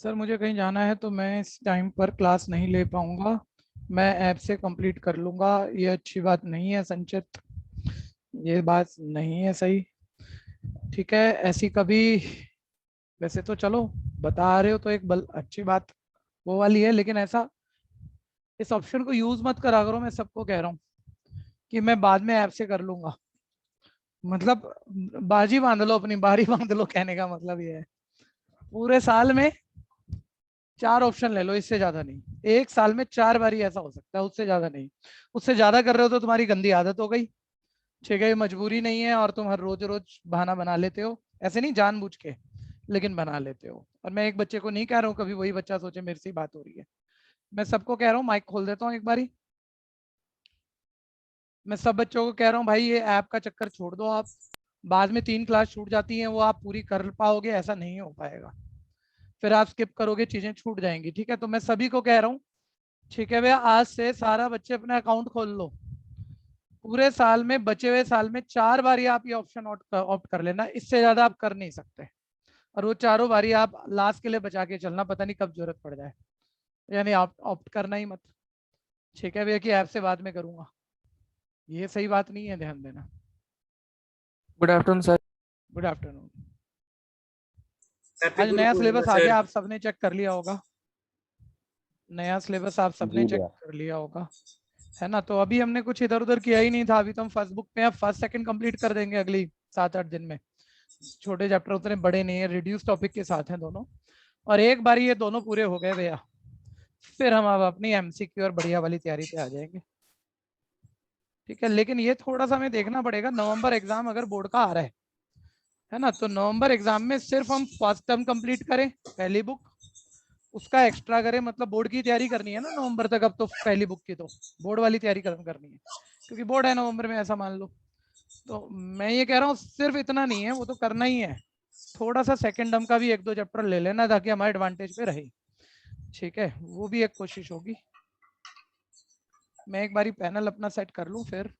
Sir मुझे कहीं जाना है तो मैं इस टाइम पर क्लास नहीं ले पाऊंगा। मैं ऐप से कंप्लीट कर लूंगा। ये अच्छी बात नहीं है संचित, ये बात नहीं है सही। ठीक है, ऐसी कभी, वैसे तो चलो बता रहे हो तो एक अच्छी बात वो वाली है, लेकिन ऐसा इस ऑप्शन को यूज मत करा करो। मैं सबको कह रहा हूँ कि मैं बाद में ऐप से कर लूंगा। मतलब बाजी बांध लो, अपनी बारी बांध लो, कहने का मतलब ये है। पूरे साल में 4 ऑप्शन ले लो, इससे ज्यादा नहीं। एक साल में 4 बारी ऐसा हो सकता है, उससे ज्यादा नहीं। उससे ज्यादा कर रहे हो तो तुम्हारी गंदी आदत हो गई। ठीक है, ये मजबूरी नहीं है और तुम हर रोज रोज बहाना बना लेते हो, ऐसे नहीं जानबूझ के, लेकिन बना लेते हो। और मैं एक बच्चे को नहीं कह रहा हूँ, कभी वही बच्चा सोचे मेरे से ही बात हो रही है। मैं सबको कह रहा हूँ, माइक खोल देता हूँ एक बारी। मैं सब बच्चों को कह रहा हूँ, भाई ये ऐप का चक्कर छोड़ दो आप। बाद में 3 क्लास छूट जाती हैं, वो आप पूरी कर पाओगे? ऐसा नहीं हो पाएगा। फिर आप स्किप करोगे, चीजें छूट जाएंगी। ठीक है, तो मैं सभी को कह रहा हूँ, ठीक है भैया, आज से सारा बच्चे अपना अकाउंट खोल लो। पूरे साल में, बचे हुए साल में 4 बारी आप ये ऑप्शन ऑप्ट कर लेना, इससे ज्यादा आप कर नहीं सकते। और वो चारों बारी आप लास्ट के लिए बचा के चलना, पता नहीं कब जरूरत पड़ जाए। यानी आप ऑप्ट करना ही मत। ठीक है भैया, कि ऐप से बाद में करूंगा, ये सही बात नहीं है, ध्यान देना। Good afternoon sir. Good afternoon. Happy आज गुरु नया पूर्णिमा सिलेबस आ सर। गया, आप सबने चेक कर लिया होगा। नया सिलेबस आप सबने जी चेक भैया। कर लिया होगा, है ना? तो अभी हमने कुछ इधर उधर किया ही नहीं था। अभी तो हम फर्स्ट बुक पे हैं, फर्स्ट सेकंड कंप्लीट कर देंगे अगली 7-8 दिन में। छोटे चैप्टर उतने बड़े नहीं है, रिड्यूस टॉपिक के साथ हैं दोनों। और एक बार ये दोनों पूरे हो गए भैया, फिर हम अब अपनी एमसीक्यू और बढ़िया वाली तैयारी पे आ जाएंगे। ठीक है, लेकिन ये थोड़ा सा हमें देखना पड़ेगा। नवंबर एग्जाम अगर बोर्ड का आ रहा है ना, तो नवंबर एग्जाम में सिर्फ हम फर्स्ट टर्म कंप्लीट करें, पहली बुक, उसका एक्स्ट्रा करें। मतलब बोर्ड की तैयारी करनी है ना नवंबर तक, अब तो पहली बुक की तो बोर्ड वाली तैयारी खत्म करनी है, क्योंकि बोर्ड है नवंबर में, ऐसा मान लो। तो मैं ये कह रहा हूँ, सिर्फ इतना नहीं है, वो तो करना ही है। थोड़ा सा सेकेंड टर्म का भी 1-2 चैप्टर ले लेना, ताकि हमारे एडवांटेज पे रहे। ठीक है, वो भी एक कोशिश होगी। मैं एक बारी पैनल अपना सेट कर लूँ, फिर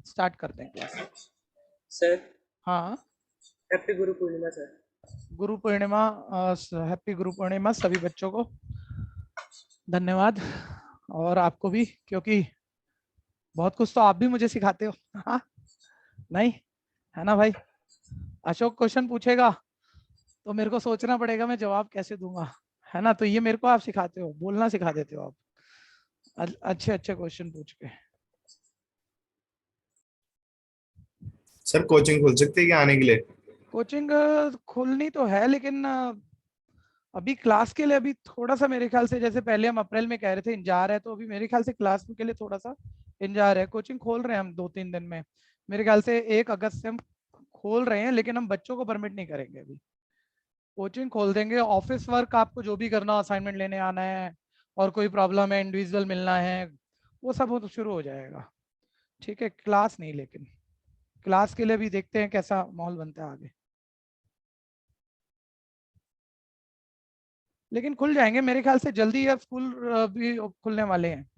स्टार्ट करते हैं क्लास। सर हाँ, happy Guru Purnima sir. Guru Purnima, happy Guru Purnima सभी बच्चों को। धन्यवाद। और आपको भी, क्योंकि बहुत कुछ तो आप भी मुझे सिखाते हो। हाँ, नहीं, है ना भाई? अशोक क्वेश्चन पूछेगा तो मेरे को सोचना पड़ेगा मैं जवाब कैसे दूंगा, है ना? तो ये मेरे को आप सिखाते हो, बोलना सिखा देते हो आप, अच्छे अच्छे क्वेश्चन पूछ के। सर कोचिंग खुल सकती है क्या आने के लिए? कोचिंग खुलनी तो है, लेकिन अभी क्लास के लिए अभी थोड़ा सा मेरे ख्याल से, जैसे पहले हम अप्रैल में कह रहे थे इंजार है, तो अभी मेरे ख्याल से क्लास के लिए थोड़ा सा इंजार है। कोचिंग खोल रहे हैं हम 2-3 दिन में, मेरे ख्याल से 1 अगस्त से हम खोल रहे हैं, लेकिन हम बच्चों को परमिट नहीं करेंगे अभी। कोचिंग खोल देंगे। ऑफिस वर्क आपको जो भी करना हो, असाइनमेंट लेने आना है और कोई प्रॉब्लम है, इंडिविजुअल मिलना है, वो सब हो तो शुरू हो जाएगा। ठीक है, क्लास नहीं, लेकिन क्लास के लिए भी देखते हैं कैसा माहौल बनता है आगे। लेकिन खुल जाएंगे मेरे ख्याल से जल्दी। अब स्कूल भी खुलने वाले हैं।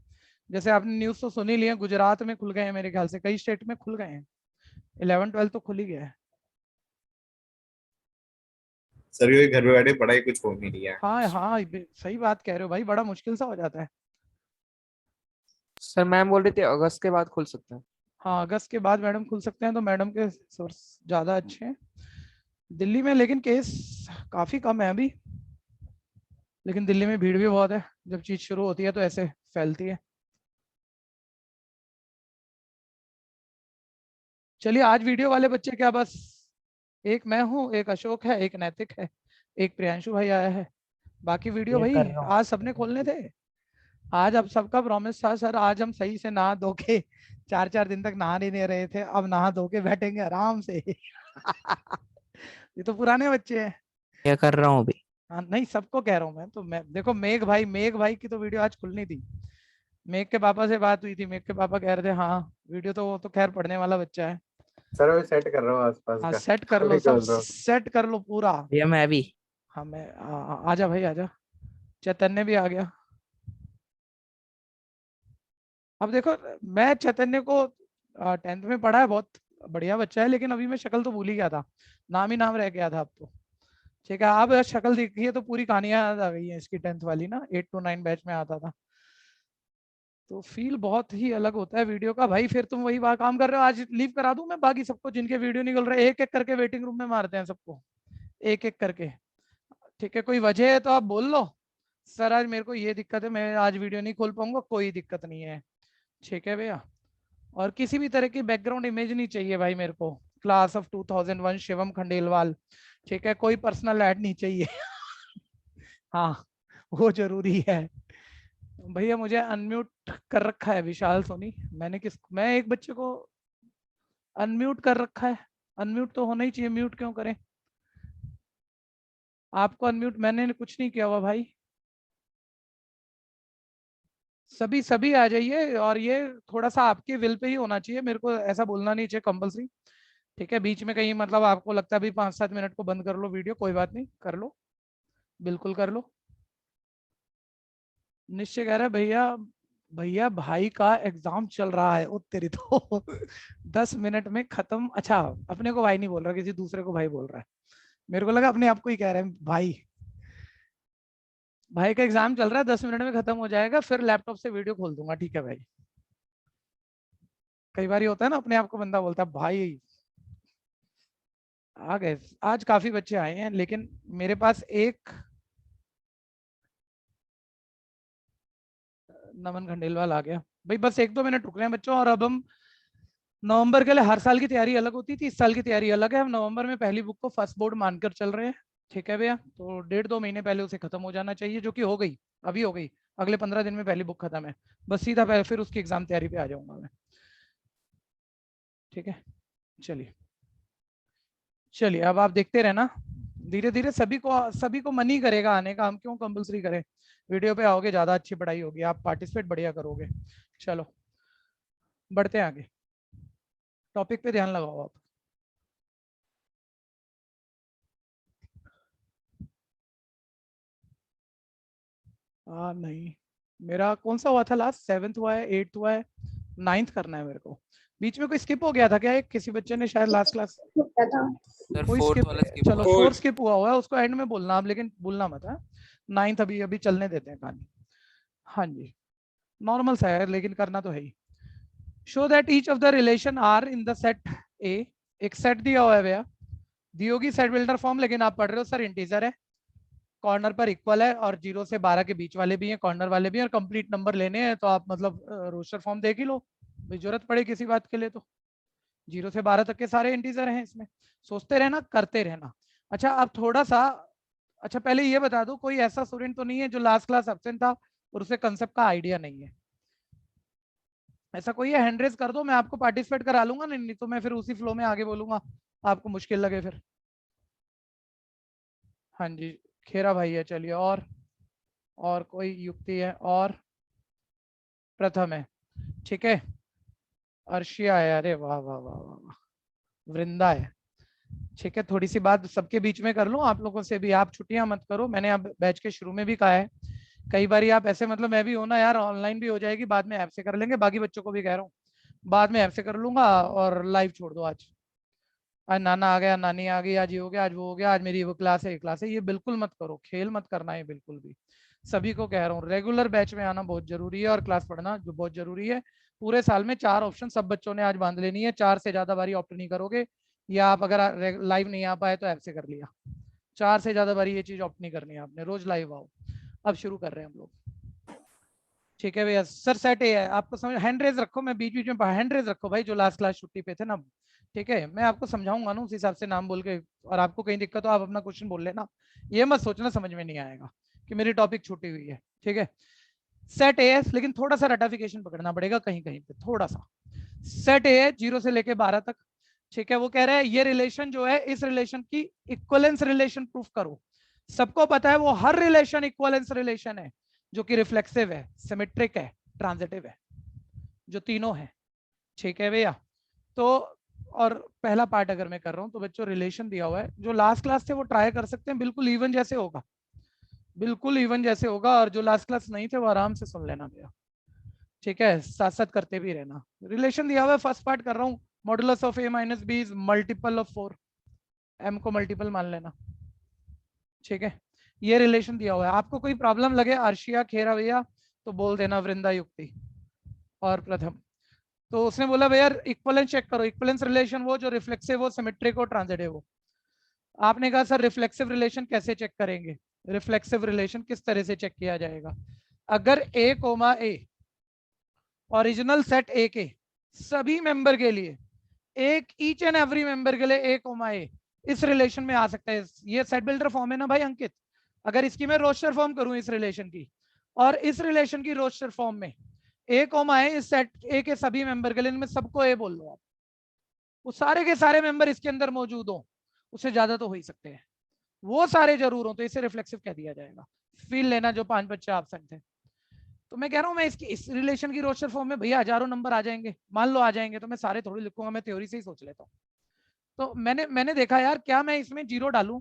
जैसे आपने न्यूज़ तो सुन ही लिया, गुजरात में खुल गए हैं, मेरे ख्याल से कई स्टेट में खुल गए हैं। 11-12 तो खुल ही गया है। सर ये घर में बैठे पढ़ाई कुछ हो नहीं रही है। हाँ हाँ, सही बात कह रहे हो भाई, बड़ा मुश्किल सा हो जाता है। सर मैम बोल रही थी अगस्त के बाद खुल सकता है। हाँ, अगस्त के बाद मैडम खुल सकते हैं, तो मैडम के सोर्स ज़्यादा अच्छे हैं दिल्ली में। लेकिन केस काफ़ी कम है अभी, लेकिन दिल्ली में भीड़ भी बहुत है। जब चीज़ शुरू होती है तो ऐसे फैलती है। चलिए, आज वीडियो वाले बच्चे क्या, बस एक मैं हूँ, एक अशोक है, एक नैतिक है, एक प्रियांशु भाई आया है। बाकी वीडियो ये कर भाई रहा आज सबने खोलने थे। आज अब सबका प्रॉमिस था, सर आज हम सही से नहा धो के, 4-4 दिन तक नहा नहीं दे रहे थे, अब नहा धो के बैठेंगे आराम से। ये तो पुराने बच्चे हैं। क्या कर रहा हूँ अभी। हाँ, नहीं सबको कह रहा हूँ मैं तो। मैं देखो, मेघ भाई की तो वीडियो आज खुलनी थी। मेघ के पापा से बात हुई थी, मेघ के पापा कह रहे थे हाँ वीडियो तो, वो तो खैर पढ़ने वाला बच्चा है। सर मैं सेट कर रहा हूँ आसपास हाँ, का। सेट कर लो, अभी सब खोल रहा हूँ। सेट कर लो पूरा। भैया मैं अभी। हाँ, मैं आजा भाई आजा। चैतन्य भी आ गया। अब देखो, मैं चैतन्य को 10th में पढ़ा है, बहुत बढ़िया बच्चा है, लेकिन अभी मैं शक्ल तो भूल ही गया था, नाम ही नाम रह गया था अब तो। ठीक है, अब शक्ल देखी है तो पूरी कहानियां याद आ गई है इसकी 10th वाली ना, 8 to 9 बैच में आता था। तो फील बहुत ही अलग होता है वीडियो का भाई। फिर तुम वही काम कर रहे हो, आज लीव करा दूं मैं बाकी सबको जिनके वीडियो निकल रहे, एक एक करके वेटिंग रूम में मारते हैं सबको, एक एक करके। ठीक है, कोई वजह है तो आप बोल लो, सर आज मेरे को ये दिक्कत है, मैं आज वीडियो नहीं खोल पाऊंगा, कोई दिक्कत नहीं है। ठीक है भैया, और किसी भी तरह की बैकग्राउंड इमेज नहीं चाहिए भाई मेरे को, क्लास ऑफ 2001 शिवम खंडेलवाल। ठीक है, कोई पर्सनल ऐड नहीं चाहिए हाँ, वो जरूरी है। भैया मुझे अनम्यूट कर रखा है विशाल सोनी, मैं एक बच्चे को अनम्यूट कर रखा है। अनम्यूट तो होना ही चाहिए, म्यूट क्यों करें? आपको अनम्यूट मैंने कुछ नहीं किया हुआ भाई। सभी सभी आ जाइए, और ये थोड़ा सा आपके विल पे ही होना चाहिए, मेरे को ऐसा बोलना नहीं चाहिए कंपलसरी। ठीक है, बीच में कहीं मतलब आपको लगता है भी 5-7 मिनट को बंद कर लो वीडियो, कोई बात नहीं, कर लो, बिल्कुल कर लो। निश्चय कह रहा है भैया, भैया भाई का एग्जाम चल रहा है, ओ तेरी तो 10 मिनट में खत्म। अच्छा, अपने को भाई नहीं बोल रहा, किसी दूसरे को भाई बोल रहा है, मेरे को लगा अपने आप को ही कह रहे हैं भाई। भाई का एग्जाम चल रहा है, 10 मिनट में खत्म हो जाएगा, फिर लैपटॉप से वीडियो खोल दूंगा। ठीक है भाई, कई बार होता है ना अपने आप को बंदा बोलता है भाई। आ गए आज काफी बच्चे आए हैं, लेकिन मेरे पास एक नमन खंडेलवाल आ गया भाई। बस 1-2 मिनट रुक रहे हैं बच्चों, और अब हम नवंबर के लिए, हर साल की तैयारी अलग होती थी, इस साल की तैयारी अलग है। हम नवंबर में पहली बुक को फर्स्ट बोर्ड मानकर चल रहे हैं। ठीक है भैया, तो 1.5-2 महीने पहले उसे खत्म हो जाना चाहिए, जो कि हो गई, अभी हो गई। अगले 15 दिन में पहली बुक खत्म है, बस सीधा पहले फिर उसकी एग्जाम तैयारी पे आ जाऊंगा मैं। ठीक है, चलिए चलिए, अब आप देखते रहना, धीरे धीरे सभी को मन ही करेगा आने का, हम क्यों कंपलसरी करें। वीडियो पे आओगे, ज्यादा अच्छी पढ़ाई होगी, आप पार्टिसिपेट बढ़िया करोगे। चलो बढ़ते हैं आगे, टॉपिक पे ध्यान लगाओ आप। नहीं, मेरा कौन सा हुआ था लास्ट? 7th हुआ है, 8th हुआ है, 9th करना है मेरे को। बीच में कोई स्किप हो गया था क्या? एक किसी बच्चे ने शायद लास्ट क्लास सर कोई फोर्थ स्किप, वाला स्किप चलो हुआ। 4 स्किप हुआ है, उसको एंड में बोलना आप, लेकिन भूलना मत है। 9th अभी अभी चलने देते हैं कहानी। हाँ जी, नॉर्मल सा है लेकिन करना तो है ही। Show that each of the relation are in the set A. एक सेट दिया हुआ है भैया, दी होगी सेट बिल्डर फॉर्म, लेकिन आप पढ़ रहे हो सर इंटीजर है, कॉर्नर पर इक्वल है, और 0 से 12 के बीच वाले भी हैं, कॉर्नर वाले भी हैं, और कंप्लीट नंबर लेने हैं तो आप मतलब रोस्टर फॉर्म देख ही लो, भाई जरूरत पड़े किसी बात के लिए तो। 0 से 12 तक के सारे इंटीजर हैं इसमें, सोचते रहना, करते रहना। अच्छा, अब थोड़ा सा, अच्छा पहले ये बता दो, कोई ऐसा स्टूडेंट तो नहीं है जो लास्ट क्लास एब्सेंट था और उसे कंसेप्ट का आइडिया नहीं है? ऐसा कोई है? हैंड रेज कर दो, मैं आपको पार्टिसिपेट करा लूंगा, नहीं तो मैं फिर उसी फ्लो में आगे बोलूंगा, आपको मुश्किल लगे फिर। हाँ जी, खेरा भाई है, चलिए। और कोई युक्ति है? और प्रथम है, ठीक है। अर्शिया है, अरे वाह वाह वाह वाह वाह। वृंदा है, ठीक है। थोड़ी सी बात सबके बीच में कर लूं आप लोगों से भी, आप छुट्टियां मत करो, मैंने अब बैच के शुरू में भी कहा है, कई बार आप ऐसे मतलब मैं भी हो ना यार, ऑनलाइन भी हो जाएगी, बाद में ऐप से कर लेंगे, बाकी बच्चों को भी कह रहा हूँ, बाद में ऐप से कर लूंगा, और लाइव छोड़ दो आज नाना आ गया, नानी आ गई, आज ये हो गया, आज वो हो गया, आज मेरी वो क्लास है, ये क्लास है, ये बिल्कुल मत करो, खेल मत करना है बिल्कुल भी। सभी को कह रहा हूँ, रेगुलर बैच में आना बहुत जरूरी है, और क्लास पढ़ना जो बहुत जरूरी है। पूरे साल में 4 ऑप्शन सब बच्चों ने आज बांध लेनी है, 4 से ज्यादा बारी ऑप्ट नहीं करोगे, या आप अगर लाइव नहीं आ पाए तो ऐप से कर लिया, 4 से ज्यादा बारी ये चीज ऑप्ट नहीं करनी है आपने, रोज लाइव आओ। अब शुरू कर रहे हैं हम लोग, ठीक है भैया। सर सेट ए है, आपको समझ, हैंड रेज रखो, मैं बीच बीच में हैंड रेज रखो भाई, जो लास्ट क्लास छुट्टी पे थे ना, ठीक है, मैं आपको समझाऊंगा ना उस हिसाब से नाम बोल के, और आपको कहीं दिक्कत हो आप अपना क्वेश्चन बोल लेना, ये मत सोचना समझ में नहीं आएगा कि मेरी टॉपिक छुट्टी हुई है, ठीक है। सेट ए है, लेकिन थोड़ा सा रेटिफिकेशन पकड़ना पड़ेगा कहीं कहीं पे, थोड़ा सा। सेट ए है 0 से लेके 12 तक, ठीक है। वो कह रहा है ये रिलेशन जो है, इस रिलेशन की इक्वलेंस रिलेशन प्रूफ करो। सबको पता है वो हर रिलेशन इक्वलेंस रिलेशन है, जो कि रिफ्लेक्सिव है, सिमेट्रिक है, ट्रांजिटिव है, जो तीनों है, ठीक है भैया। तो और पहला पार्ट अगर मैं कर रहा हूं तो बच्चों रिलेशन दिया हुआ है, जो लास्ट क्लास थे वो ट्राई कर सकते हैं, बिल्कुल इवन जैसे होगा, बिल्कुल इवन जैसे होगा, और जो लास्ट क्लास नहीं थे वो आराम से सुन लेना भैया, ठीक है, साथ साथ करते भी रहना। रिलेशन दिया हुआ है, फर्स्ट पार्ट कर रहा हूँ, modulus of a - b is multiple of 4, m को मल्टीपल मान लेना, ठीक है, ये रिलेशन दिया हुआ है। आपको कोई प्रॉब्लम लगे अर्शिया खेरा भैया तो बोल देना वृंदा युक्ति और प्रथम। तो उसने बोला भैया इक्वलेंस चेक करो, इक्वलेंस रिलेशन वो जो रिफ्लेक्सिव हो, सिमेट्रिक हो, ट्रांजिटिव हो। आपने कहा सर रिफ्लेक्सिव रिलेशन कैसे चेक करेंगे? रिफ्लेक्सिव रिलेशन किस तरह से चेक किया जाएगा? अगर A comma A original set A के सभी मेंबर के लिए, एक ईच एंड एवरी मेंबर के लिए ए कोमा ए इस रिलेशन में आ सकता है। ये सेट बिल्डर फॉर्म है ना भाई अंकित। अगर इसकी मैं रोस्टर फॉर्म करूं इस रिलेशन की, और इस रिलेशन की रोस्टर फॉर्म में ए कोमा ए इस सेट ए के सभी मेंबर के लिए, इनमें सबको ए बोल लो आप, वो सारे के सारे मेंबर इसके अंदर मौजूद हो, उससे ज्यादा तो हो ही सकते हैं, वो सारे जरूर हो, तो इसे रिफ्लेक्सिव कह दिया जाएगा। फील लेना जो 5 बच्चे एब्सेंट थे। तो मैं कह रहा हूं मैं इसकी इस रिलेशन की रोस्टर फॉर्म में भैया हजारों नंबर आ जाएंगे, मान लो आ जाएंगे, तो मैं सारे थोड़ी लिखूंगा, मैं थ्योरी से ही सोच लेता हूँ। तो मैंने देखा यार क्या मैं इसमें जीरो डालूं,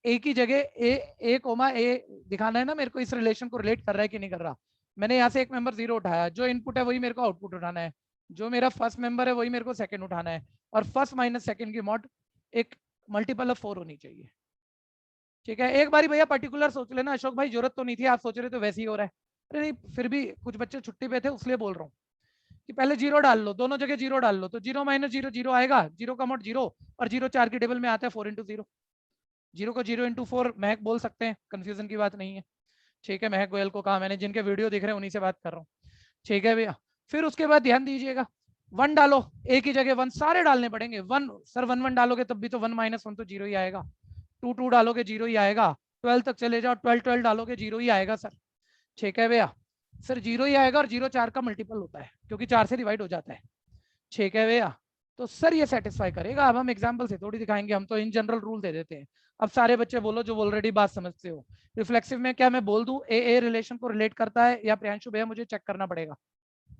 ए की जगह ए कोमा ए दिखाना है ना मेरे को, इस रिलेशन को रिलेट कर रहा है कि नहीं कर रहा। मैंने यहाँ से एक मेंबर जीरो उठाया, जो इनपुट है वही मेरे को आउटपुट उठाना है, जो मेरा फर्स्ट मेंबर है वही मेरे को सेकंड उठाना है, और फर्स्ट माइनस सेकंड की मॉड एक मल्टीपल ऑफ 4 होनी चाहिए। ठीक है, एक बारी भैया पर्टिकुलर सोच लेना अशोक भाई, जरूरत तो नहीं थी, आप सोच रहे तो वैसे ही हो रहा है। अरे नहीं, फिर भी कुछ बच्चे छुट्टी पे थे इसलिए बोल रहा हूँ कि पहले जीरो डाल लो, दोनों जगह जीरो डाल लो, तो जीरो माइनस जीरो जीरो आएगा, जीरो का मॉड जीरो, और जीरो 4 की टेबल में आता है 4 इंटू जीरो, जीरो को 0 इंटू 4 महक बोल सकते हैं, कंफ्यूजन की बात नहीं है। ठीक है, महक गोयल को कहा मैंने, जिनके वीडियो दिख रहे हैं उन्हीं से बात कर रहा हूँ। ठीक है भैया, फिर उसके बाद ध्यान दीजिएगा, 1 डालो, ए की जगह 1 सारे डालने पड़ेंगे। 1 सर 1 1 डालोगे तब भी तो 1 माइनस 1 तो जीरो ही आएगा, 2 2 डालोगे जीरो ही आएगा, 12 तक चले जाओ, 12 12 डालोगे जीरो ही आएगा सर। ठीक है भैया, सर जीरो ही आएगा, और जीरो 4 का मल्टीपल होता है क्योंकि 4 से डिवाइड हो जाता है। ठीक है भैया, तो सर ये सेटिस्फाई करेगा। अब हम एग्जांपल से थोड़ी दिखाएंगे, हम तो इन जनरल रूल दे देते हैं। अब सारे बच्चे बोलो जो ऑलरेडी बात समझते हो। रिफ्लेक्सिव में क्या मैं बोल दूं ए रिलेशन को रिलेट करता है, या प्रियांशु भैया मुझे चेक करना पड़ेगा?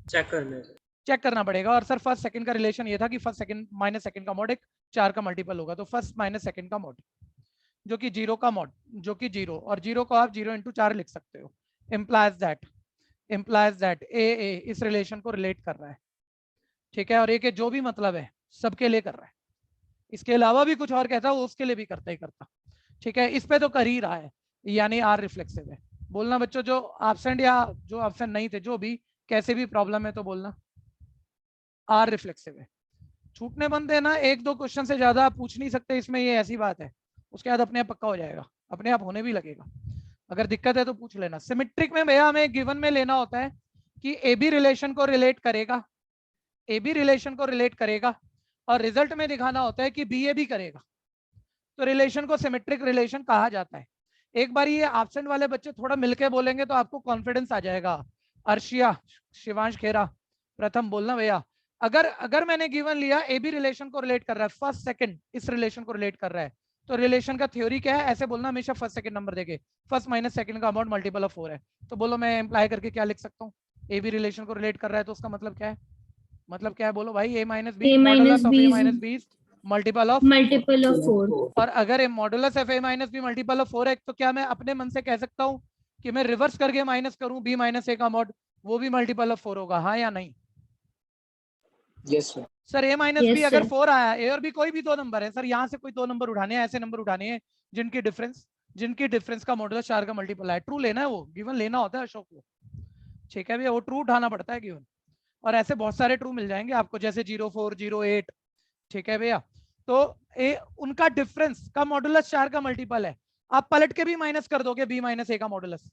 चेक करना है। चेक करना पड़ेगा। और सर फर्स्ट सेकंड का रिलेशन ये था कि फर्स्ट सेकंड माइनस सेकंड का मॉड एक 4 का मल्टीपल होगा, तो फर्स्ट माइनस सेकंड का मॉड जो कि जीरो का मॉड, जो कि जीरो, और जीरो को आप 0 इंटू 4 लिख सकते हो। इम्प्लाइज दैट ए इस रिलेशन को रिलेट कर रहा है। ठीक है, और एक जो भी मतलब है सबके लिए कर रहा है, इसके अलावा भी कुछ और कहता है उसके लिए भी करता ही करता। ठीक है, इस पे तो कर ही रहा है, यानी आर रिफ्लेक्सिव है। बोलना बच्चों जो एब्सेंट या जो एब्सेंट नहीं थे, जो भी कैसे भी प्रॉब्लम है तो बोलना आर रिफ्लेक्सिव है। छूटने बंद है ना, 1 2 क्वेश्चन से ज्यादा आप पूछ नहीं सकते इसमें, ये ऐसी बात है। उसके बाद अपने आप पक्का हो जाएगा, अपने आप होने भी लगेगा। अगर दिक्कत है तो पूछ लेना। सिमेट्रिक में भैया हमें गिवन में लेना होता है कि ए बी रिलेशन को रिलेट करेगा, ए बी रिलेशन को रिलेट करेगा, और रिजल्ट में दिखाना होता है कि बी ए भी करेगा, तो रिलेशन को सिमेट्रिक रिलेशन कहा जाता है। एक बार ये एब्सेंट वाले बच्चे थोड़ा मिलके बोलेंगे तो आपको कॉन्फिडेंस आ जाएगा। अर्शिया, शिवांश खेरा, प्रथम बोलना भैया। अगर मैंने गिवन लिया ए बी रिलेशन को रिलेट कर रहा है, फर्स्ट सेकंड इस रिलेशन को रिलेट कर रहा है, तो रिलेशन का थ्योरी क्या है? ऐसे बोलना हमेशा फर्स्ट सेकंड नंबर देके, फर्स्ट माइनस सेकंड का अमाउंट मल्टीपल ऑफ 4 है। तो बोलो मैं इंप्लाई करके क्या लिख सकता हूँ? ए बी रिलेशन को रिलेट कर रहा है तो उसका मतलब क्या है? मतलब क्या है बोलो भाई? A minus B modulus of A minus B multiple of 4। और अगर modulus of A minus B multiple of 4 है, तो क्या मैं अपने मन से कह सकता हूँ कि मैं रिवर्स करके माइनस करूं बी माइनस ए का मॉड, वो भी मल्टीपल ऑफ 4 होगा, हाँ या नहीं? Yes sir. सर ए माइनस बी Yes, अगर sir. 4 आया, ए और बी कोई भी 2 नंबर है सर, यहाँ से कोई 2 नंबर उठाने हैं, ऐसे नंबर उठाने हैं जिनकी डिफरेंस का मॉडुलस 4 का मल्टीपल है, ट्रू लेना है, वो गिवन लेना होता है अशोक को। ठीक है भैया, वो ट्रू उठाना पड़ता है गिवन, और ऐसे बहुत सारे ट्रू मिल जाएंगे आपको, जैसे 04 08। ठीक है भैया, तो उनका डिफरेंस का मॉडुलस 4 का मल्टीपल है, आप पलट के भी माइनस कर दोगे बी माइनस ए का मॉडुलस,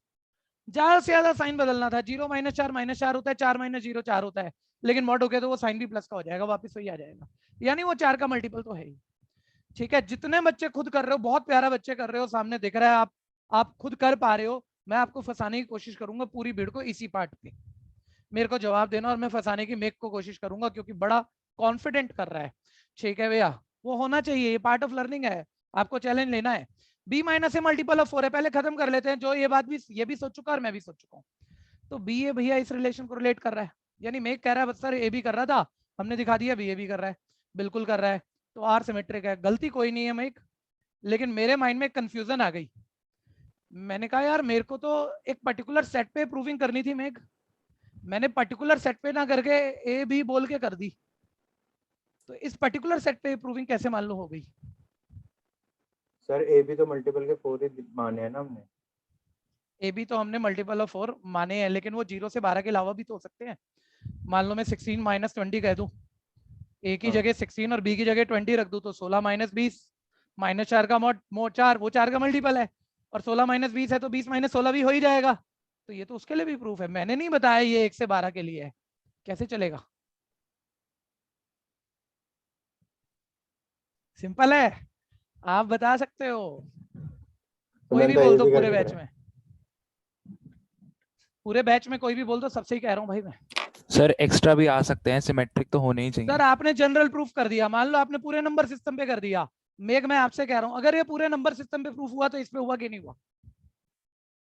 ज्यादा से ज्यादा साइन बदलना था, 0 माइनस 4 होता है, 4 माइनस 0 4 होता है, लेकिन मॉड हो गया तो वो साइन भी प्लस का हो जाएगा, वापस वही आ जाएगा, यानी वो 4 का मल्टीपल तो है ही। ठीक है, जितने बच्चे खुद कर रहे हो, बहुत प्यारा बच्चे कर रहे हो, सामने दिख रहा है, आप खुद कर पा रहे हो। मैं आपको फंसाने की कोशिश करूंगा पूरी भीड़ को इसी पार्ट पे, मेरे को जवाब देना, और मैं फंसाने की मेक को कोशिश करूंगा क्योंकि बड़ा कॉन्फिडेंट कर रहा है। ठीक है भैया, वो होना चाहिए, ये पार्ट ऑफ लर्निंग है, आपको चैलेंज लेना है। बी माइनस से मल्टीपल ऑफ 4 है, पहले खत्म कर लेते हैं, जो ये बात भी ये भी सोच चुका और मैं भी सोच चुका हूँ। तो बी ए भैया इस रिलेशन को रिलेट कर रहा है, यानी मेक कह रहा है बस सर ए भी कर रहा था, हमने दिखा दिया बी ए भी कर रहा है, बिल्कुल कर रहा है, तो आर सिमेट्रिक है। गलती कोई नहीं है मेक, लेकिन मेरे माइंड में कंफ्यूजन आ गई। मैंने कहा यार मेरे को तो एक पर्टिकुलर सेट पे प्रूविंग करनी थी मेक, मैंने पर्टिकुलर सेट पे ना करके ए बी बोल के कर दी, तो इस पर्टिकुलर सेट पे प्रूविंग कैसे मान लो हो गई? सर ए बी तो मल्टीपल के 4 ही माने हैं ना हमने। ए बी तो हमने मल्टीपल ऑफ 4 माने हैं, लेकिन वो 0 से 12 के अलावा भी तो हो सकते हैं। मान लो मैं 16 माइनस 20 कह दूं, ए की हाँ। जगह 16 और बी की जगह 20 रख दूं, तो 16 माइनस 20 माइनस 4 का मॉड 4, वो 4 का मल्टीपल है, और 16 माइनस 20 है तो 20 माइनस 16 भी हो ही जाएगा। तो ये तो उसके लिए भी प्रूफ है, मैंने नहीं बताया ये 1 से 12 के लिए है, कैसे चलेगा? सिंपल है, आप बता सकते हो, तो कोई मैंने भी तो बोल ए दो बी पूरे करके बैच करा। में, पूरे बैच में कोई भी बोल दो, सबसे ही कह रहा हूँ भाई मैं। सर एक्स्ट्रा भी आ सकते हैं, सिमेट्रिक तो होने ही सर चाहिए। आपने जनरल प्रूफ कर दिया, मान लो आपने पूरे नंबर सिस्टम पे कर दिया, मेघ मैं आपसे कह रहा हूं अगर ये पूरे नंबर सिस्टम पे प्रूफ हुआ तो इस पे हुआ कि नहीं हुआ?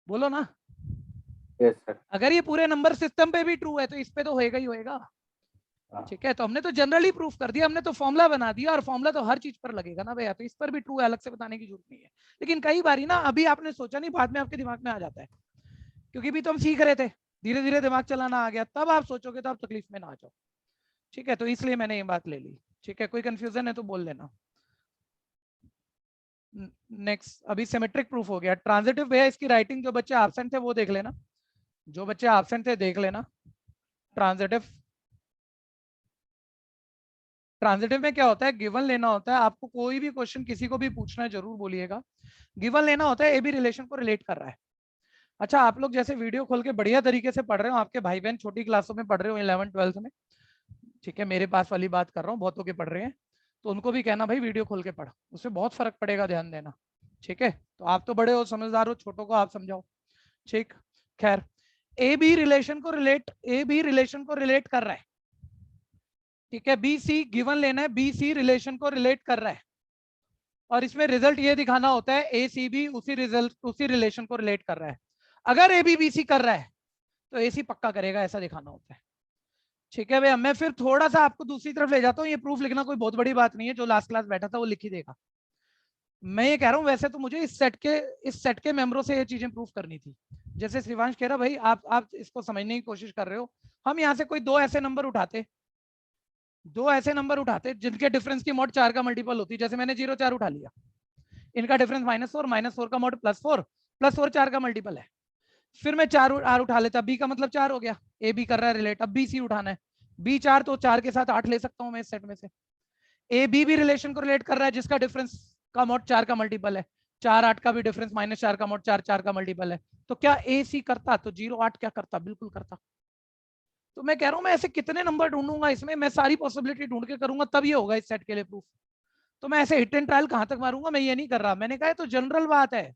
बोलो ना। Yes sir. अगर ये पूरे नंबर सिस्टम पे भी ट्रू है तो इस पे तो होएगा ही होएगा। हाँ। ठीक है, तो हमने तो जनरली प्रूफ कर दिया, हमने तो फॉर्मूला बना दिया, और फॉर्मूला तो हर चीज पर लगेगा ना भैया, तो इस पर भी ट्रू है, अलग से बताने की जरूरत नहीं है। लेकिन कई बारी ना अभी आपने सोचा नहीं, बाद में आपके दिमाग में आ जाता है, क्योंकि भी तो हम सीख रहे थे, धीरे धीरे दिमाग चलाना आ गया, तब आप सोचोगे तो आप तकलीफ में ना आ जाओ। ठीक है, तो इसलिए मैंने ये बात ले ली। ठीक है, कोई कंफ्यूजन है तो बोल लेना। नेक्स्ट, अभी सिमेट्रिक प्रूफ हो गया। ट्रांजिटिव भैया इसकी राइटिंग जो बच्चे एब्सेंट थे वो देख लेना, जो बच्चे एब्सेंट थे देख लेना। ट्रांजिटिव, ट्रांजिटिव में क्या होता है, गिवन लेना होता है आपको, कोई भी क्वेश्चन किसी को भी पूछना है जरूर बोलिएगा। गिवन लेना होता है ए बी रिलेशन को रिलेट कर रहा है। अच्छा, आप लोग जैसे वीडियो खोल के बढ़िया तरीके से पढ़ रहे हो, आपके भाई बहन छोटी क्लासों में पढ़ रहे हो, 11 12th में, ठीक है, मेरे पास वाली बात कर रहा हूँ, बहुतों के पढ़ रहे हैं, तो उनको भी कहना भाई वीडियो खोल के पढ़, उससे बहुत फर्क पड़ेगा, ध्यान देना। ठीक है, तो आप तो बड़े हो, समझदार हो, छोटों को आप समझाओ। ठीक, खैर, ए बी रिलेशन को रिलेट कर रहा है। ठीक है, बी सी गिवन लेना है, बी सी रिलेशन को रिलेट कर रहा है, और इसमें रिजल्ट ये दिखाना होता है ए सी बी उसी रिलेशन को रिलेट कर रहा है। अगर ए बी बी सी कर रहा है तो ए सी पक्का करेगा, ऐसा दिखाना होता है। ठीक है भैया, मैं फिर थोड़ा सा आपको दूसरी तरफ ले जाता हूँ, ये प्रूफ लिखना कोई बहुत बड़ी बात नहीं है, जो लास्ट क्लास बैठा था वो लिख ही देगा। मैं ये कह रहा हूँ वैसे तो मुझे इस सेट के मेंबरों से ये चीजें प्रूफ करनी थी। जैसे शिवांश कह रहा भाई आप इसको समझने की कोशिश कर रहे हो, हम यहाँ से कोई दो ऐसे नंबर उठाते जिनके डिफरेंस की मॉड 4 का मल्टीपल होती, जैसे मैंने 0 4 उठा लिया, इनका डिफरेंस -4 का मॉड +4 4 का मल्टीपल है। फिर मैं 4 आर उठा लेता, बी का मतलब 4 हो गया, ए बी कर रहा है रिलेट, अब बी सी उठाना है, बी 4 तो 4 के साथ 8 ले सकता हूं मैं इस सेट में से। ए बी भी रिलेशन को रिलेट कर रहा है जिसका डिफरेंस का मॉड 4 का मल्टीपल है, 4 8 का भी डिफरेंस -4 का मॉड 4 4 का मल्टीपल है। तो क्या ए सी करता? तो 0 8 क्या करता? बिल्कुल करता। तो मैं कह रहा हूं मैं ऐसे कितने नंबर ढूंढूंगा इसमें, मैं सारी पॉसिबिलिटी ढूंढ के करूंगा तब ये होगा इस सेट के लिए प्रूफ। तो मैं ऐसे हिट एंड ट्रायल कहां तक मारूंगा, मैं ये नहीं कर रहा। मैंने कहा तो जनरल बात है,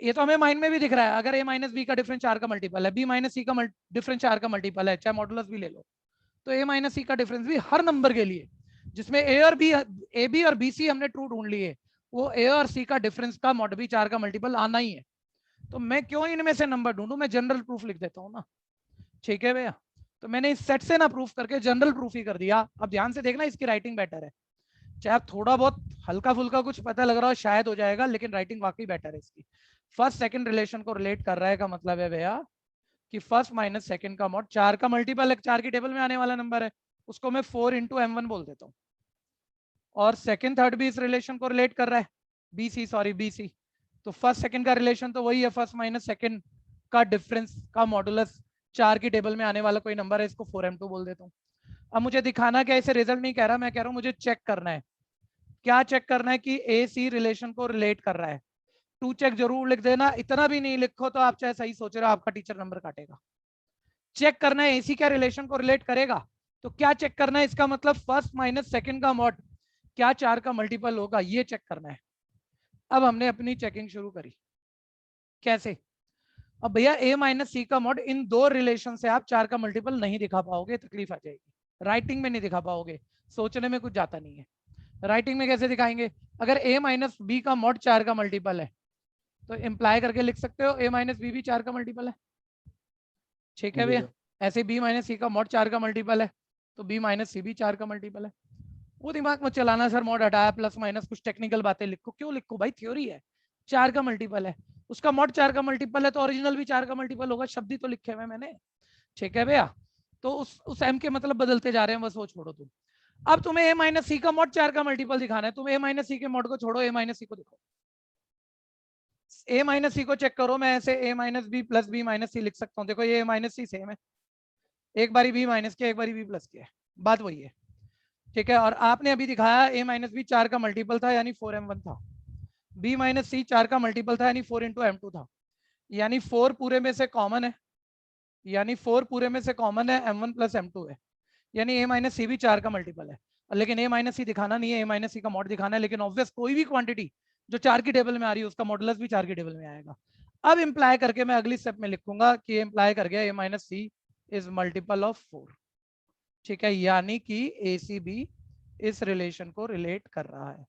ये तो हमें माइंड में भी दिख रहा है, अगर a माइनस बी का डिफरेंस 4 का मल्टीपल है, b माइनस सी का डिफरेंस 4 का मल्टीपल है, चाहे मॉडुलस भी ले लो, तो a माइनस सी का डिफरेंस भी हर नंबर के लिए जिसमें ए बी और बी सी हमने ट्रू ढूंढ लिए, वो a और c का डिफरेंस का मॉड भी 4 का मल्टीपल आना ही है। तो मैं क्यों इनमें से नंबर ढूंढूं, मैं जनरल प्रूफ लिख देता हूँ ना। ठीक है भैया, तो मैंने इस सेट से ना प्रूफ करके जनरल प्रूफ ही कर दिया। अब ध्यान से देखना, इसकी राइटिंग बेटर है, चाहे आप थोड़ा बहुत हल्का फुल्का कुछ पता लग रहा हो शायद हो जाएगा, लेकिन राइटिंग वाकई बेटर है इसकी। फर्स्ट सेकंड रिलेशन को रिलेट कर रहा है का मतलब है भैया कि फर्स्ट माइनस सेकंड का मॉड 4 का मल्टीपल है, 4 की टेबल में आने वाला नंबर है, उसको मैं 4 इंटू m1 बोल देता हूँ। और सेकंड थर्ड भी इस रिलेशन को रिलेट कर रहा है, बी सी, तो फर्स्ट सेकंड का रिलेशन तो वही है, फर्स्ट माइनस सेकंड का डिफरेंस का मॉडुलस 4 की टेबल में आने वाला कोई नंबर है, इसको 4m2 बोल देता हूँ। अब मुझे दिखाना क्या, इसे रिजल्ट नहीं कह रहा, मैं कह रहा हूँ मुझे चेक करना है। क्या चेक करना है? कि ए सी रिलेशन को रिलेट कर रहा है। टू चेक जरूर लिख देना, इतना भी नहीं लिखो तो आप चाहे सही सोच रहे हो, आपका टीचर नंबर काटेगा। चेक करना है एसी क्या रिलेशन को रिलेट करेगा, तो क्या चेक करना है, इसका मतलब फर्स्ट माइनस सेकंड का मॉड क्या 4 का मल्टीपल होगा, ये चेक करना है। अब हमने अपनी चेकिंग शुरू करी, कैसे? अब भैया ए माइनस सी का मॉड, इन दो रिलेशन से आप 4 का मल्टीपल नहीं दिखा पाओगे, तकलीफ आ जाएगी। राइटिंग में नहीं दिखा पाओगे, सोचने में कुछ जाता नहीं है। राइटिंग में कैसे दिखाएंगे? अगर a माइनस बी का मॉड 4 का मल्टीपल है तो इंप्लाई करके लिख सकते हो a माइनस बी भी 4 का मल्टीपल है। ठीक है भैया, ऐसे b माइनस सी का मॉड 4 का मल्टीपल है तो b माइनस सी भी 4 का मल्टीपल है। वो दिमाग में चलाना सर मॉड हटाया प्लस माइनस कुछ टेक्निकल बातें लिखो, क्यों लिखो भाई, थ्योरी है। 4 का मल्टीपल है, उसका मॉड 4 का मल्टीपल है तो ओरिजिनल भी 4 का मल्टीपल होगा, शब्द ही तो लिखे हुए मैंने। ठीक है भैया, तो उस m के मतलब बदलते जा रहे हैं, बस वो छोड़ो तुम। अब तुम्हें a माइनस सी का मॉड 4 का मल्टीपल दिखाना है, तुम a माइनस सी के मॉड को छोड़ो, a माइनस सी को देखो। a माइनस सी को चेक करो, मैं ऐसे a minus B plus B minus C लिख सकता हूँ। देखो ये a माइनस सी सेम है, एक बारी b माइनस किया, एक बारी b प्लस किया, बात वही है, ठीक है। और आपने अभी दिखाया a माइनस बी 4 का मल्टीपल था यानी 4m1 था, b माइनस सी 4 का मल्टीपल था यानी 4 इंटू m2 था, यानी 4 पूरे में से कॉमन है, यानी 4 पूरे में से कॉमन है, m1 प्लस m2 है, यानी a माइनस सी भी 4 का मल्टीपल है। लेकिन a माइनस सी दिखाना नहीं है, a माइनस सी का मॉड दिखाना है। लेकिन ऑब्वियस कोई भी क्वांटिटी जो 4 की टेबल में आ रही है उसका मॉडुलस भी 4 की टेबल में आएगा। अब इंप्लाई करके मैं अगली स्टेप में लिखूंगा कि इंप्लाई कर गया a minus C is multiple of 4, ठीक है, यानी कि ए सी बी इस रिलेशन को रिलेट कर रहा है,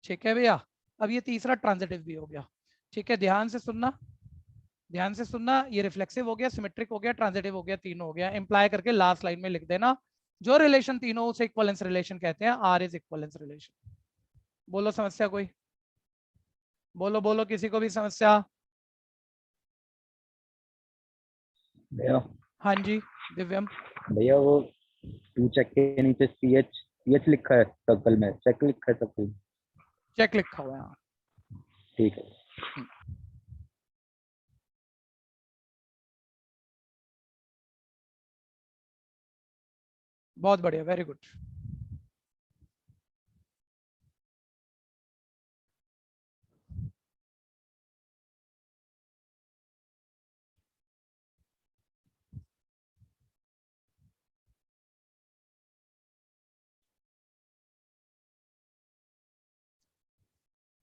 ठीक है भैया। अब ये तीसरा ट्रांजिटिव भी हो गया, ठीक है, ध्यान से सुनना, ध्यान से सुनना। ये रिफ्लेक्सिव हो गया, सिमेट्रिक हो गया, ट्रांजिटिव हो गया, तीनों हो गया। इंप्लाई करके लास्ट लाइन में लिख देना जो रिलेशन तीनों उसे इक्विवेलेंस रिलेशन कहते हैं, आर इज इक्विवेलेंस रिलेशन। बोलो समस्या कोई, बोलो बोलो, किसी को भी समस्या? भैया हाँ जी दिव्यम। भैया वो 2 चेक के नीचे ch लिखा है सर्कल में, चेक लिखा है सर्कल, चेक लिखा हुआ है, हाँ। ठीक है। बहुत बढ़िया, वेरी गुड।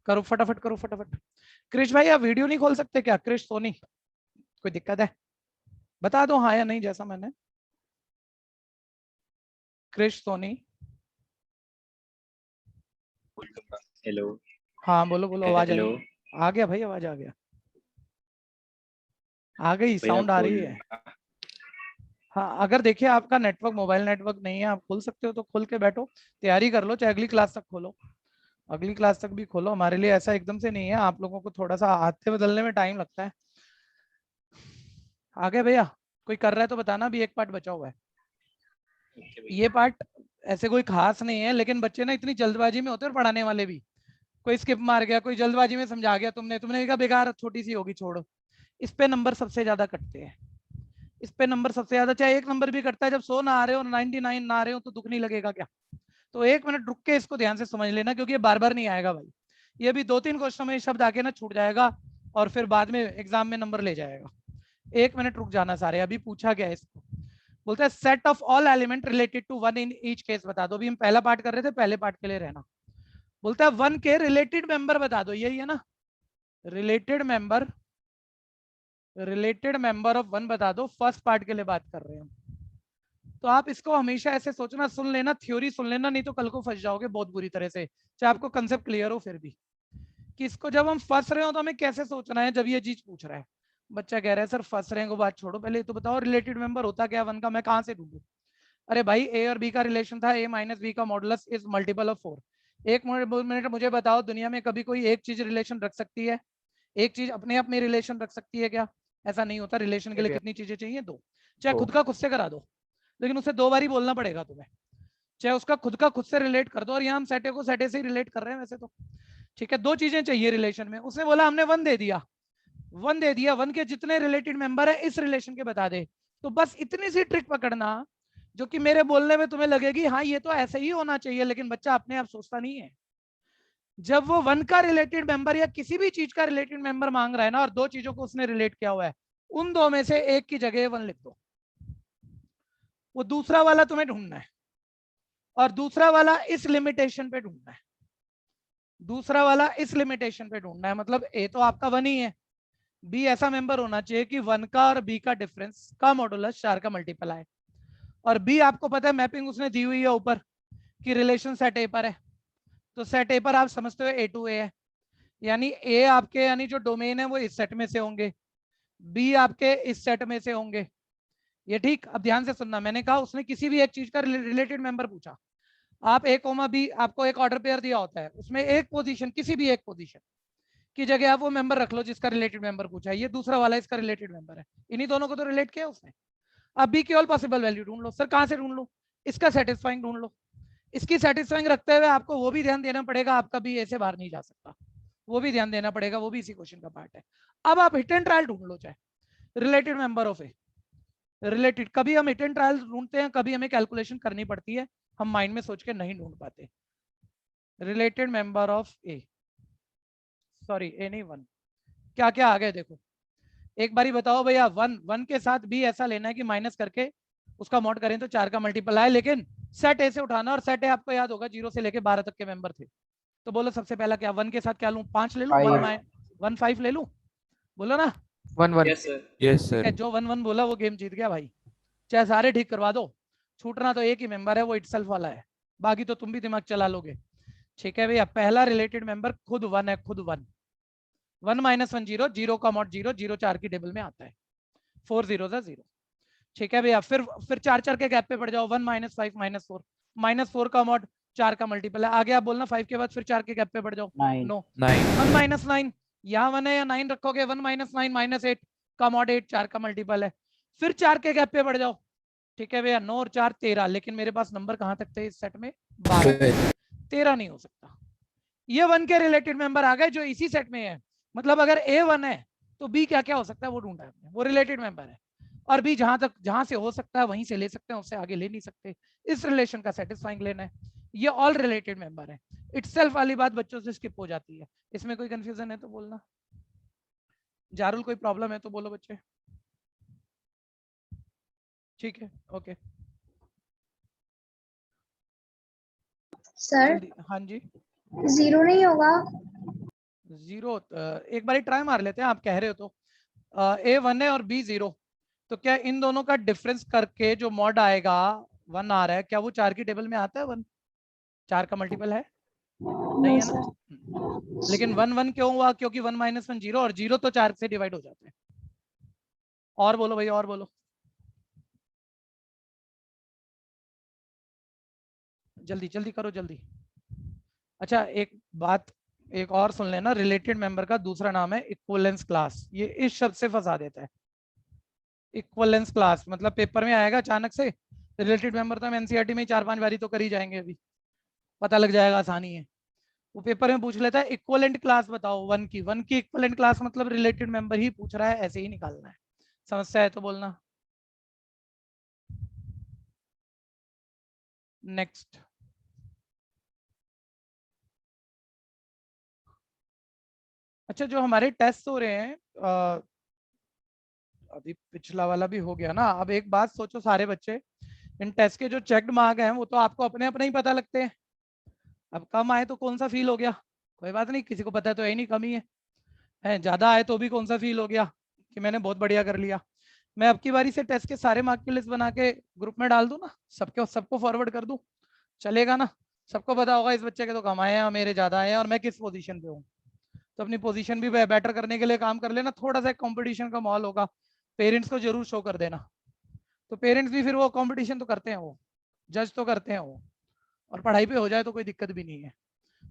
करो फटाफट, करो फटाफट। क्रिश भाई आप वीडियो नहीं खोल सकते क्या? क्रिश सोनी कोई दिक्कत है? बता दो हाँ या नहीं, जैसा मैंने। क्रिश सोनी, हेलो। हाँ बोलो बोलो, आवाज आई? हेलो आ गया भाई, आवाज आ गया, आ गई, भैया साउंड आ खोल रही है। हाँ अगर देखिए आपका नेटवर्क मोबाइल नेटवर्क नहीं है, आप खोल सकते हो तो खोल के बैठो, तैयारी कर लो, चाहे अगली क्लास तक खोलो, अगली क्लास तक भी खोलो। हमारे लिए ऐसा एकदम से नहीं है, आप लोगों को थोड़ा सा आदतें बदलने में टाइम लगता है। आगे भैया कोई कर रहा है तो बताना, अभी एक पार्ट बचा हुआ है। ये पार्ट ऐसे कोई खास नहीं है, लेकिन बच्चे ना इतनी जल्दबाजी में होते हैं, और पढ़ाने वाले भी, कोई स्किप मार गया, कोई जल्दबाजी में समझा गया, तुमने तुमने कहा बेकार छोटी सी होगी छोड़ो। इस पे नंबर सबसे ज्यादा कटते हैं, इस पे नंबर सबसे ज्यादा, चाहे एक नंबर भी कटता है, जब 100 ना आ रहे हो 99 ना आ रहे हो तो दुख नहीं लगेगा क्या? तो 1 मिनट रुक के इसको ध्यान से समझ लेना, क्योंकि ये बार बार नहीं आएगा भाई, ये भी 2-3 क्वेश्चन में शब्द आके ना छूट जाएगा और फिर बाद में एग्जाम में नंबर ले जाएगा। 1 मिनट रुक जाना सारे। अभी पूछा गया इसको, बोलते हैं set of all element related to one in each case बता दो। अभी हम पहला पार्ट कर रहे थे, पहले पार्ट के लिए रहना। बोलता है वन के रिलेटेड मेंबर बता दो, यही है ना, रिलेटेड मेंबर ऑफ वन बता दो। फर्स्ट पार्ट के लिए बात कर रहे हैं, तो आप इसको हमेशा ऐसे सोचना, सुन लेना, थ्योरी सुन लेना, नहीं तो कल को फंस जाओगे बहुत बुरी तरह से, चाहे आपको कंसेप्ट क्लियर हो फिर भी, कि इसको जब हम फंस रहे हो तो हमें कैसे सोचना है जब ये चीज पूछ रहा है। बच्चा कह रहा है सर फंस रहे हैं को बात छोड़ो, पहले तो बताओ रिलेटेड मेंबर होता क्या वन का, मैं कहाँ से ढूंढूं? अरे भाई ए और बी का रिलेशन था, ए माइनस बी का मॉडुलस इज मल्टीपल ऑफ 4। एक मिनट मुझे बताओ, दुनिया में कभी कोई एक चीज रिलेशन रख सकती है? एक चीज अपने आप में रिलेशन रख सकती है क्या? ऐसा नहीं होता। रिलेशन के लिए कितनी चीजें चाहिए? 2। चाहे खुद का खुद से करा दो, लेकिन उसे 2 बार ही बोलना पड़ेगा तुम्हें, चाहे उसका खुद का खुद से रिलेट कर दो। और यहाँ हम सेटे को सेटे से ही रिलेट कर रहे हैं वैसे तो, ठीक है। 2 चीजें चाहिए रिलेशन में, उसने बोला हमने 1 दे दिया, 1 दे दिया, 1 के जितने रिलेटेड मेंबर है इस रिलेशन के बता दे। तो बस इतनी सी ट्रिक पकड़ना जो कि मेरे बोलने में तुम्हें लगेगी हाँ ये तो ऐसे ही होना चाहिए, लेकिन बच्चा अपने आप सोचता नहीं है। जब वो 1 का रिलेटेड मेंबर या किसी भी चीज का रिलेटेड मेंबर मांग रहा है ना, और 2 चीजों को उसने रिलेट किया हुआ है, उन 2 में से एक की जगह 1 लिख दो। वो दूसरा वाला तुम्हें ढूंढना है, और दूसरा वाला इस लिमिटेशन पे ढूंढना है, दूसरा वाला इस लिमिटेशन पे ढूंढना है। मतलब ए तो आपका 1 ही है, बी ऐसा मेंबर होना चाहिए कि 1 का और बी का डिफरेंस का मॉडुलस 4 का मल्टीपल आए। और बी आपको पता है मैपिंग उसने दी हुई है ऊपर कि रिलेशन सेट ए पर है, तो सेट ए पर आप समझते हो ए टू ए है, यानी ए आपके यानी जो डोमेन है वो इस सेट में से होंगे, बी आपके इस सेट में से होंगे, ये ठीक। अब ध्यान से सुनना, मैंने कहा उसने किसी भी एक चीज का रिलेटेड मेंबर पूछा, आप ए कोमा बी, आपको एक ऑर्डर पेयर दिया होता है, उसमें एक पोजीशन, किसी भी एक पोजीशन की जगह आप वो मेंबर रख लो जिसका रिलेटेड मेंबर पूछा है। ये दूसरा वाला इसका रिलेटेड मेंबर है, इन्हीं दोनों को तो रिलेट किया उसने। अब बी की ऑल पॉसिबल वैल्यू ढूंढ लो। सर कहां से ढूंढ लो? इसका सेटिस्फाइंग ढूंढ लो। इसकी सेटिस्फाइंग रखते हुए आपको वो भी ध्यान देना पड़ेगा, आपका बी ए से बाहर नहीं जा सकता, वो भी ध्यान देना पड़ेगा, वो भी इसी क्वेश्चन का पार्ट है। अब आप हिट एंड ट्रायल ढूंढ लो, चाहे related member of A, related कभी हम हिट एंड ट्रायल ढूंढते हैं, कभी हमें कैलकुलेशन करनी पड़ती है, हम माइंड में सोच के नहीं ढूंढ पाते। Related member of A, sorry A नहीं वन, क्या क्या आ गए देखो एक बारी बताओ भैया। वन के साथ भी ऐसा लेना है कि माइनस करके उसका मॉड करें तो 4 का मल्टीपल आए, लेकिन सेट ए से उठाना, और सेट ए आपको याद होगा 0 से लेके 12 तक के मेंबर थे। तो बोलो सबसे पहला क्या, 1 के साथ क्या लूं, 5 ले लूं, 1 5 ले लूं, बोलो ना। 1 1 यस सर। Yes sir. जो 1 1 बोला वो गेम जीत गया भाई, चाहे सारे ठीक करवा दो, छूटना तो एक ही मेंबर है, वो इटसेल्फ वाला है, बाकी तो तुम भी दिमाग चला लोगे। ठीक है भैया, पहला रिलेटेड मेंबर खुद 1 है, खुद 1 1 -1 0 0 का मॉड 0 0 4 की टेबल में आता है, 4 0 0। ठीक है भैया, फिर 4 4 के गैप पे पड़ जाओ, 1 -5 -4 -4 का मॉड 4 का मल्टीपल है, आगे आप बोलना 5 के बाद फिर 4 के गैप पे पड़ जाओ, 9 1 -9, यहाँ 1 है या 9 रखोगे, 1 -9 -8 का मॉड 8 4 का मल्टीपल है, फिर 4 के गैप पे पड़ जाओ। ठीक है भैया, 9 और 4 13, लेकिन मेरे पास नंबर कहाँ तक थे इस सेट में, 12, 13 नहीं हो सकता। ये 1 के रिलेटेड मेंबर आ गए जो इसी सेट में है, मतलब अगर ए 1 है तो बी क्या क्या हो सकता है वो ढूंढा है, वो रिलेटेड मेंबर है, और बी जहां से हो सकता है वहीं से ले सकते हैं, उससे आगे ले नहीं सकते, इस रिलेशन का सेटिस्फाइंग लेना है। ये ऑल रिलेटेड मेंबर है, इटसेल्फ वाली बात बच्चों से स्किप हो जाती है, इसमें कोई कंफ्यूजन है तो बोलना। जारुल कोई प्रॉब्लम है तो बोलो बच्चे। ठीक है, ओके सर हाँ जी, 0 नहीं होगा? 0 एक बार ट्राई मार लेते हैं, आप कह रहे हो तो ए 1 है और बी 0, तो क्या इन दोनों का डिफरेंस करके जो मॉड आएगा 1 आ रहा है, क्या वो 4 की टेबल में आता है? 1 4 का मल्टीपल है? नहीं है ना, लेकिन 1 1 क्यों हुआ, क्योंकि 1 -1 0 और 0 तो 4 से डिवाइड हो जाते हैं। और बोलो भैया, और बोलो, जल्दी जल्दी करो जल्दी। अच्छा एक बात एक और सुन लेना, रिलेटेड मेंबर का दूसरा नाम है इक्विवेलेंस क्लास, ये इस शब्द से फंसा देता है। इक्विवेलेंस क्लास मतलब पेपर में आएगा अचानक से, रिलेटेड मेंबर तो हम एनसीईआरटी में 4-5 बारी तो कर ही जाएंगे, अभी पता लग जाएगा, आसानी है। वो पेपर में पूछ लेता है इक्विवेलेंट क्लास बताओ 1 की इक्विवेलेंट क्लास मतलब रिलेटेड मेंबर ही पूछ रहा है, ऐसे ही निकालना है। समस्या है तो बोलना। नेक्स्ट, अच्छा जो हमारे टेस्ट हो रहे हैं अभी पिछला वाला भी हो गया ना, अब एक बात सोचो सारे बच्चे, इन टेस्ट के जो चेक्ड मार्क हैं वो तो आपको अपने अपने ही पता लगते हैं। अब कम आए तो कौन सा फील हो गया, कोई बात नहीं, किसी को पता है तो यही नहीं कमी है, ज्यादा आए तो भी कौन सा फील हो गया कि मैंने बहुत बढ़िया कर लिया। मैं अब की बारी से टेस्ट के सारे मार्क की लिस्ट बना के ग्रुप में डाल दूं ना, सबको फॉरवर्ड कर दूं, चलेगा ना? सबको पता होगा इस बच्चे के तो कम आए हैं, मेरे ज्यादा आए हैं, और मैं किस पोजीशन पे हूँ। तो अपनी पोजीशन भी बेटर करने के लिए काम कर लेना, थोड़ा सा कंपटीशन का माहौल होगा, पेरेंट्स को जरूर शो कर देना। तो पेरेंट्स भी फिर वो कंपटीशन तो करते हैं, वो जज तो करते हैं वो, और पढ़ाई पे हो जाए तो कोई दिक्कत भी नहीं है।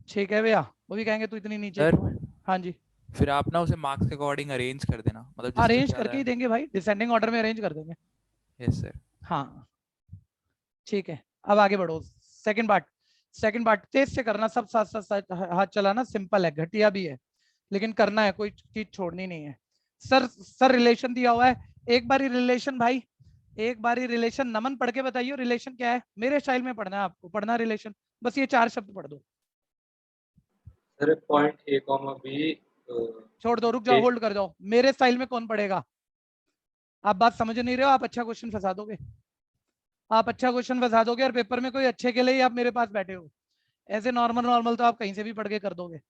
ठीक है भैया, वो भी कहेंगे तू इतनी नीचे क्यों है। हाँ जी, फिर आप ना उसे मार्क्स के अकॉर्डिंग अरेंज कर देना, मतलब जिसका अरेंज ज्यादा करके ही है। देंगे भाई, डिसेंडिंग ऑर्डर में अरेंज कर देंगे। Yes sir. हाँ ठीक है, अब आगे बढ़ो। सेकंड पार्ट तेज से करना, सब साथ साथ हाथ चलाना, सिंपल है, घटिया भी है, लेकिन करना है, कोई चीज छोड़नी नहीं है। सर रिलेशन दिया हुआ है, एक बारी रिलेशन भाई, एक बारी रिलेशन नमन पढ़ के बताइए रिलेशन क्या है, मेरे स्टाइल में पढ़ना है आपको, पढ़ना रिलेशन, बस ये 4 शब्द पढ़ दो। Sir point A comma B छोड़ दो, रुक जाओ, होल्ड कर जाओ, मेरे स्टाइल में कौन पढ़ेगा? आप बात समझ नहीं रहे हो, आप अच्छा क्वेश्चन फंसा दोगे, आप अच्छा क्वेश्चन फंसा दोगे, और पेपर में कोई अच्छे के लिए ही आप मेरे पास बैठे हो, ऐसे नॉर्मल तो आप कहीं से भी पढ़ के कर दोगे।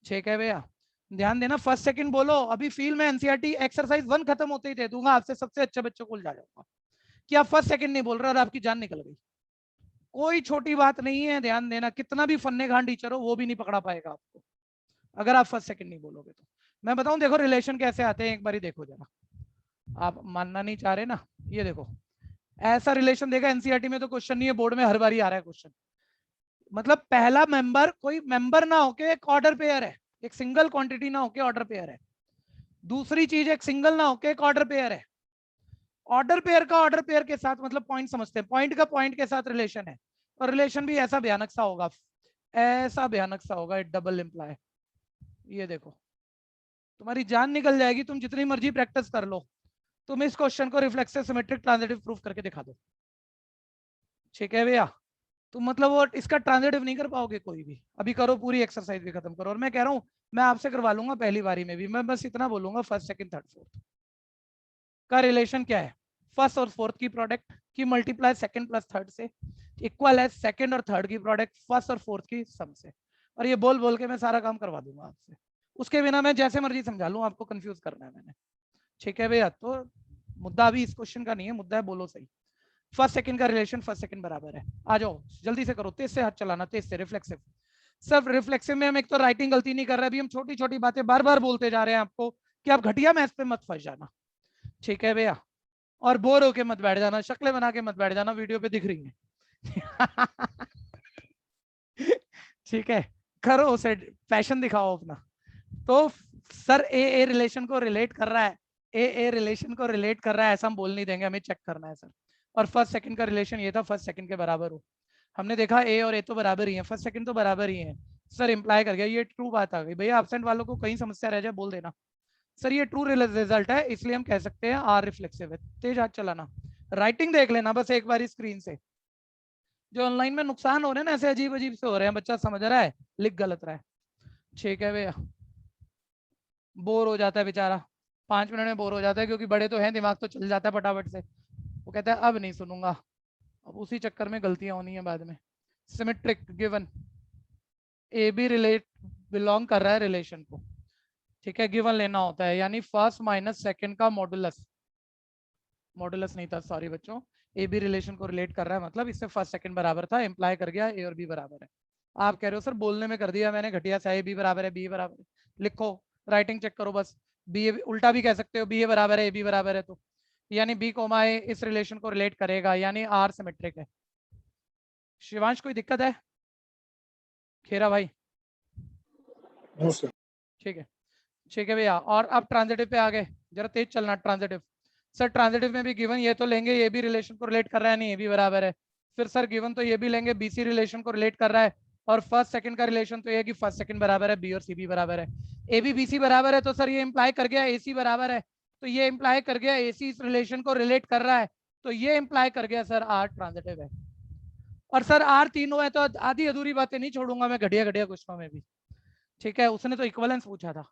ठीक है भैया, ध्यान देना, फर्स्ट सेकंड बोलो, अभी फील में एनसीईआरटी एक्सरसाइज 1 खत्म होते ही दे दूंगा, आपसे सबसे अच्छे बच्चों को जा जाऊंगा कि आप फर्स्ट सेकंड नहीं बोल रहे और आपकी जान निकल गई। कोई छोटी बात नहीं है, ध्यान देना, कितना भी फन्ने खान टीचर हो वो भी नहीं पकड़ा पाएगा आपको, अगर आप फर्स्ट सेकंड नहीं बोलोगे तो। मैं बताऊं, देखो रिलेशन कैसे आते हैं, एक बार देखो जरा, आप मानना नहीं चाह रहे ना, ये देखो ऐसा रिलेशन देखा एनसीईआरटी में तो क्वेश्चन नहीं है, बोर्ड में हर बार आ रहा है क्वेश्चन। मतलब पहला मेंबर कोई मेंबर ना होके एक ऑर्डर पेयर है, एक सिंगल क्वांटिटी ना होके ऑर्डर पेयर है। दूसरी चीज, एक सिंगल ना होके एक ऑर्डर पेयर है। ऑर्डर पेयर का ऑर्डर पेयर के साथ मतलब पॉइंट समझते हैं, पॉइंट का पॉइंट के साथ रिलेशन है, और रिलेशन भी ऐसा भयानक सा होगा, ऐसा भयानक सा होगा, डबल इम्प्लाई। ये देखो तुम्हारी जान निकल जाएगी, तुम जितनी मर्जी प्रैक्टिस कर लो, तुम इस क्वेश्चन को रिफ्लेक्सिव सिमेट्रिक ट्रांजिटिव प्रूफ करके दिखा दो, ठीक है भैया। तुम मतलब वो इसका ट्रांजिटिव नहीं कर पाओगे कोई भी। अभी करो, पूरी एक्सरसाइज भी खत्म करो, और मैं कह रहा हूँ मैं आपसे करवा लूंगा पहली बारी में भी। मैं बस इतना बोलूंगा, फर्स्ट सेकंड थर्ड फोर्थ का रिलेशन क्या है, फर्स्ट और फोर्थ की प्रोडक्ट की मल्टीप्लाई सेकंड प्लस थर्ड से इक्वल है सेकंड और थर्ड की प्रोडक्ट फर्स्ट और फोर्थ की सम से। और ये बोल बोल के मैं सारा काम करवा दूंगा आपसे, उसके बिना मैं जैसे मर्जी समझा लूँ, आपको कंफ्यूज करना है मैंने, ठीक है भैया। तो मुद्दा अभी इस क्वेश्चन का नहीं है, मुद्दा है बोलो सही, फर्स्ट सेकंड का रिलेशन फर्स्ट सेकंड बराबर है। आ जाओ जल्दी से करो, तेज से हाथ चलाना, तेज से। रिफ्लेक्सिव, सब रिफ्लेक्सिव में हम एक तो राइटिंग गलती नहीं कर रहे, अभी हम छोटी छोटी बातें बार बार बोलते जा रहे हैं आपको कि आप घटिया मैथ्स पे मत फंस जाना, ठीक है भैया। और बोर होके मत बैठ जाना, शक्लें बना के मत बैठ जाना, वीडियो पे दिख रही हैं। ठीक है, करो उसे, पैशन दिखाओ अपना। तो सर ए रिलेशन को रिलेट कर रहा है, ए रिलेशन को रिलेट कर रहा है, ऐसा हम बोल नहीं देंगे, हमें चेक करना है सर। और फर्स्ट सेकंड का रिलेशन ये था, फर्स्ट सेकंड के बराबर हो। हमने देखा ए और ए तो बराबर ही है, फर्स्ट सेकंड तो बराबर ही है सर, इंप्लाई कर गया, ये ट्रू बात आ गई भैया। एब्सेंट वालों को कहीं समस्या रह जाए बोल देना सर, ये ट्रू रिजल्ट है, इसलिए हम कह सकते हैं आर रिफ्लेक्सिव है। तेज हाथ चलाना, राइटिंग देख लेना बस एक बार स्क्रीन से। जो ऑनलाइन में नुकसान हो रहे हैं ना, ऐसे अजीब अजीब से हो रहे हैं, बच्चा समझ रहा है लिख गलत रहा है, ठीक है भैया। बोर हो जाता है बेचारा, 5 मिनट में बोर हो जाता है, क्योंकि बड़े तो हैं, दिमाग तो चल जाता है फटाफट से, वो कहता है अब नहीं सुनूंगा, अब उसी चक्कर में गलतियां होनी है बाद में। Symmetric given, A B relate belong कर रहा है रिलेशन को, ठीक है, गिवन लेना होता है, यानी फर्स्ट माइनस सेकंड का मॉडुलस, मॉडुलस नहीं था सॉरी बच्चों, ए बी रिलेशन को रिलेट कर रहा है, मतलब इससे फर्स्ट सेकंड बराबर था, इंप्लाई कर गया ए और बी बराबर है। आप कह रहे हो सर बोलने में कर दिया मैंने घटिया सा, ए बी बराबर है, बी बराबर है, लिखो, राइटिंग चेक करो बस। बी उल्टा भी कह सकते हो, बी ए बराबर है, ए बी बराबर है, तो यानी बी कोमा ए इस रिलेशन को रिलेट करेगा, यानी आर सिमेट्रिक है। शिवांश कोई दिक्कत है? खेरा भाई नो सर। ठीक है भैया। और अब ट्रांजिटिव पे आ गए, जरा तेज चलना। ट्रांजिटिव सर, ट्रांजिटिव में भी गिवन ये तो लेंगे, ये भी रिलेशन को रिलेट कर रहा है, नहीं ये भी बराबर है, फिर सर गिवन तो ये भी लेंगे, बीसी रिलेशन को रिलेट कर रहा है, और फर्स्ट सेकंड का रिलेशन तो ये कि फर्स्ट सेकंड बराबर है, बी और सी भी बराबर है, ए बी बीसी बराबर है, तो सर ये इंप्लाई कर गया एसी बराबर है, तो ये इंप्लाई कर गया एसी इस रिलेशन को रिलेट कर रहा है, तो ये इंप्लाई कर गया सर आर ट्रांजिटिव है। और सर आर तीनों है, तो आधी अधूरी बातें नहीं छोड़ूंगा मैं घटिया घटिया क्वेश्चनों में भी, ठीक है। उसने तो इक्वलेंस पूछा था,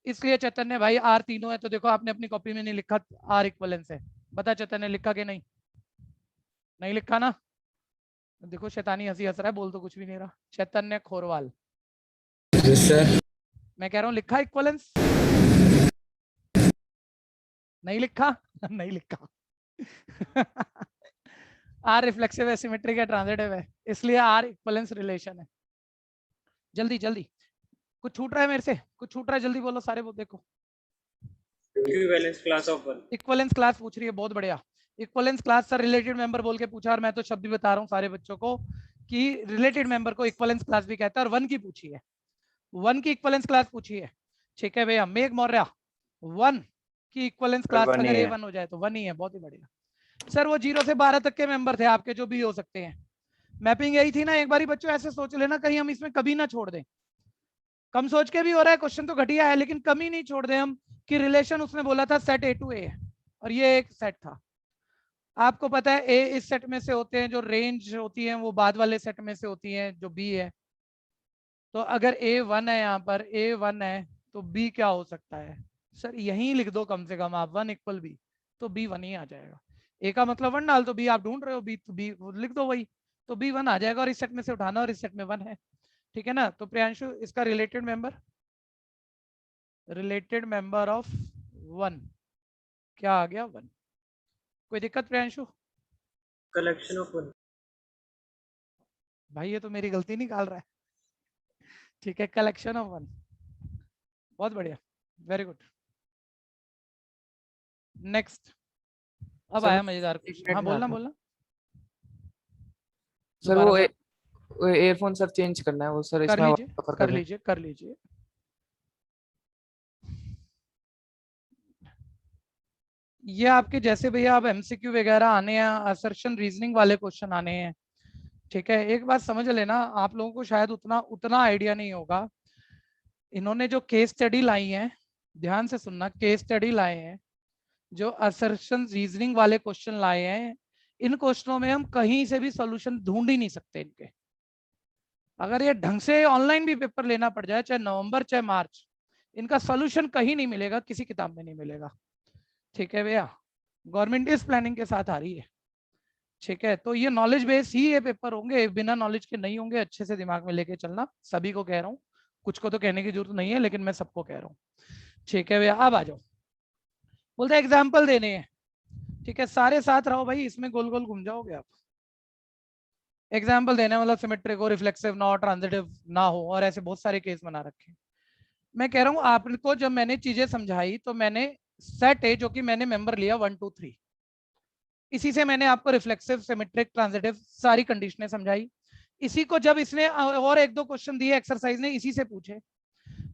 इसलिए चैतन्य भाई आर तीनों है, तो देखो आपने अपनी कॉपी में नहीं लिखा आर इक्वलेंस है, बता चैतन्य लिखा कि नहीं? नहीं लिखा ना, देखो शैतानी हंसी हंस रहा है, बोल तो कुछ भी नहीं रहा। चैतन्य खोरवाल, सर मैं कह रहा हूँ लिखा इक्वलेंस? नहीं लिखा? नहीं लिखा। आर रिफ्लेक्सिव है, सिमेट्रिक है, ट्रांजिटिव है, इसलिए आर इक्वलेंस रिलेशन है। जल्दी जल्दी, कुछ छूट रहा है मेरे से? कुछ छूट रहा है? जल्दी बोलो सारे, वो देखो। Equivalence class of one. Equivalence class पूछ रही है, बहुत बढ़िया। Equivalence class sir related member बोल के पूछा, और मैं तो शब्द भी बता रहा हूँ सारे बच्चों को कि रिलेटेड मेंबर को इक्वलेंस क्लास भी कहता है, और वन की पूछी है, वन की इक्वलेंस क्लास पूछी है, ठीक है भैया। मेघ मौर्य, वन की इक्वलेंस क्लास वन अगर ही ए है। वन हो जाए तो वन ही है, बहुत ही बढ़िया सर। वो 0 से 12 तक के मेंबर थे आपके, जो भी हो सकते हैं। मैपिंग यही थी ना, एक बारी बच्चों ऐसे सोच लेना, कहीं हम इसमें कभी ना छोड़ दें। कम सोच के भी हो रहा है क्वेश्चन तो घटिया है, लेकिन कमी नहीं छोड़ दें हम कि रिलेशन उसने बोला था सेट ए टू ए, और ये एक सेट था। आपको पता है ए इस सेट में से होते हैं, जो रेंज होती है वो बाद वाले सेट में से होती है, जो बी है। तो अगर ए वन है, यहाँ पर ए वन है, तो बी क्या हो सकता है सर? यहीं लिख दो कम से कम आप, वन इक्वल बी, तो बी वन ही आ जाएगा। ए का मतलब वन डाल दो, बी आप ढूंढ रहे हो, बी तो बी लिख दो वही, तो बी वन आ जाएगा, और इस सेट में से उठाना, और इस सेट में वन है, ठीक है ना। तो प्रियांशु इसका रिलेटेड मेंबर ऑफ वन क्या आ गया? वन। कोई दिक्कत प्रियांशु? Collection of one. भाई ये तो मेरी गलती निकाल रहा है, ठीक है, कलेक्शन ऑफ वन, बहुत बढ़िया, वेरी गुड। नेक्स्ट, अब सर, आया मजेदार क्वेश्चन। हाँ बोलना बोलना। सर दोबारा वो एयरफोन सर चेंज करना है, वो सर कर इसमें लीजिए, ऑफर कर रहे हैं। लीजिए, कर लीजिए। ये आपके जैसे भैया अब एमसीक्यू वगैरह आने हैं, असर्शन रीजनिंग वाले क्वेश्चन आने हैं, ठीक है, एक बात समझ लेना, आप लोगों को शायद उतना आइडिया नहीं होगा। इन्होंने जो केस स्टडी लाई है, ध्यान से सुनना, केस स्टडी लाए हैं, जो असर्शन रीजनिंग वाले क्वेश्चन लाए हैं, इन क्वेश्चनों में हम कहीं से भी सॉल्यूशन ढूंढ ही नहीं सकते इनके। अगर ये ढंग से ऑनलाइन भी पेपर लेना पड़ जाए, चाहे नवंबर चाहे मार्च, इनका सॉल्यूशन कहीं नहीं मिलेगा, किसी किताब में नहीं मिलेगा। ठीक है भैया, गवर्नमेंट इस प्लानिंग के साथ आ रही है। ठीक है, तो ये नॉलेज बेस ही ये पेपर होंगे, बिना नॉलेज के नहीं होंगे। अच्छे से दिमाग में लेके चलना, सभी को कह रहा हूँ, कुछ को तो कहने की जरूरत नहीं है, लेकिन मैं सबको कह रहा हूँ। ठीक है भैया, अब आ जाओ। बोलते एग्जाम्पल देने हैं। ठीक है, सारे साथ रहो भाई, इसमें गोल गोल घूम जाओगे आप। एग्जाम्पल देने मतलब सिमेट्रिक हो, रिफ्लेक्सिव ना हो, ट्रांजिटिव ना हो, और ऐसे बहुत सारे केस बना रखे हैं। मैं कह रहा हूँ आपको, जब मैंने चीजें समझाई तो मैंने सेट है जो कि मैंने मेंबर लिया 1 2 3, इसी से मैंने आपको रिफ्लेक्सिव, सिमेट्रिक, ट्रांजिटिव सारी कंडीशनें समझाई। इसी को जब इसने और 1 2 क्वेश्चन दिए एक्सरसाइज ने, इसी से पूछे।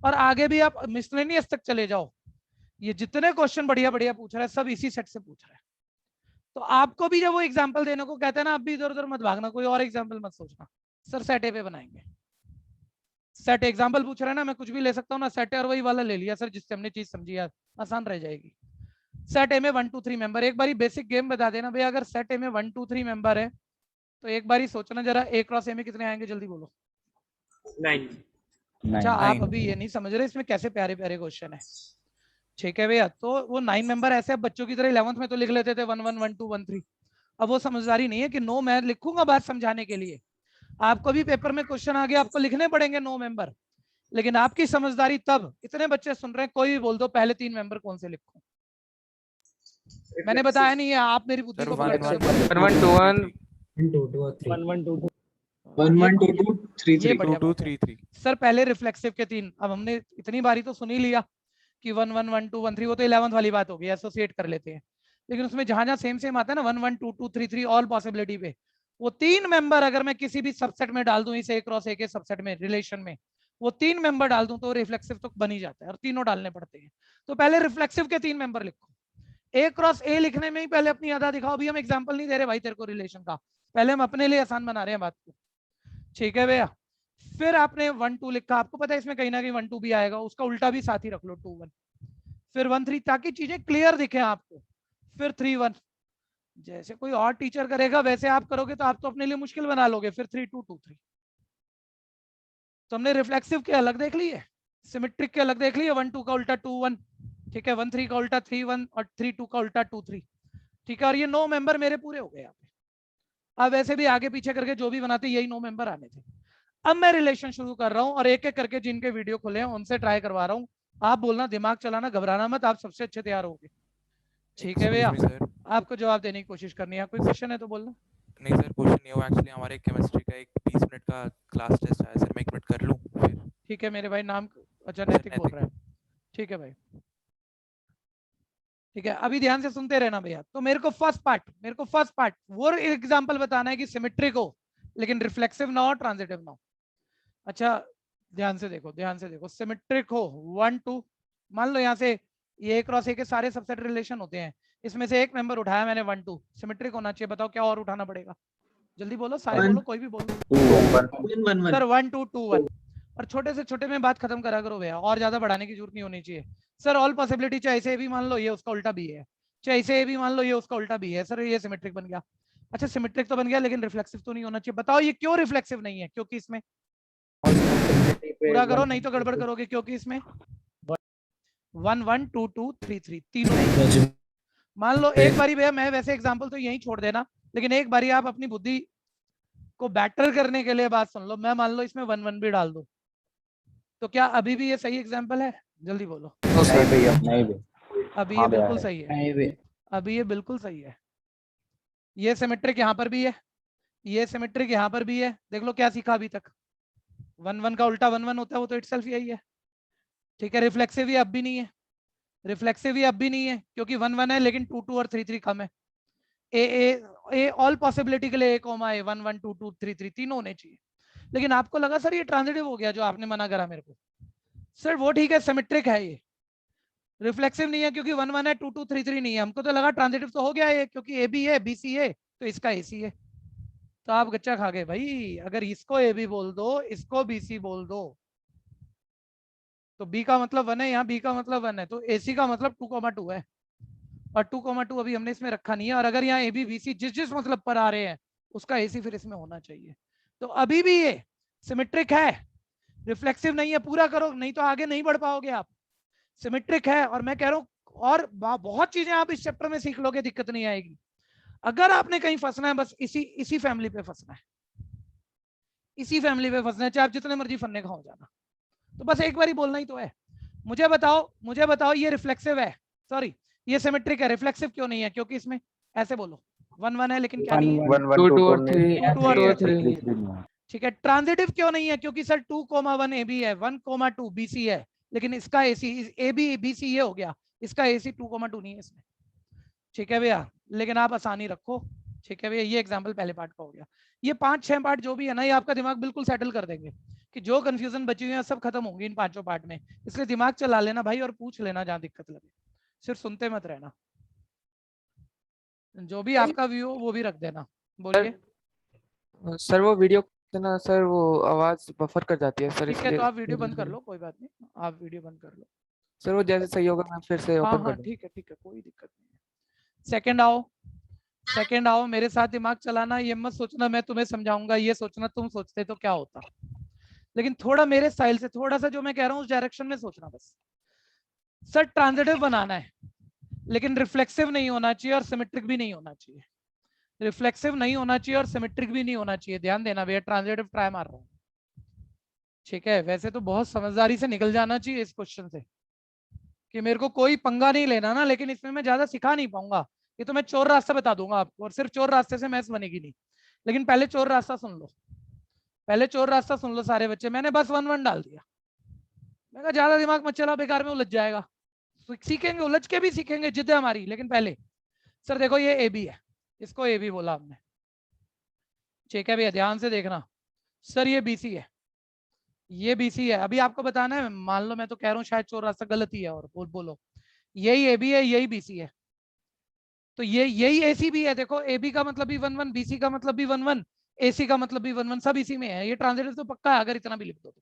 और आगे भी आप मिसलेनियस तक चले जाओ, ये जितने क्वेश्चन बढ़िया बढ़िया पूछ रहा है सब इसी सेट से पूछ रहा है। तो आपको भी जब वो एग्जाम्पल देने को कहते हैं ना, आप भी इधर उधर मत भागना, कोई और एग्जाम्पल मत सोचना, सर सेट ए पे बनाएंगे। सेट एग्जाम्पल पूछ रहे हैं ना, मैं कुछ भी ले सकता हूँ ना, सेट ए और वही वाला ले लिया सर जिससे हमने चीज समझी है, आसान रह जाएगी। सेट ए में 1 2 3 मेंबर, एक बारी बेसिक गेम बता देना भैया, अगर सेट ए में 1 2 3 मेंबर है तो एक बारी सोचना जरा, ए क्रॉस ए में कितने आएंगे, जल्दी बोलो। 9। अच्छा, आप 9। अभी ये नहीं समझ रहे इसमें कैसे प्यारे प्यारे क्वेश्चन है। ठीक है भैया, तो वो 9 मेंबर ऐसे बच्चों की तरह 11th में तो लिख लेते थे 1 1 1 2 1 3। अब वो समझदारी नहीं है कि नो मैं लिखूंगा बात समझाने के लिए, आपको भी पेपर में क्वेश्चन आ गया, आपको लिखने पड़ेंगे 9 मेंबर, लेकिन आपकी समझदारी तब, इतने बच्चे सुन रहे हैं, कोई भी बोल दो पहले 3 मेंबर कौन से लिखूं। मैंने बताया नहीं है, आप मेरी बुद्धि को पकड़ के 1 1 2 1 2 2 3 1 1 2 2 1 1 2 2 3 ये 3 बढ़िया 2 बात है। 3 3। सर पहले रिफ्लेक्सिव के 3, अब हमने इतनी बारी तो सुन ही लिया कि 1 1 1 2 1 3, वो तो 11th वाली बात होगी, एसोसिएट कर लेते हैं। लेकिन उसमें जहां जहां सेम सेम आता है ना, 1 1 2 2 3 3 ऑल पॉसिबिलिटी पे, वो 3 मेंबर अगर मैं किसी भी सबसेट में डाल दूं, इस ए क्रॉस ए के सबसेट में रिलेशन में वो 3 मेंबर डाल दूं तो रिफ्लेक्सिव तो बन ही जाता है, और तीनों डालने पड़ते हैं। तो पहले रिफ्लेक्सिव के 3 मेंबर लिखो। ए क्रॉस ए लिखने में ही पहले अपनी अदा दिखाओ। अभी हम एग्जांपल नहीं दे रहे भाई तेरे को रिलेशन का, पहले हम अपने लिए आसान बना रहे हैं बात को। ठीक है भैया, फिर आपने 1 2 लिखा, आपको पता है इसमें कहीं ना कहीं 1 2 भी आएगा, उसका उल्टा भी साथ ही रख लो 2 1, फिर 1 3, ताकि चीजें क्लियर दिखे आपको। फिर 3 1, जैसे कोई और टीचर करेगा वैसे आप करोगे तो आप तो अपने लिए मुश्किल बना लोगे। फिर 3 2 2 3। तो हमने रिफ्लेक्सिव के अलग देख लिए, सिमेट्रिक के अलग देख लिए, 1 2 का उल्टा 2 1, ठीक है, 1 3 का उल्टा 3 1, और 3 2 का उल्टा 2 3। ठीक है, और ये 9 मेंबर मेरे पूरे हो गए यहाँ पे। अब वैसे भी आगे पीछे करके जो भी बनाते यही 9 मेंबर आने थे। अब मैं रिलेशन शुरू कर रहा हूँ और एक एक करके जिनके वीडियो खुले हैं उनसे ट्राई करवा रहा हूँ। आप बोलना, दिमाग चलाना, घबराना मत, आप सबसे अच्छे तैयार होंगे। ठीक है भैया, सर आपको जवाब देने की कोशिश करनी है। कोई क्वेश्चन है तो बोलना। नहीं सर, क्वेश्चन नहीं हुआ एक्चुअली, हमारे केमिस्ट्री का एक 20 मिनट का क्लास टेस्ट है सर, मैं 1 मिनट कर लूं फिर। ठीक है मेरे भाई, नाम अच्छा नैतिक बोल रहा है। ठीक है भाई, ठीक है, अभी ध्यान से सुनते रहना भैया। तो मेरे को फर्स्ट पार्ट वो एग्जांपल बताना है कि सिमेट्रिक हो लेकिन रिफ्लेक्सिव ना हो, ट्रांजिटिव ना हो। अच्छा ध्यान से देखो, सिमेट्रिक हो 1 2, मान लो यहाँ से ये क्रॉस ए के सारे सबसेट रिलेशन होते हैं, इसमें से एक मेंबर उठाया मैंने 1 2, सिमेट्रिक होना चाहिए। बताओ क्या और उठाना पड़ेगा, जल्दी बोलो, सारे बोलो, कोई भी बोलो। 1 1 सर 1 2 2 1, और छोटे से छोटे में बात खत्म करा करो भैया, और ज्यादा बढ़ाने की जरूरत नहीं होनी चाहिए। सर ऑल पॉसिबिलिटी, चाहे इसे भी मान लो ये उसका उल्टा भी है, चाहे इसे भी मान लो ये उसका उल्टा भी है, सर ये सिमेट्रिक बन गया। अच्छा सिमेट्रिक तो बन गया लेकिन रिफ्लेक्सिव तो नहीं होना चाहिए। बताओ ये क्यों रिफ्लेक्सिव नहीं है? क्योंकि इसमें, पूरा करो नहीं तो गड़बड़ करोगे, क्योंकि इसमें 1 1 2 2 3 3 तीनों। मान लो एक बारी भैया, मैं वैसे एग्जांपल तो यही छोड़ देना, लेकिन एक बारी आप अपनी बुद्धि को बेटर करने के लिए बात सुन लो। मैं मान लो इसमें 1 1 भी डाल दूं, तो क्या अभी भी ये सही एग्जांपल है? जल्दी बोलो। नहीं भैया, नहीं भैया। अभी ये बिल्कुल सही है, अभी ये बिल्कुल सही है। ये सिमेट्रिक यहाँ पर भी है, ये सिमेट्रिक यहाँ पर भी है। देख लो क्या सीखा अभी तक, 1 1 का उल्टा 1 1 होता है, वो तो इटसेल्फ यही है। ठीक है, रिफ्लेक्सिव भी अब भी नहीं है, रिफ्लेक्सिव भी अब भी नहीं है, क्योंकि 1 1 है लेकिन 2 2 और 3 3 कम है। ए ऑल पॉसिबिलिटी के लिए 1 1 1 2 2 3 3 तीनों होने चाहिए। लेकिन आपको लगा सर ये ट्रांजिटिव हो गया जो आपने मना करा मेरे को। सर वो ठीक है, सिमेट्रिक है, ये रिफ्लेक्सिव नहीं है क्योंकि 1 1 है, 2 2 3 3 नहीं है। हमको तो लगा ट्रांजिटिव तो हो गया ये, क्योंकि ए बी है, बी सी है, तो इसका ए सी है। तो आप गच्चा खा गए भाई। अगर इसको ए बी बोल दो, इसको बी सी बोल दो, तो बी का मतलब 1 है, यहाँ बी का मतलब 1 है, तो ए सी का मतलब 2,2 है, और 2,2 अभी हमने इसमें रखा नहीं है। और अगर यहाँ ए बी बी सी जिस जिस मतलब पर आ रहे हैं उसका ए सी फिर इसमें होना चाहिए। तो अभी भी ये सिमेट्रिक है, रिफ्लेक्सिव नहीं है। पूरा करो, नहीं तो आगे नहीं बढ़ पाओगे आप। सिमेट्रिक है, और मैं कह रहा हूँ और बहुत चीजें आप इस चैप्टर में सीख लोगे, दिक्कत नहीं आएगी। अगर आपने कहीं फंसना है, बस इसी फैमिली पे फंसना है, इसी फैमिली पे फंसना है, चाहे आप जितने मर्जी फन्ने खाओ जाना। तो बस एक बार ही बोलना ही तो है। मुझे बताओ ये रिफ्लेक्सिव है, सॉरी ये सिमेट्रिक है, रिफ्लेक्सिव क्यों नहीं है? क्योंकि इसमें ऐसे बोलो 1 1 है लेकिन क्या नहीं है, 1 1 2 2 2 और 2 3 2 और 2 और 3। 3 ठीक है। ट्रांजिटिव क्यों नहीं है? क्योंकि सर 2,1 ए बी है, 1,2 बी सी है, लेकिन इसका ए सी ए बी बी सी ये हो गया, इसका ए सी 2,2 नहीं है इसमें। ठीक है भैया, लेकिन आप आसानी रखो। ठीक है भैया, ये एग्जाम्पल पहले पार्ट का हो गया। ये 5-6 पार्ट जो भी है ना, ये आपका दिमाग बिल्कुल सेटल कर देंगे कि जो कंफ्यूजन बची हुई है सब खत्म होंगी इन 5 पार्ट में। इसलिए दिमाग चला लेना भाई, और पूछ लेना जहां दिक्कत लगे, सिर्फ सुनते मत रहना। जो भी आपका व्यू हो वो भी रख देना। बोलिए। सर वो वीडियो ना सर, वो आवाज बफर कर जाती है सर, ठीक है, इसलिए तो आप वीडियो बंद कर लो, कोई बात नहीं, आप वीडियो बंद कर लो। सर वो जैसे सही होगा मैं फिर से हाँ ओपन हाँ कर दूँ। ठीक है, कोई दिक्कत नहीं है। सेकंड आओ, मेरे साथ दिमाग चलाना। ये मत सोचना मैं तुम्हें समझाऊंगा, ये सोचना तुम सोचते तो क्या होता। लेकिन थोड़ा मेरे स्टाइल से, थोड़ा सा जो मैं कह रहा हूँ उस डायरेक्शन में सोचना बस। सर ट्रांजिटिव बनाना है, लेकिन रिफ्लेक्सिव नहीं होना चाहिए और सिमेट्रिक भी नहीं होना चाहिए। रिफ्लेक्सिव नहीं होना चाहिए और सिमेट्रिक भी नहीं होना चाहिए। ध्यान देना भैया, ट्रांजिटिव ट्राई मार रहा हूँ। ठीक है, वैसे तो बहुत समझदारी से निकल जाना चाहिए इस क्वेश्चन से, कि मेरे को कोई पंगा नहीं लेना ना, लेकिन इसमें मैं ज्यादा सिखा नहीं पाऊंगा। ये तो मैं चोर रास्ता बता दूंगा आपको, और सिर्फ चोर रास्ते से मैथ्स बनेगी नहीं। लेकिन पहले चोर रास्ता सुन लो, पहले चोर रास्ता सुन लो सारे बच्चे। मैंने बस 1 1 डाल दिया, मैं कहा ज्यादा दिमाग मत चला, बेकार में उलझ जाएगा। सीखेंगे, उलझ के भी सीखेंगे, जिद है हमारी। लेकिन पहले सर देखो ये ए बी है, इसको ए बी बोला हमने। ठीक है भैया, ध्यान से देखना। सर ये बी सी है, ये बी सी है। अभी आपको बताना है, मान लो मैं तो कह रहा हूँ शायद चोर रास्ता गलत ही है, और बोलो यही ए बी है, यही बी सी है, तो ये यही ए सी भी है। देखो ए बी का मतलब भी 1 1, बी सी का मतलब भी 1 1, ए सी का मतलब भी 1 1, सब इसी में है। ये ट्रांजिटिव तो पक्का है अगर इतना भी लिख दो तो।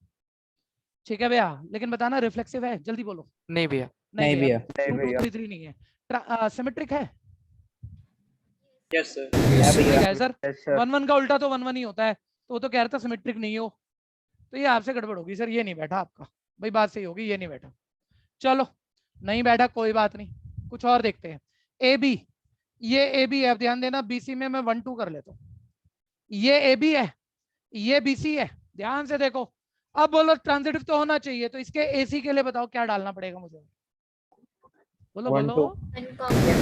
ठीक है भैया, लेकिन बताना रिफ्लेक्सिव है, जल्दी बोलो। नहीं भैया। नहीं भैया, नहीं 2 2 भैया। 3 3 नहीं है। सिमेट्रिक है, यस सर। सिमेट्रिक है सर। Yes, sir. 1 1 का उल्टा तो 1 1 ही होता है, तो वो तो कह रहा था सिमेट्रिक नहीं हो। तो ये आपसे गड़बड़ होगी सर, ये नहीं बैठा आपका भाई, बात सही होगी, ये नहीं बैठा। चलो नहीं बैठा कोई बात नहीं, कुछ और देखते हैं। ए बी, ये ए बी है, ध्यान देना। बी सी में मैं 1 2 कर लेता हूँ। ये ए बी है, ये बी सी है, ध्यान से देखो। अब बोलो ट्रांजिटिव तो होना चाहिए, तो इसके ए सी के लिए बताओ क्या डालना पड़ेगा मुझे? बोलो 1 बोलो। 2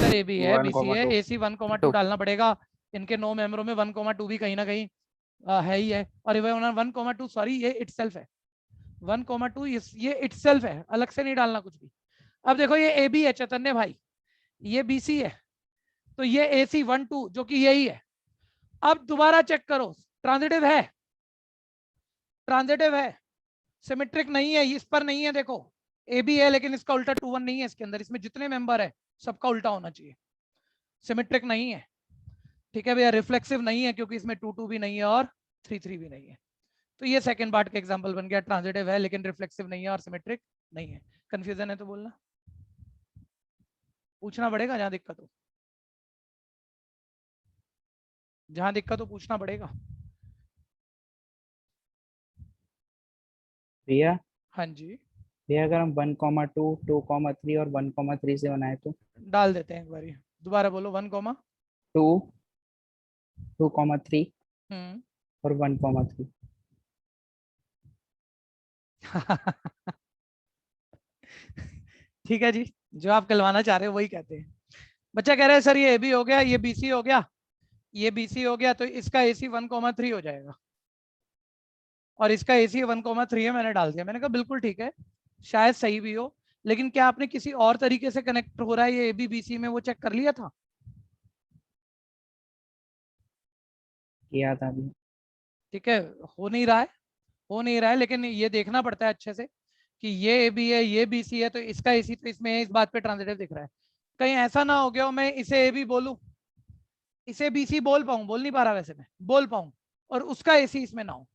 सर ए बी है, बी सी है, 1,2 ए सी 1,2 डालना पड़ेगा। इनके 9 मेंबरों में 1,2 भी कहीं ना कहीं है ही है। और 1,2 सॉरी ये इटसेल्फ है, 1,2 ये इटसेल्फ है, अलग से नहीं डालना कुछ भी। अब देखो ये ए बी है चैतन्य भाई, ये बी सी है, तो ये ए सी 1 2 जो कि यही है। अब दोबारा चेक करो, ट्रांजिटिव है, ट्रांजिटिव है, सिमेट्रिक नहीं है, इस पर नहीं है। देखो ए बी है लेकिन इसका उल्टा 2 1 नहीं है इसके अंदर, इसमें जितने मेंबर है सबका उल्टा होना चाहिए। सिमेट्रिक नहीं है। ठीक है भैया, रिफ्लेक्सिव नहीं है क्योंकि इसमें 2 2 भी नहीं है और 3 3 भी नहीं है। तो ये सेकंड पार्ट का एग्जांपल बन गया, ट्रांजिटिव है लेकिन रिफ्लेक्सिव नहीं है और सिमेट्रिक नहीं है। कंफ्यूजन है तो बोलना, पूछना पड़ेगा जहां दिक्कत हो, जहां दिक्कत हो पूछना पड़ेगा। भैया हाँ जी, भैया अगर हम 1,2 2,3 और 1,3 से बनाए तो डाल देते हैं एक बारी। दोबारा बोलो 1 2 2,3 हम्म और 1,3। ठीक है जी, जो आप कहलवाना चाह रहे हो वही कहते हैं। बच्चा कह रहा है सर ये ए बी हो गया, ये बी सी हो गया, ये बी सी हो गया, तो इसका ए सी 1,3 हो जाएगा, और इसका ए सी 1,3 है, मैंने डाल दिया। मैंने कहा बिल्कुल ठीक है, शायद सही भी हो, लेकिन क्या आपने किसी और तरीके से कनेक्ट हो रहा है ये ए बी बी सी में, वो चेक कर लिया था? किया था अभी। ठीक है, हो नहीं रहा है, हो नहीं रहा है, लेकिन ये देखना पड़ता है अच्छे से कि ये ए बी है, ये बी सी है, तो इसका ए सी तो इसमें है, इस बात पे ट्रांजिटिव दिख रहा है। कहीं ऐसा ना हो गया हो मैं इसे ए बी बोलूं इसे बीसी बोल पाऊं, बोल नहीं पा रहा वैसे मैं, बोल पाऊं, और उसका एसी इसमें ना हो,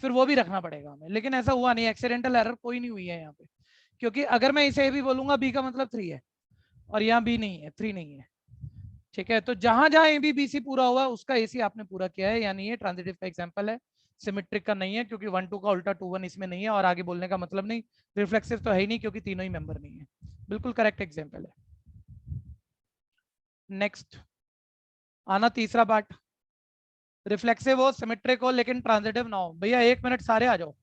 फिर वो भी रखना पड़ेगा हमें। लेकिन ऐसा हुआ नहीं, एक्सीडेंटल एरर कोई नहीं हुई है यहाँ पे, क्योंकि अगर मैं इसे ए भी बोलूंगा बी का मतलब 3 है, और यहाँ बी नहीं है, 3 नहीं है। ठीक है, तो जहां जहां ए बी बी सी पूरा हुआ उसका एसी आपने पूरा किया है, यानी ये ट्रांजिटिव का एग्जांपल है, सिमेट्रिक का नहीं है, क्योंकि 1 2 का उल्टा 2 1 इसमें नहीं है, और आगे बोलने का मतलब नहीं, रिफ्लेक्सिव तो है ही नहीं क्योंकि तीनों ही मेंबर नहीं है। बिल्कुल करेक्ट एग्जांपल है। नेक्स्ट आना तीसरा पार्ट, रिफ्लेक्सिव हो, सिमेट्रिक हो, लेकिन ट्रांजिटिव ना हो। भैया 1 मिनट सारे आ जाओ,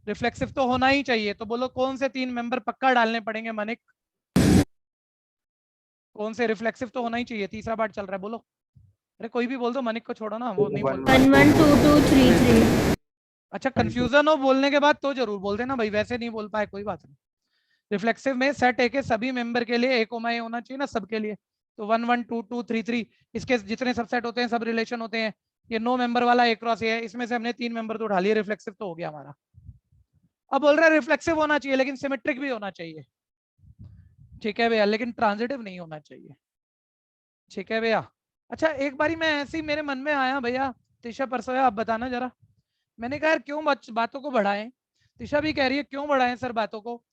रिफ्लेक्सिव तो होना ही चाहिए, तो बोलो कौन से 3 मेंबर पक्का डालने पड़ेंगे मनिक, कौन से? रिफ्लेक्सिव तो होना ही चाहिए, तीसरा पार्ट चल रहा है, बोलो। अरे कोई भी बोल दो, मनिक को छोड़ो ना, वो नहीं बोल रहा। 1 1 2 2 3 3। अच्छा, कंफ्यूजन हो बोलने के बाद तो जरूर बोल देना भाई, वैसे नहीं बोल पाए कोई बात नहीं। रिफ्लेक्सिव में सेट ए के सभी मेंबर के लिए एक ए होना चाहिए ना, सबके लिए। तो 1 1 2 2 3 3 इसके जितने सबसेट होते हैं सब रिलेशन होते हैं। ये 9 मेंबर वाला ए क्रॉस ए है, इसमें से हमने 3 मेंबर तो उठा लिए, रिफ्लेक्सिव तो हो गया हमारा। अब बोल रहा है रिफ्लेक्सिव होना चाहिए लेकिन सिमेट्रिक भी होना चाहिए। ठीक है भैया, लेकिन ट्रांजिटिव नहीं होना चाहिए। ठीक है भैया। अच्छा, एक बारी मैं ऐसे ही मेरे मन में आया, भैया तिशा परसोया आप बताना जरा। मैंने कहा यार क्यों बातों को बढ़ाएं, तिशा भी कह रही है क्यों बढ़ाएं सर बातों को।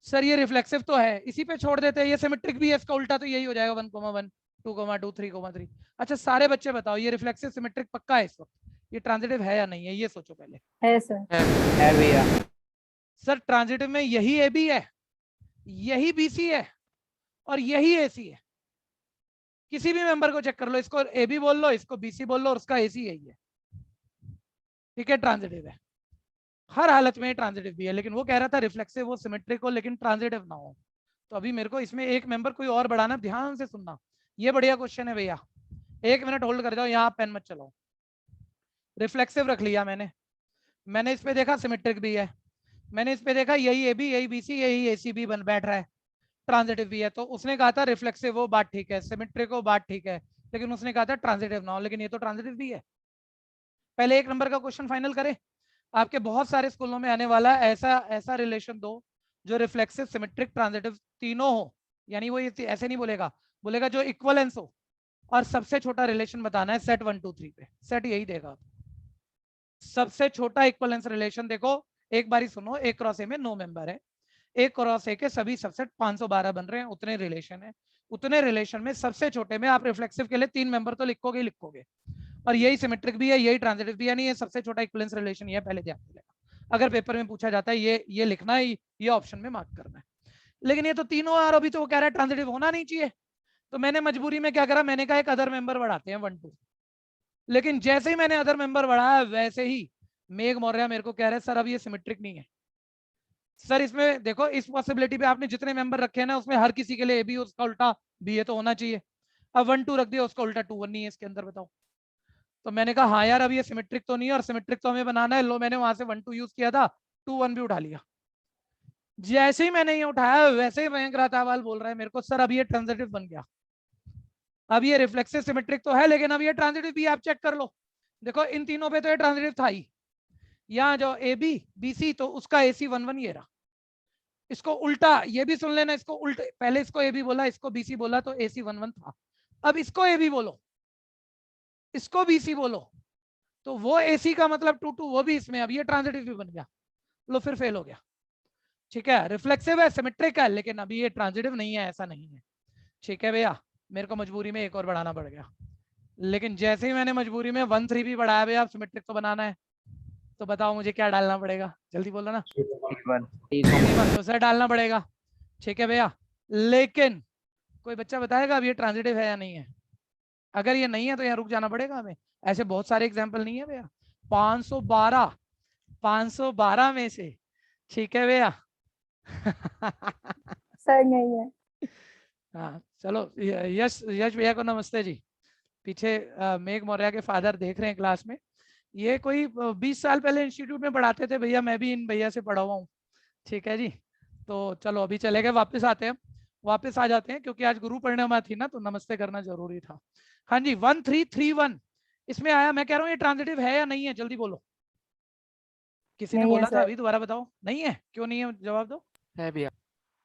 सर ये रिफ्लेक्सिव तो है, इसी पे छोड़ देते हैं, ये सिमेट्रिक भी है, इसका उल्टा तो यही हो जाएगा 1 1 2 2 3 3। अच्छा सारे बच्चे बताओ, ये रिफ्लेक्सिव सिमेट्रिक पक्का है इस वक्त, ये ट्रांजिटिव है या नहीं है, ये सोचो पहले। है सर। है भैया। सर ट्रांजिटिव में यही ए बी है, यही बीसी है, और यही एसी है। किसी भी मेंबर को चेक कर लो, इसको ए बी बोल लो, इसको बीसी बोल लो, और उसका एसी यही है। ठीक है, ट्रांजिटिव है, हर हालत में ट्रांजिटिव भी है। लेकिन वो कह रहा था रिफ्लेक्सिव हो, सिमेट्रिक हो, लेकिन ट्रांजिटिव ना हो। तो अभी मेरे को इसमें एक मेंबर कोई और बढ़ाना, ध्यान से सुनना, ये बढ़िया क्वेश्चन है भैया। 1 मिनट होल्ड कर जाओ, यहाँ पेन मत चलाओ। रिफ्लेक्सिव रख लिया मैंने इस पे देखा सिमेट्रिक भी है, मैंने इस पे देखा यही ए बी, यही बीसी, यही एसी भी बन बैठ रहा है, ट्रांजिटिव भी है। तो उसने कहा था रिफ्लेक्सिव हो, बात ठीक है, सिमेट्रिक हो, बात ठीक है, लेकिन उसने कहा था ट्रांजिटिव ना हो, लेकिन ये तो ट्रांजिटिव भी है। पहले 1 नंबर का क्वेश्चन फाइनल करें। आपके बहुत सारे स्कूलों में आने वाला ऐसा रिलेशन दो जो रिफ्लेक्सिव, सिमेट्रिक, ट्रांजिटिव तीनों हो, यानी वो ये ऐसे नहीं बोलेगा, बोलेगा जो इक्वलेंस हो, और सबसे छोटा रिलेशन बताना है सेट 1 2 3 पे। सेट यही देगा, सबसे छोटा इक्वलेंस रिलेशन। देखो एक बारी सुनो, एक क्रॉस ए में 9 मेंबर है, एक क्रॉस ए के सभी सबसेट 512 बन रहे हैं, उतने रिलेशन है। उतने रिलेशन में सबसे छोटे में आप रिफ्लेक्सिव के लिए 3 मेंबर तो लिखोगे ही लिखोगे, और यही सिमेट्रिक भी है, यही ट्रांजिटिव भी है, नहीं ये सबसे छोटा इक्विवेलेंस रिलेशन ये पहले ध्यान देगा। अगर पेपर में पूछा जाता है ये लिखना है, ये ऑप्शन में मार्क करना है। लेकिन ये तो तीनों यार, अभी तो वो कह रहा है ट्रांजिटिव होना नहीं चाहिए, तो मैंने मजबूरी में क्या करा, मैंने कहा एक अदर मेंबर बढ़ाते हैं 1 2। लेकिन जैसे ही मैंने अदर मेंबर बढ़ाया, वैसे ही मेघ मौर्य मेरे को कह रहे हैं सर अब ये सिमेट्रिक नहीं है। सर इसमें देखो, इस पॉसिबिलिटी पे आपने जितने मेंबर रखे हैं ना, उसमें हर किसी के लिए ए बी, उसका उल्टा बी ए तो होना चाहिए। अब 1 2 रख दिया, उसका उल्टा 2 1 नहीं है इसके अंदर, बताओ। तो मैंने कहा हाँ यार अब ये सिमेट्रिक तो नहीं है, और सिमेट्रिक तो हमें बनाना है। लो मैंने वहां से 1 2 यूज किया था, 2 1 भी उठा लिया। जैसे ही मैंने ये उठाया, वैसे ही मयंक रातावाल बोल रहा है मेरे को सर अब ये ट्रांजिटिव बन गया। अब ये रिफ्लेक्सिव सिमेट्रिक तो है, लेकिन अब ये ट्रांजिटिव भी, आप चेक कर लो। देखो इन तीनों पे तो ये ट्रांजिटिव था ही, यहाँ जो ए बी बी सी, तो उसका ए सी 1 1 ये रहा। इसको उल्टा ये भी सुन लेना, इसको उल्टा, पहले इसको ए बी बोला, इसको बी सी बोला, तो ए सी 1 1 था। अब इसको ए बी बोलो, इसको बी सी बोलो, तो वो एसी का मतलब 2 2, वो भी इसमें, अब ये ट्रांजिटिव भी बन गया। लो फिर फेल हो गया। ठीक है, रिफ्लेक्सिव है, सिमेट्रिक है, लेकिन अभी ये ट्रांजिटिव नहीं है, ऐसा नहीं है। ठीक है भैया, मेरे को मजबूरी में एक और बढ़ाना पड़ गया, लेकिन जैसे ही मैंने मजबूरी में 1 3 भी बढ़ाया, भैया सिमेट्रिक तो बनाना है, तो बताओ मुझे क्या डालना पड़ेगा, जल्दी बोलो ना। तो सर डालना पड़ेगा। ठीक है भैया, लेकिन कोई बच्चा बताएगा अब ये ट्रांजिटिव है या नहीं है? अगर ये नहीं है तो यहाँ रुक जाना पड़ेगा हमें। ऐसे बहुत सारे एग्जाम्पल नहीं है भैया, 512 में से। ठीक है भैया। सर नहीं है। हाँ चलो, यश भैया को नमस्ते जी। पीछे मेघ मौर्य के फादर देख रहे हैं क्लास में। ये कोई 20 साल पहले इंस्टीट्यूट में पढ़ाते थे भैया, मैं भी इन भैया से पढ़ा हुआ हूँ। ठीक है जी, तो चलो अभी चले गए, वापस आते हैं, वापस आ जाते हैं, क्योंकि आज गुरु पूर्णिमा थी ना, तो नमस्ते करना जरूरी था। हाँ जी, 1 3 3 1 इसमें आया। मैं कह रहा हूँ ये ट्रांजिटिव है या नहीं है, जल्दी बोलो। किसी ने बोला था अभी, दोबारा बताओ। नहीं है? क्यों नहीं है, जवाब दो। है भैया।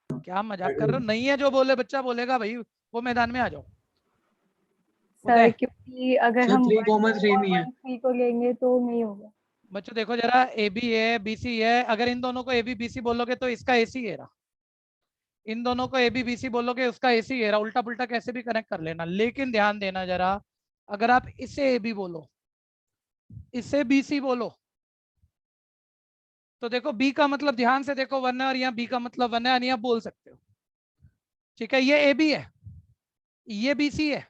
क्या मजाक कर रहे हो? नहीं है जो बोले बच्चा बोलेगा भाई, वो मैदान में आ जाओ। सर क्योंकि अगर हम 3, 3 नहीं है। 3 को लेंगे तो नहीं होगा। बच्चों देखो जरा, ए बी है बी सी है, अगर इन दोनों को ए बी बी सी बोलोगे तो इसका ए सी है रहा, इन दोनों को ए बी बी सी बोलोगे उसका ए सी है रहा, उल्टा पुल्टा कैसे भी कनेक्ट कर लेना। लेकिन ध्यान देना जरा, अगर आप इसे ए बी बोलो, इसे बी सी बोलो, तो देखो बी का मतलब ध्यान से देखो 1 है और यहाँ बी का मतलब 1 है, यानी आप बोल सकते हो ठीक है ये ए बी है, ये बी सी है,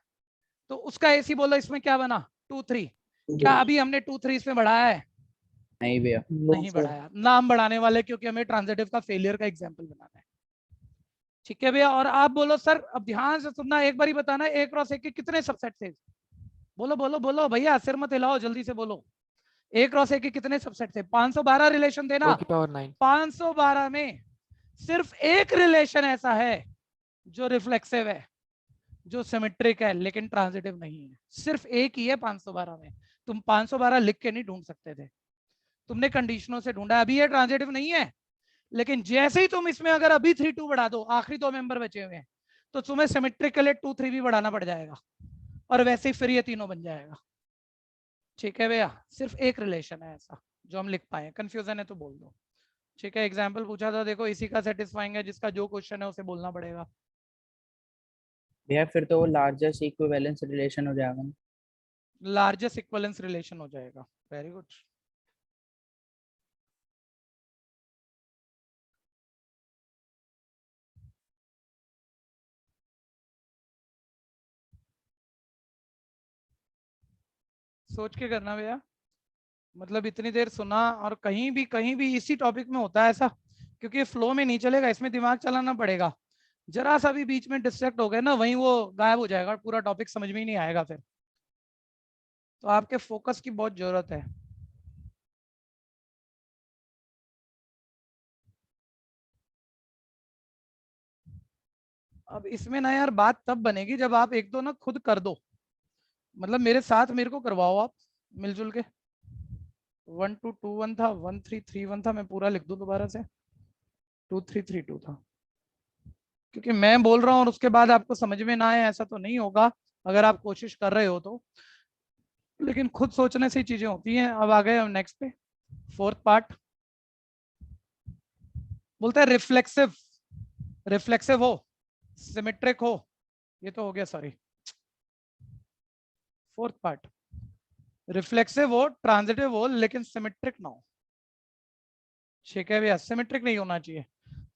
तो उसका ए सी बोलो। इसमें क्या बना 2 3, क्या अभी हमने 2 3 इसमें बढ़ाया है? नहीं भैया। नहीं बढ़ाया, नाम बढ़ाने वाले, क्योंकि हमें ट्रांजिटिव का फेलियर का एग्जांपल बनाना है। ठीक है भैया, और आप बोलो सर, अब ध्यान से सुनना, एक बार ही बताना ए क्रॉस ए के कितने सबसेट थे? बोलो बोलो बोलो भैया, सिर मत हिलाओ, जल्दी से बोलो। ए क्रॉस ए के कितने सबसेट थे? 512 रिलेशन थे ना। 4 की पावर 9। 512 में सिर्फ एक रिलेशन ऐसा है जो रिफ्लेक्सिव है, जो सिमेट्रिक है, लेकिन ट्रांजिटिव नहीं है। सिर्फ एक ही है 512 में। तुम 512 लिख के नहीं ढूंढ सकते थे, तुमने कंडीशनों से ढूंढा। अभी ये ट्रांजिटिव नहीं है, लेकिन जैसे ही तुम इसमें अगर अभी 3 2 बढ़ा दो, आखिरी 2 मेंबर बचे हुए हैं, तो तुम्हें सिमेट्रिक के लिए 2 3 भी बढ़ाना पड़ जाएगा, और वैसे ही फिर ये तीनों बन जाएगा। ठीक है भैया, सिर्फ एक रिलेशन है ऐसा जो हम लिख पाए। कंफ्यूजन है तो बोल दो। ठीक है, एग्जाम्पल पूछा था, देखो इसी का सेटिस्फाइंग है, जिसका जो क्वेश्चन है उसे बोलना पड़ेगा। भैया फिर तो वो लार्जेस्ट इक्विवेलेंस रिलेशन हो जाएगा ना। लार्जेस्ट इक्विवेलेंस रिलेशन हो जाएगा। Very good. सोच के करना भैया, मतलब इतनी देर सुना और कहीं भी इसी टॉपिक में होता है ऐसा, क्योंकि फ्लो में नहीं चलेगा, इसमें दिमाग चलाना पड़ेगा। जरा सा भी बीच में डिस्ट्रैक्ट हो गए ना, वहीं वो गायब हो जाएगा, पूरा टॉपिक समझ में ही नहीं आएगा फिर। तो आपके फोकस की बहुत जरूरत है। अब इसमें ना यार बात तब बनेगी जब आप एक दो ना खुद कर दो, मतलब मेरे साथ मेरे को करवाओ आप मिलजुल के। 1 2 2 1 था, 1 3 3 1 था, मैं पूरा लिख दूं दोबारा से, 2 3 3 2 था। क्योंकि मैं बोल रहा हूँ और उसके बाद आपको समझ में ना आए, ऐसा तो नहीं होगा अगर आप कोशिश कर रहे हो तो, लेकिन खुद सोचने से ही चीजें होती हैं। अब आ गए हम नेक्स्ट पे, फोर्थ पार्ट। बोलते हैं रिफ्लेक्सिव, रिफ्लेक्सिव हो, सिमेट्रिक हो, ये तो हो गया, सॉरी। फोर्थ पार्ट, रिफ्लेक्सिव हो, ट्रांजिटिव हो, लेकिन सिमेट्रिक ना हो। ठीक है भैया, सिमेट्रिक नहीं होना चाहिए।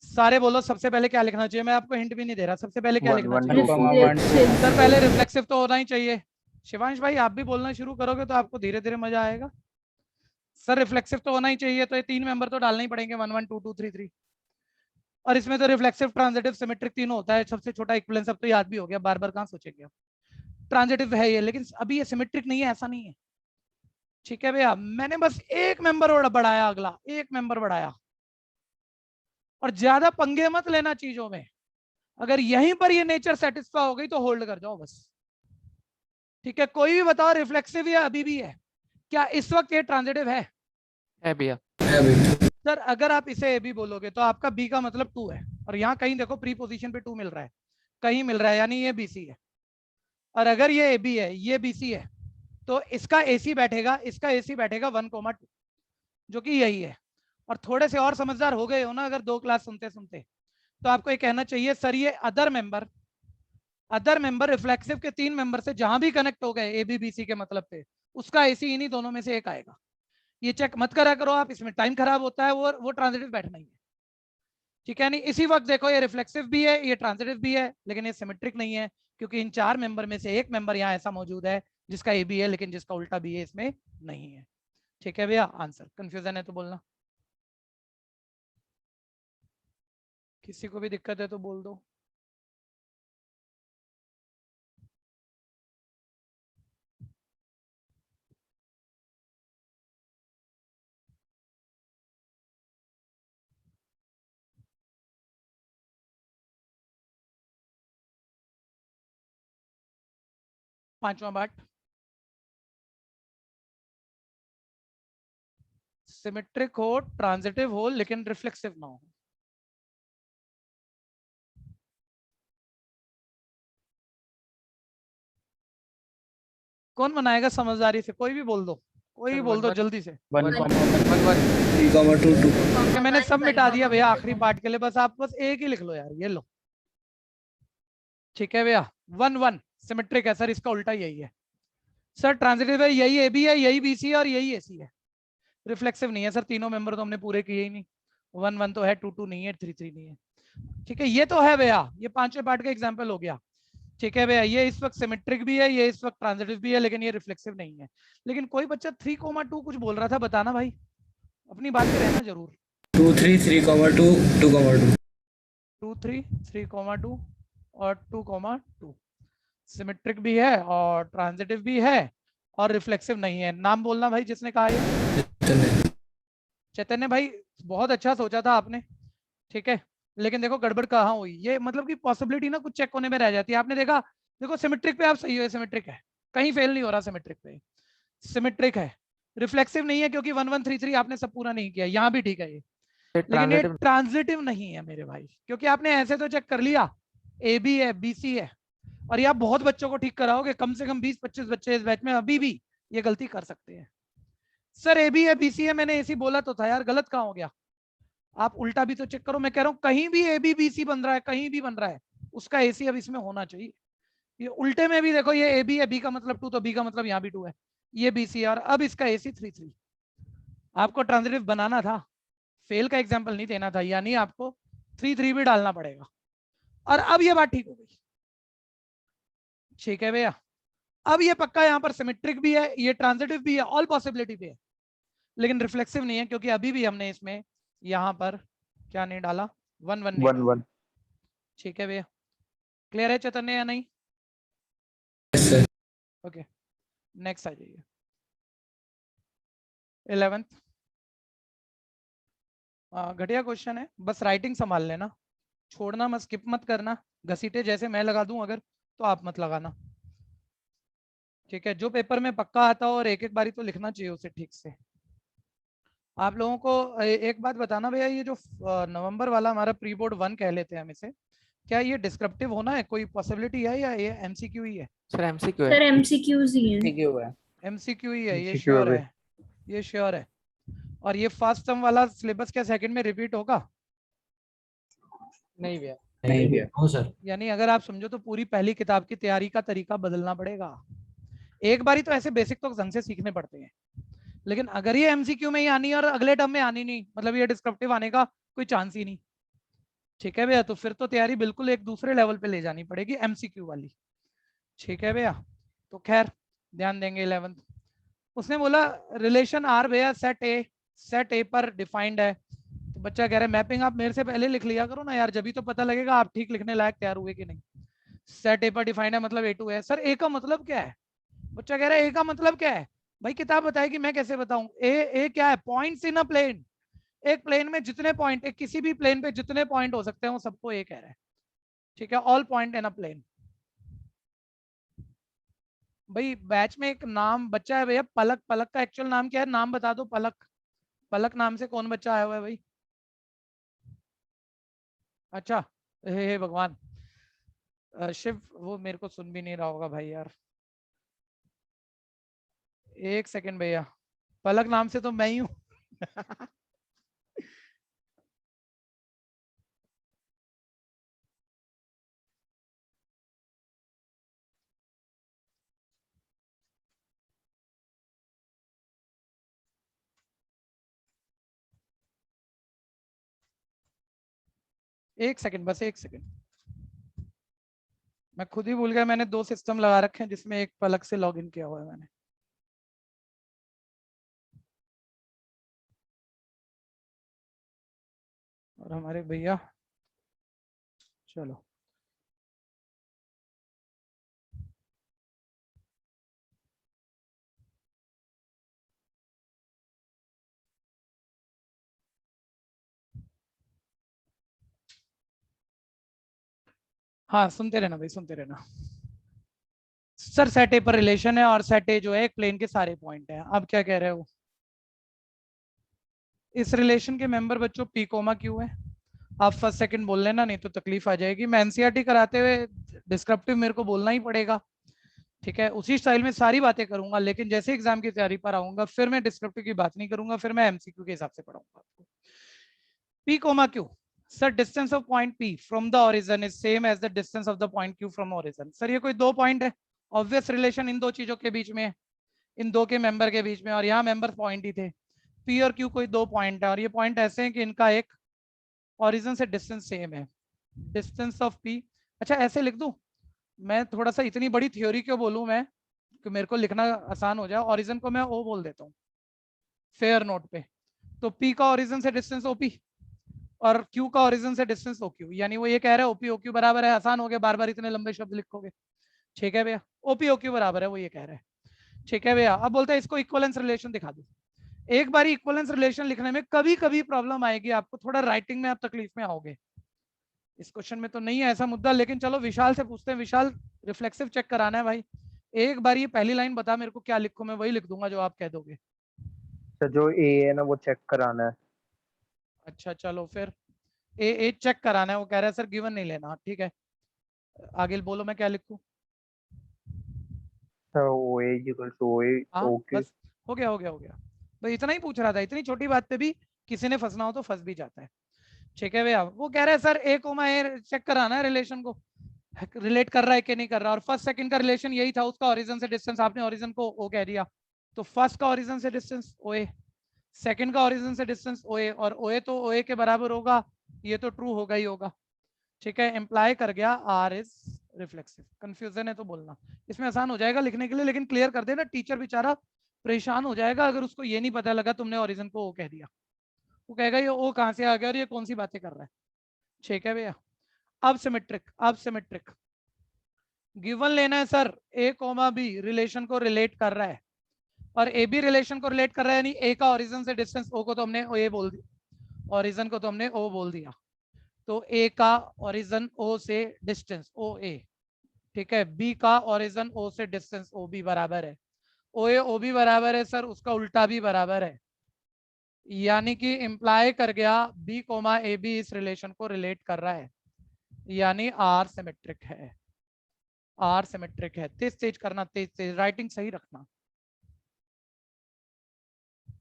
सारे बोलो, सबसे पहले क्या लिखना चाहिए? मैं आपको हिंट भी नहीं दे रहा, सबसे पहले क्या लिखना चाहिए? सर पहले रिफ्लेक्सिव तो होना ही चाहिए। शिवांश भाई आप भी बोलना शुरू करोगे तो आपको धीरे धीरे मजा आएगा। सर रिफ्लेक्सिव तो होना ही चाहिए, तो ये 3 मेंबर तो डालने ही पड़ेंगे, 1 1 2 2 3 3। और इसमें तो रिफ्लेक्सिव ट्रांजिटिव सिमेट्रिक तीनों होता है। सबसे छोटा इक्विवेलेंस अब तो याद भी हो गया, बार बार कहाँ सोचेंगे आप। ट्रांजिटिव है ये, लेकिन अभी ये सिमेट्रिक नहीं है, ऐसा नहीं है। ठीक है भैया, मैंने बस एक मेंबर बढ़ाया, अगला एक मेंबर बढ़ाया, और ज्यादा पंगे मत लेना चीजों में। अगर यहीं पर ये नेचर सेटिस्फाई हो गई तो होल्ड कर जाओ बस। ठीक है, कोई भी बताओ रिफ्लेक्सिव या अभी भी है? क्या इस वक्त ये ट्रांजिटिव है? भैया। सर अगर आप इसे ए बी बोलोगे तो आपका बी का मतलब 2 है, और यहाँ कहीं देखो प्री पोजीशन पे 2 मिल रहा है, कहीं मिल रहा है, यानी ये बी सी है। और अगर ये ए बी है, ये बी सी है, तो इसका ए सी बैठेगा, इसका ए सी बैठेगा 1,2, जो कि यही है। और थोड़े से और समझदार हो गए हो ना अगर 2 क्लास सुनते सुनते, तो आपको ये कहना चाहिए सर ये अदर मेंबर रिफ्लेक्सिव के 3 मेंबर से जहां भी कनेक्ट हो गए ए बी बी सी के मतलब पे, उसका एसी इन्हीं दोनों में से एक आएगा। ये चेक मत करा करो आप, इसमें टाइम खराब होता है, वो ट्रांजिटिव बैठना ही है। ठीक है, नहीं इसी वक्त देखो ये रिफ्लेक्सिव भी है, ये ट्रांजिटिव भी है, लेकिन ये सिमेट्रिक नहीं है, क्योंकि इन 4 मेंबर में से एक मेंबर यहाँ ऐसा मौजूद है जिसका ए बी है, लेकिन जिसका उल्टा बी है इसमें नहीं है। ठीक है भैया, आंसर। कंफ्यूजन है तो बोलना, किसी को भी दिक्कत है तो बोल दो। पांचवा पार्ट, सिमेट्रिक हो, ट्रांजिटिव हो, लेकिन रिफ्लेक्सिव ना हो। कौन बनाएगा समझदारी से? कोई भी बोल दो, कोई भी सर, बोल दो 1 जल्दी से। 1 मैंने सब मिटा दिया भैया आखिरी पार्ट के लिए, बस आप बस एक ही लिख लो यार, ये लो। ठीक है भैया, 1 1 सिमेट्रिक है सर, इसका उल्टा यही है सर। ट्रांजिटिव है, यही ए बी है, यही बी सी है और यही ए सी है। रिफ्लेक्सिव नहीं है सर, तीनों मेंबर तो हमने पूरे किए ही नहीं। 1 1 तो है, 2 2 नहीं है, 3 3 नहीं है। ठीक है, ये तो है भैया, ये पांचवें पार्ट का एग्जाम्पल हो गया। ठीक है भैया, ये इस वक्त सिमेट्रिक भी है, ये इस वक्त ट्रांजिटिव भी है, लेकिन ये रिफ्लेक्सिव नहीं है। लेकिन कोई बच्चा 3,2 कुछ बोल रहा था, बताना भाई, अपनी बात पे रहना जरूर। 2 3 3,2 2,2 2 3 3,2 और 2,2 सिमेट्रिक भी है और ट्रांजिटिव भी है और रिफ्लेक्सिव नहीं है। नाम बोलना भाई जिसने कहा ये। चैतन्य भाई, बहुत अच्छा सोचा था आपने। ठीक है, लेकिन देखो गड़बड़ कहाँ हुई, ये मतलब कि पॉसिबिलिटी ना कुछ चेक होने में रह जाती है। आपने देखा, देखो सिमेट्रिक पे आप सही हो, सिमेट्रिक है, कहीं फेल नहीं हो रहा सिमेट्रिक पे, सिमेट्रिक है। रिफ्लेक्सिव नहीं है क्योंकि 1 1 3 3 आपने सब पूरा नहीं किया, यहाँ भी ठीक है ये, लेकिन ये ट्रांजिटिव नहीं है मेरे भाई, क्योंकि आपने ऐसे तो चेक कर लिया, ए बी है, बी सी है, और ये आप बहुत बच्चों को ठीक कराओगे, कम से कम 20-25 बच्चे इस बैच में अभी भी ये गलती कर सकते हैं। सर ए बी है, बी सी है, मैंने ऐसी बोला तो था यार, गलत कहाँ हो गया? आप उल्टा भी तो चेक करो। मैं कह रहा हूँ कहीं भी ए बी बी सी बन रहा है, कहीं भी बन रहा है, उसका ए सी अब इसमें होना चाहिए। ये उल्टे में भी देखो, ये ए बी है, बी का मतलब 2, तो बी का मतलब यहाँ भी 2 है, ये बी सी है, और अब इसका ए सी 3 3। आपको ट्रांजिटिव बनाना था, फेल का एग्जाम्पल नहीं देना था, यानी आपको 3 3 भी डालना पड़ेगा। और अब ये बात ठीक हो गई। ठीक है भैया, अब ये पक्का यहाँ पर सिमेट्रिक भी है, ये ट्रांजिटिव भी है, ऑल पॉसिबिलिटी भी है, लेकिन रिफ्लेक्सिव नहीं है, क्योंकि अभी भी हमने इसमें यहाँ पर क्या नहीं डाला, 1 1 नहीं डाला। ठीक है भैया, क्लियर है चैतन्य या नहीं? ओके, नेक्स्ट आ जाइए। 11th घटिया क्वेश्चन है, बस राइटिंग संभाल लेना, छोड़ना मत, स्किप मत करना, घसीटे जैसे मैं लगा दूं अगर, तो आप मत लगाना। ठीक है, जो पेपर में पक्का आता हो और एक एक बारी तो लिखना चाहिए उसे ठीक से। आप लोगों को एक बात बताना भैया, ये जो नवंबर वाला हमारा प्री बोर्ड 1 कह लेते हैं हम इसे, क्या ये डिस्क्रिप्टिव होना है, कोई पॉसिबिलिटी है या ये एमसीक्यू ही है? सर एमसीक्यू है। सर एमसीक्यूज ही हैं। एमसीक्यू ही है, ये श्योर है, ये श्योर है। और ये फर्स्ट टर्म वाला सिलेबस क्या सेकंड में रिपीट होगा? नहीं भैया। नहीं भैया, हो सर। यानी अगर आप समझो तो पूरी पहली किताब की तैयारी का तरीका बदलना पड़ेगा। एक बारी तो ऐसे बेसिक तो ढंग से सीखने पड़ते हैं, लेकिन अगर ये एमसीक्यू में ही आनी है और अगले टर्म में आनी नहीं, मतलब ये डिस्क्रिप्टिव आने का कोई चांस ही नहीं। ठीक है भैया, तो फिर तो तैयारी बिल्कुल एक दूसरे लेवल पे ले जानी पड़ेगी, एमसीक्यू वाली। ठीक है भैया, तो खैर ध्यान देंगे। 11th उसने बोला रिलेशन आर भैया सेट ए पर डिफाइंड है, तो बच्चा कह रहा है मैपिंग आप मेरे से पहले लिख लिया करो ना यार, जब भी तो पता लगेगा आप ठीक लिखने लायक तैयार हुए कि नहीं। सेट ए पर डिफाइंड है मतलब A2 है। सर ए का मतलब क्या है? बच्चा कह रहा है ए का मतलब क्या है? भाई किताब बताएगी, मैं कैसे बताऊं? ए क्या है? पॉइंट्स इन अ प्लेन, एक प्लेन में जितने पॉइंट, एक किसी भी प्लेन पे जितने पॉइंट हो सकते हैं वो सबको ए कह रहा है। ठीक है, all point in a plane. भाई बैच में एक नाम बच्चा है भैया पलक, पलक का एक्चुअल नाम क्या है? नाम बता दो। पलक, पलक नाम से कौन बच्चा आया हुआ है भाई? अच्छा, हे भगवान, शिव वो मेरे को सुन भी नहीं रहा होगा भाई यार, एक सेकंड भैया, पलक नाम से तो मैं ही हूँ। एक सेकंड, बस एक सेकंड, मैं खुद ही भूल गया, मैंने 2 सिस्टम लगा रखे हैं जिसमें एक पलक से लॉगिन किया हुआ है मैंने। और हमारे भैया, चलो हाँ, सुनते रहना भाई, सुनते रहना। सर सेट ए पर रिलेशन है और सेट ए जो है एक प्लेन के सारे पॉइंट हैं। अब क्या कह रहे हो? इस रिलेशन के मेंबर बच्चों पी कोमा क्यू है। आप फर्स्ट सेकंड बोल लेना, नहीं तो तकलीफ आ जाएगी। मैं एनसीईआरटी कराते हुए डिस्क्रिप्टिव मेरे को बोलना ही पड़ेगा, ठीक है, उसी स्टाइल में सारी बातें करूंगा, लेकिन जैसे एग्जाम की तैयारी पर आऊंगा फिर मैं डिस्क्रिप्टिव की बात नहीं करूंगा, फिर मैं एमसीक्यू के हिसाब से पढ़ाऊंगा आपको। P comma Q, sir distance of point P from the origin is same as the distance of the point Q from origin. Sir ये कोई दो पॉइंट है, ऑब्वियस रिलेशन इन दो चीजों के बीच में है, इन दो के मेंबर के बीच में, और यहाँ मेंबर पॉइंट ही थे। P और Q कोई दो पॉइंट है, और ये पॉइंट ऐसे हैं कि इनका एक ओरिजिन से डिस्टेंस सेम है, डिस्टेंस ऑफ P। अच्छा ऐसे लिख दूं मैं, थोड़ा सा इतनी बड़ी थ्योरी क्यों बोलूं मैं कि मेरे को लिखना आसान हो जाए, ओरिजिन को मैं O बोल देता हूँ फेयर नोट पे। तो P का ओरिजिन से डिस्टेंस OP और Q का ओरिजिन से डिस्टेंस OQ, यानी वो ये कह रहे हैं OP OQ बराबर है। आसान हो गया, बार बार इतने लंबे शब्द लिखोगे। ठीक है भैया, OP OQ बराबर है, वो ये कह रहे हैं। ठीक है भैया, अब बोलते हैं इसको इक्विवेलेंस रिलेशन दिखा दो। एक बार इक्विवेलेंस रिलेशन लिखने में कभी कभी प्रॉब्लम आएगी आपको, थोड़ा राइटिंग में आप तकलीफ में आओगे। इस क्वेश्चन में तो नहीं है ऐसा मुद्दा, लेकिन चलो विशाल से पूछते हैं। विशाल, रिफ्लेक्सिव चेक कराना है भाई, एक बार ये पहली लाइन बता मेरे को क्या लिखूं, मैं वही लिख दूंगा जो आप कह दोगे। सर जो ए है ना वो चेक कराना है। अच्छा चलो फिर ए चेक कराना है, वो कह रहा है सर गिवन नहीं लेना। ठीक है, आगे बोलो मैं क्या लिखूं। सर ओ ए इक्वल टू ओ ए हाँ ओके। बस हो गया हो गया हो गया, भाई इतना ही पूछ रहा था। इतनी छोटी बात पे भी किसी ने फंसना हो तो फंस भी जाता है। ठीक है भैया, वो कह रहे हैं सर ए कोमा ए चेक कराना है रिलेशन को, रिलेट कर रहा है कि नहीं कर रहा। और फर्स्ट सेकंड का रिलेशन यही था, उसका ओरिजिन से डिस्टेंस, आपने ओरिजिन को ओ कह दिया, तो फर्स्ट का ओरिजिन से डिस्टेंस ओए, सेकंड का ओरिजिन से डिस्टेंस ओए, और ओए तो ओए के बराबर होगा, ये तो ट्रू होगा ही होगा। ठीक है, इंप्लाई कर गया आर इज रिफ्लेक्सिव। कंफ्यूजन है तो बोलना, इसमें आसान हो जाएगा लिखने के लिए, लेकिन क्लियर कर देना, टीचर बेचारा परेशान हो जाएगा अगर उसको ये नहीं पता लगा तुमने ओरिजिन को ओ कह दिया। वो कहेगा ये ओ कहां से आ गया और ये कौन सी बातें कर रहा है। ठीक है भैया, अब सिमेट्रिक गिवन लेना है सर, ए कोमा बी रिलेशन को रिलेट कर रहा है, और ए बी रिलेशन को रिलेट कर रहा है, यानी ए का ओरिजिन से डिस्टेंस ओ को तो हमने ए बोल दिया, ओरिजिन को तो हमने ओ बोल दिया, तो ए का ओरिजिन ओ से डिस्टेंस ओ ए। ठीक है, बी का ओरिजिन ओ से डिस्टेंस ओ बी बराबर है, ओ ए ओ बी बराबर है सर, उसका उल्टा भी बराबर है, यानी कि इंप्लाई कर गया बी कोमा ए बी इस रिलेशन को रिलेट कर रहा है, यानी आर सिमेट्रिक है। आर सिमेट्रिक है। तेज करना, तेज राइटिंग सही रखना।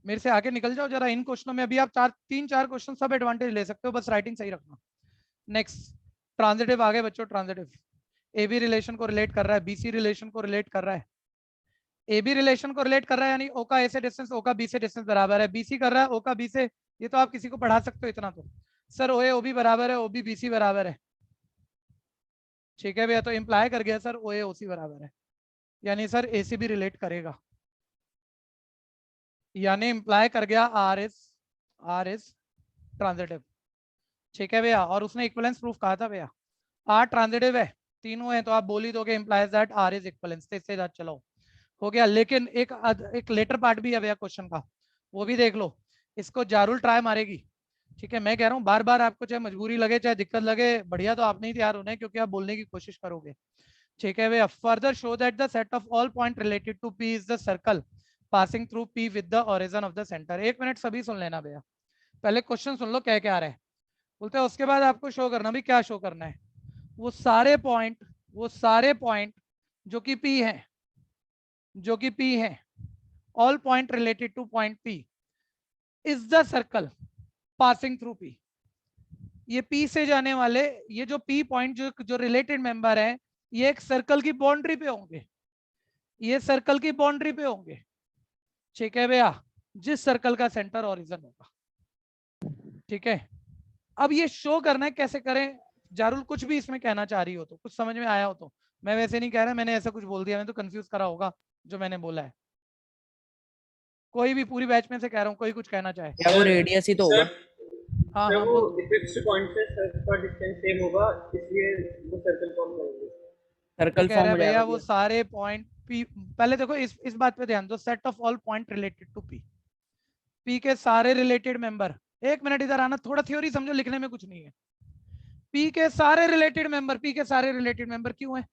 मेरे से आगे निकल जाओ जरा इन क्वेश्चनों में, अभी आप तीन चार क्वेश्चन सब एडवांटेज ले सकते हो, बस राइटिंग सही रखना। नेक्स्ट ट्रांजिटिव आगे बच्चों, ट्रांजिटिव ए बी रिलेशन को रिलेट कर रहा है, बीसी रिलेशन को रिलेट कर रहा है, ए बी रिलेशन को रिलेट कर रहा है, यानी ओ का ए से डिस्टेंस ओ का बी से डिस्टेंस बराबर है, बीसी कर रहा है ओ का बी से, ये तो आप किसी को पढ़ा सकते हो इतना तो, सर ओ ए ओ बी बराबर है, ओ बी बी सी बराबर है। ठीक है भैया, तो इंप्लाई कर गया सर ओ ए ओ सी बराबर है, यानी सर ए सी भी रिलेट करेगा, यानी इंप्लाई कर गया आर इज ट्रांजिटिव। ठीक है भैया, और उसने इक्विवेलेंस प्रूफ कहा था भैया, आर ट्रांजिटिव है, तीनों है, तो आप बोल ही दोगे implies that R is equivalence. इससे ज्यादा चलो हो गया, लेकिन एक लेटर पार्ट भी है भैया क्वेश्चन का, वो भी देख लो, इसको जारुल ट्राई मारेगी। ठीक है, मैं कह रहा हूँ बार बार आपको चाहे मजबूरी लगे चाहे दिक्कत लगे, बढ़िया तो आप नहीं तैयार होने, क्योंकि आप बोलने की कोशिश करोगे। ठीक है भैया, further show that the set of all point related to P is the circle passing through P with the origin of the centre. एक मिनट सभी सुन लेना भैया, पहले क्वेश्चन सुन लो क्या क्या रहा है, बोलते हैं उसके बाद आपको शो करना भी क्या शो करना है। वो सारे पॉइंट जो कि पी है, all point related two point P is the circle passing through P. ये पी से जाने वाले, ये जो पी पॉइंट जो रिलेटेड मेंबर है, ये एक सर्कल की बाउंड्री पे होंगे, ये सर्कल की बाउंड्री पे होंगे। ठीक है भैया, जिस सर्कल का सेंटर ओरिजिन होगा। ठीक है, अब ये शो करना है, कैसे करें। जारुल कुछ भी इसमें कहना चाह रही हो तो, कुछ समझ में आया हो तो, मैं वैसे नहीं कह रहा, मैंने ऐसा कुछ बोल दिया, मैं तो कंफ्यूज करा होगा जो मैंने बोला है। कोई भी पूरी बैच में से कह रहा हूँ, कोई कुछ कहना चाहे। क्या वो रेडियस ही तो होगा? हाँ हाँ, वो फिक्स्ड पॉइंट से सर्कल का डिस्टेंस सेम होगा, इसलिए वो सर्कल फॉर्म करेंगे। सर्कल कह फॉर्म रहे हो भैया जाएगा वो भैया। सारे पॉइंट पी, पहले देखो इस बात पे ध्यान दो, set of all point related to P, P के सारे रिलेटेड मेंबर, एक मिनट इधर आना, थोड़ा थ्योरी समझो, लिखने में कुछ नहीं है। पी के सारे रिलेटेड मेंबर क्यों है,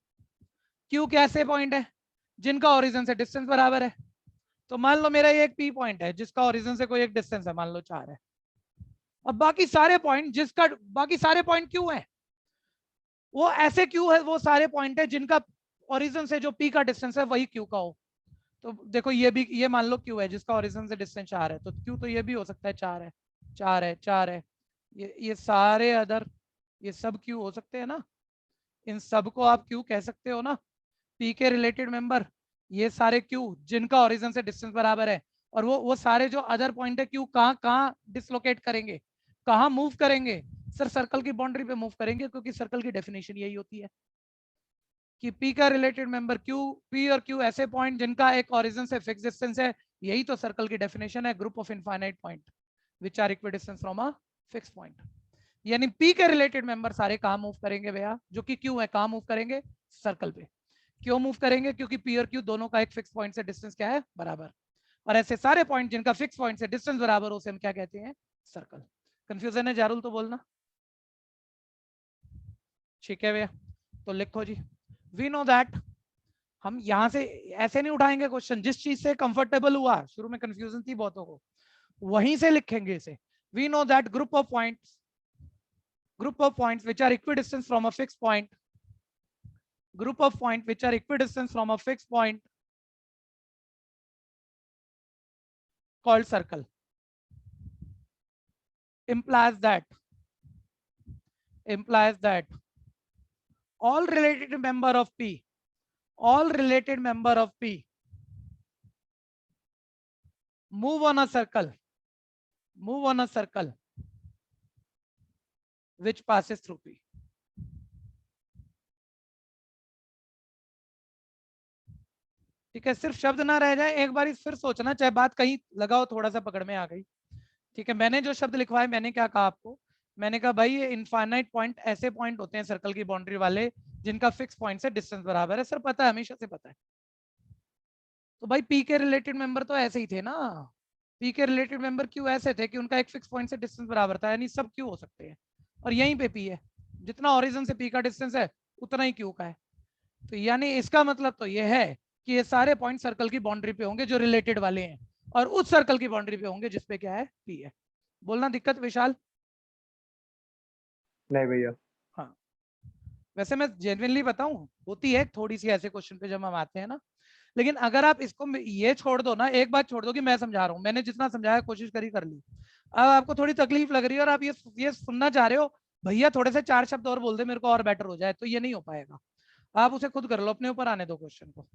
क्यों कैसे पॉइंट है जिनका ओरिजिन से डिस्टेंस बराबर है। तो मान लो मेरा ये एक पी पॉइंट है जिसका ओरिजिन से कोई एक डिस्टेंस है, मान लो 4 है। अब बाकी सारे पॉइंट क्यों है, वो ऐसे क्यों है, वो सारे पॉइंट है जिनका ओरिजिन से जो पी का डिस्टेंस है वही क्यू का हो। तो देखो ये भी, ये मान लो क्यू है जिसका ओरिजिन से डिस्टेंस 4 है, तो क्यू तो ये भी हो सकता है 4 है, 4 है, 4 है, ये सारे अदर ये सब क्यू हो सकते हैं ना, इन सब को आप क्यू कह सकते हो ना। पी के रिलेटेड मेंबर ये सारे क्यू जिनका ओरिजिन से डिस्टेंस बराबर है, और वो सारे जो अदर पॉइंट है क्यू कहाँ कहाँ डिसलोकेट करेंगे, कहाँ मूव करेंगे? सर सर्कल की बाउंड्री पे मूव करेंगे, क्योंकि सर्कल की डेफिनेशन यही होती है कि पी का रिलेटेड मेंबर क्यू, पी और क्यू ऐसे पॉइंट जिनका एक ओरिजिन से फिक्स डिस्टेंस है, यही तो सर्कल की डेफिनेशन है, group of infinite point which are equidistance from a fix point. यानी पी के रिलेटेड मेंबर सारे कहाँ मूव करेंगे भैया, जो कि क्यू है, कहाँ मूव करेंगे? सर्कल पे। क्यों मूव करेंगे? क्योंकि पी और क्यू दोनों का एक फिक्स पॉइंट से डिस्टेंस क्या है? बराबर। और ऐसे सारे पॉइंट जिनका फिक्स पॉइंट से डिस्टेंस बराबर हो, उसे हम क्या कहते हैं? सर्कल। कंफ्यूजन है जारुल तो बोलना। ठीक है भैया, तो लिखो जी, वी नो दैट। हम यहां से ऐसे नहीं उठाएंगे क्वेश्चन, जिस चीज से कंफर्टेबल हुआ, शुरू में कंफ्यूजन थी बहुतों को, वहीं से लिखेंगे इसे। We know that group of points which are equidistant from a fixed point, group of points which are equidistant from a fixed point called circle, implies that all related member of P move on a circle which passes through P. ठीक है, सिर्फ शब्द ना रह जाए, एक बार फिर सोचना, चाहे बात कहीं लगाओ थोड़ा सा पकड़ में आ गई। ठीक है, मैंने जो शब्द लिखवाए, मैंने क्या कहा आपको? मैंने कहा भाई ये इनफाइनाइट पॉइंट ऐसे पॉइंट होते हैं सर्कल की बाउंड्री वाले जिनका फिक्स पॉइंट से डिस्टेंस बराबर है। सर पता है, हमेशा से पता है। तो भाई पी के रिलेटेड मेंबर तो ऐसे ही थे ना, पी के रिलेटेड मेंबर क्यों ऐसे थे कि उनका एक फिक्स पॉइंट से डिस्टेंस बराबर था, यानी सब क्यों हो सकते हैं। और यहीं पे पी है, जितना ओरिजिन से पी का डिस्टेंस है उतना ही क्यू का है। तो यानी इसका मतलब तो ये है कि ये सारे पॉइंट सर्कल की बाउंड्री पे होंगे जो रिलेटेड वाले हैं, और उस सर्कल की बाउंड्री पे होंगे जिसपे क्या है? पी है। बोलना दिक्कत विशाल? नहीं भैया। हाँ, वैसे मैं जेन्युइनली बताऊं, होती है थोड़ी सी ऐसे क्वेश्चन पे जब हम आते हैं ना, लेकिन अगर आप इसको ये छोड़ दो ना, एक बात छोड़ दो कि मैं समझा रहा हूँ, मैंने जितना समझाया कोशिश करी कर ली, अब आपको थोड़ी तकलीफ लग रही है और आप ये सुनना चाह रहे हो भैया थोड़े से 4 शब्द और बोल दे मेरे को और बेटर हो जाए, तो ये नहीं हो पाएगा। आप उसे खुद कर लो, अपने ऊपर आने दो क्वेश्चन को।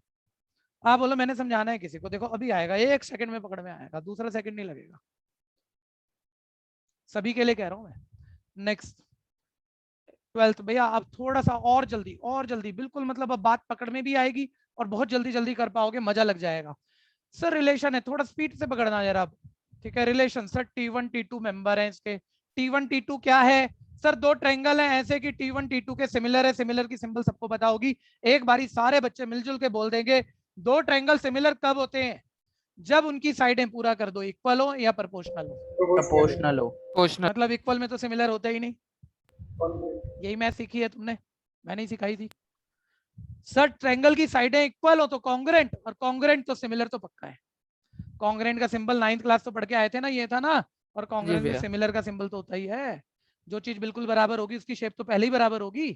आप बोलो मैंने समझाना है किसी को, देखो अभी आएगा, 1 सेकंड में पकड़ में आएगा, दूसरा सेकंड नहीं लगेगा, सभी के लिए कह रहा हूं मैं। नेक्स्ट 12th भैया, आप थोड़ा सा और जल्दी बिल्कुल, मतलब अब बात पकड़ में भी आएगी और बहुत जल्दी कर पाओगे, मजा लग जाएगा। सर रिलेशन है, थोड़ा स्पीड से पकड़ना जरा आप। ठीक है, relation sir T1 T2 member है इसके। T1 T2 क्या है सर? 2 ट्रायंगल है ऐसे कि T1 T2 के सिमिलर है, सिमिलर की सिंबल सबको पता होगी, एक बारी सारे बच्चे मिलजुल के बोल देंगे। 2 ट्रायंगल सिमिलर कब होते हैं? जब उनकी साइडें पूरा कर दो इक्वल हो या प्रोपोर्शनल हो। प्रोपोर्शनल हो। मतलब इक्वल में तो सिमिलर होता ही नहीं, यही मैथ सीखी है तुमने, मैंने ही सिखाई थी। सर ट्रायंगल की साइडें इक्वल हो तो कॉन्ग्रुएंट, और कॉन्ग्रुएंट तो सिमिलर तो पक्का है। कॉन्ग्रुएंट का सिंबल 9th क्लास तो पढ़ के आए थे ना, ये था ना। और कॉन्ग्रुएंट में सिमिलर का सिंबल तो होता ही है, जो चीज बिल्कुल बराबर होगी उसकी शेप तो पहले ही बराबर होगी।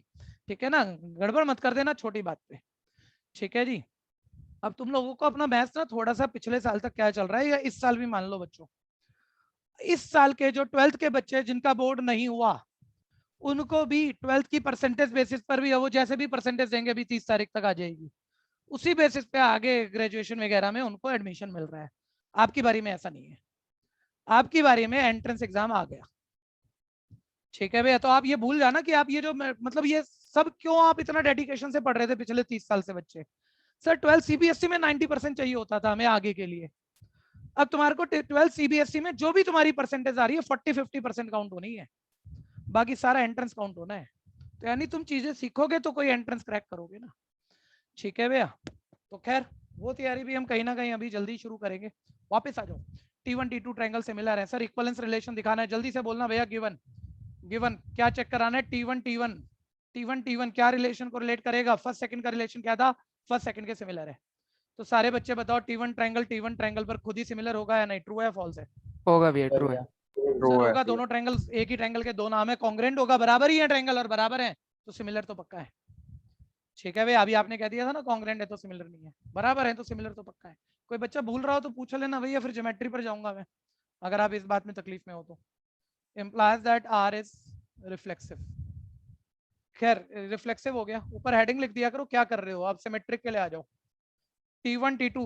ठीक है ना, गड़बड़ मत कर देना छोटी बात पे। ठीक है जी, अब तुम लोगों को अपना मैथ्स ना थोड़ा सा पिछले साल तक क्या चल रहा है या इस साल भी मान लो बच्चों, इस साल के जो 12th के बच्चे जिनका बोर्ड नहीं हुआ, उनको भी 12th की परसेंटेज बेसिस पर भी, वो जैसे भी परसेंटेज देंगे अभी 30 तारीख तक आ जाएगी, उसी बेसिस पे आगे ग्रेजुएशन वगैरह में उनको एडमिशन मिल रहा है। आपकी बारी में ऐसा नहीं है, आपकी बारी में एंट्रेंस एग्जाम आ गया। ठीक है भैया, तो आप ये भूल जाना कि आप ये जो मतलब ये सब क्यों आप इतना डेडिकेशन से पढ़ रहे थे पिछले 30 साल से बच्चे। सर 12 सीबीएसई में 90% चाहिए होता था हमें आगे के लिए, अब तुम्हारे को 12 सीबीएसई में जो भी तुम्हारी परसेंटेज आ रही है 40-50% काउंट होनी है, बाकी सारा एंट्रेंस काउंट होना है। तो यानी तुम चीजें सीखोगे तो कोई एंट्रेंस क्रैक करोगे ना। ठीक है भैया, तो खैर वो तैयारी भी हम कहीं ना कहीं अभी जल्दी शुरू करेंगे। वापस आ जाओ, T1 T2 ट्रायंगल सिमिलर है सर, इक्विवेलेंस रिलेशन दिखाना है, जल्दी से बोलना भैया। गिवन क्या चेक कराना है? T1 क्या रिलेशन को रिलेट करेगा? फर्स्ट सेकंड का रिलेशन क्या था? फर्स्ट सेकंड के सिमिलर है। तो सारे बच्चे बताओ T1 ट्रायंगल पर खुद ही सिमिलर होगा या नहीं? ट्रू है फॉल्स है? होगा भैया, ट्रू है। होगा, दोनों ट्रायंगल एक ही ट्रायंगल के दो नाम है, कॉन्ग्रुएंट होगा, बराबर ही है ट्रायंगल और बराबर है तो सिमिलर तो पक्का है। ठीक है भाई, अभी आपने कह दिया था ना कॉन्ग्रेंट है तो सिमिलर नहीं है, बराबर है तो सिमिलर तो पक्का है। कोई बच्चा भूल रहा हो तो पूछ लेना भैया, फिर ज्योमेट्री पर जाऊंगा मैं अगर आप इस बात में तकलीफ में हो तो। implies that R is reflexive। खैर रिफ्लेक्सिव हो गया, ऊपर हेडिंग लिख दिया करो क्या कर रहे हो आप, सिमेट्रिक के लिए आ जाओ। T1 T2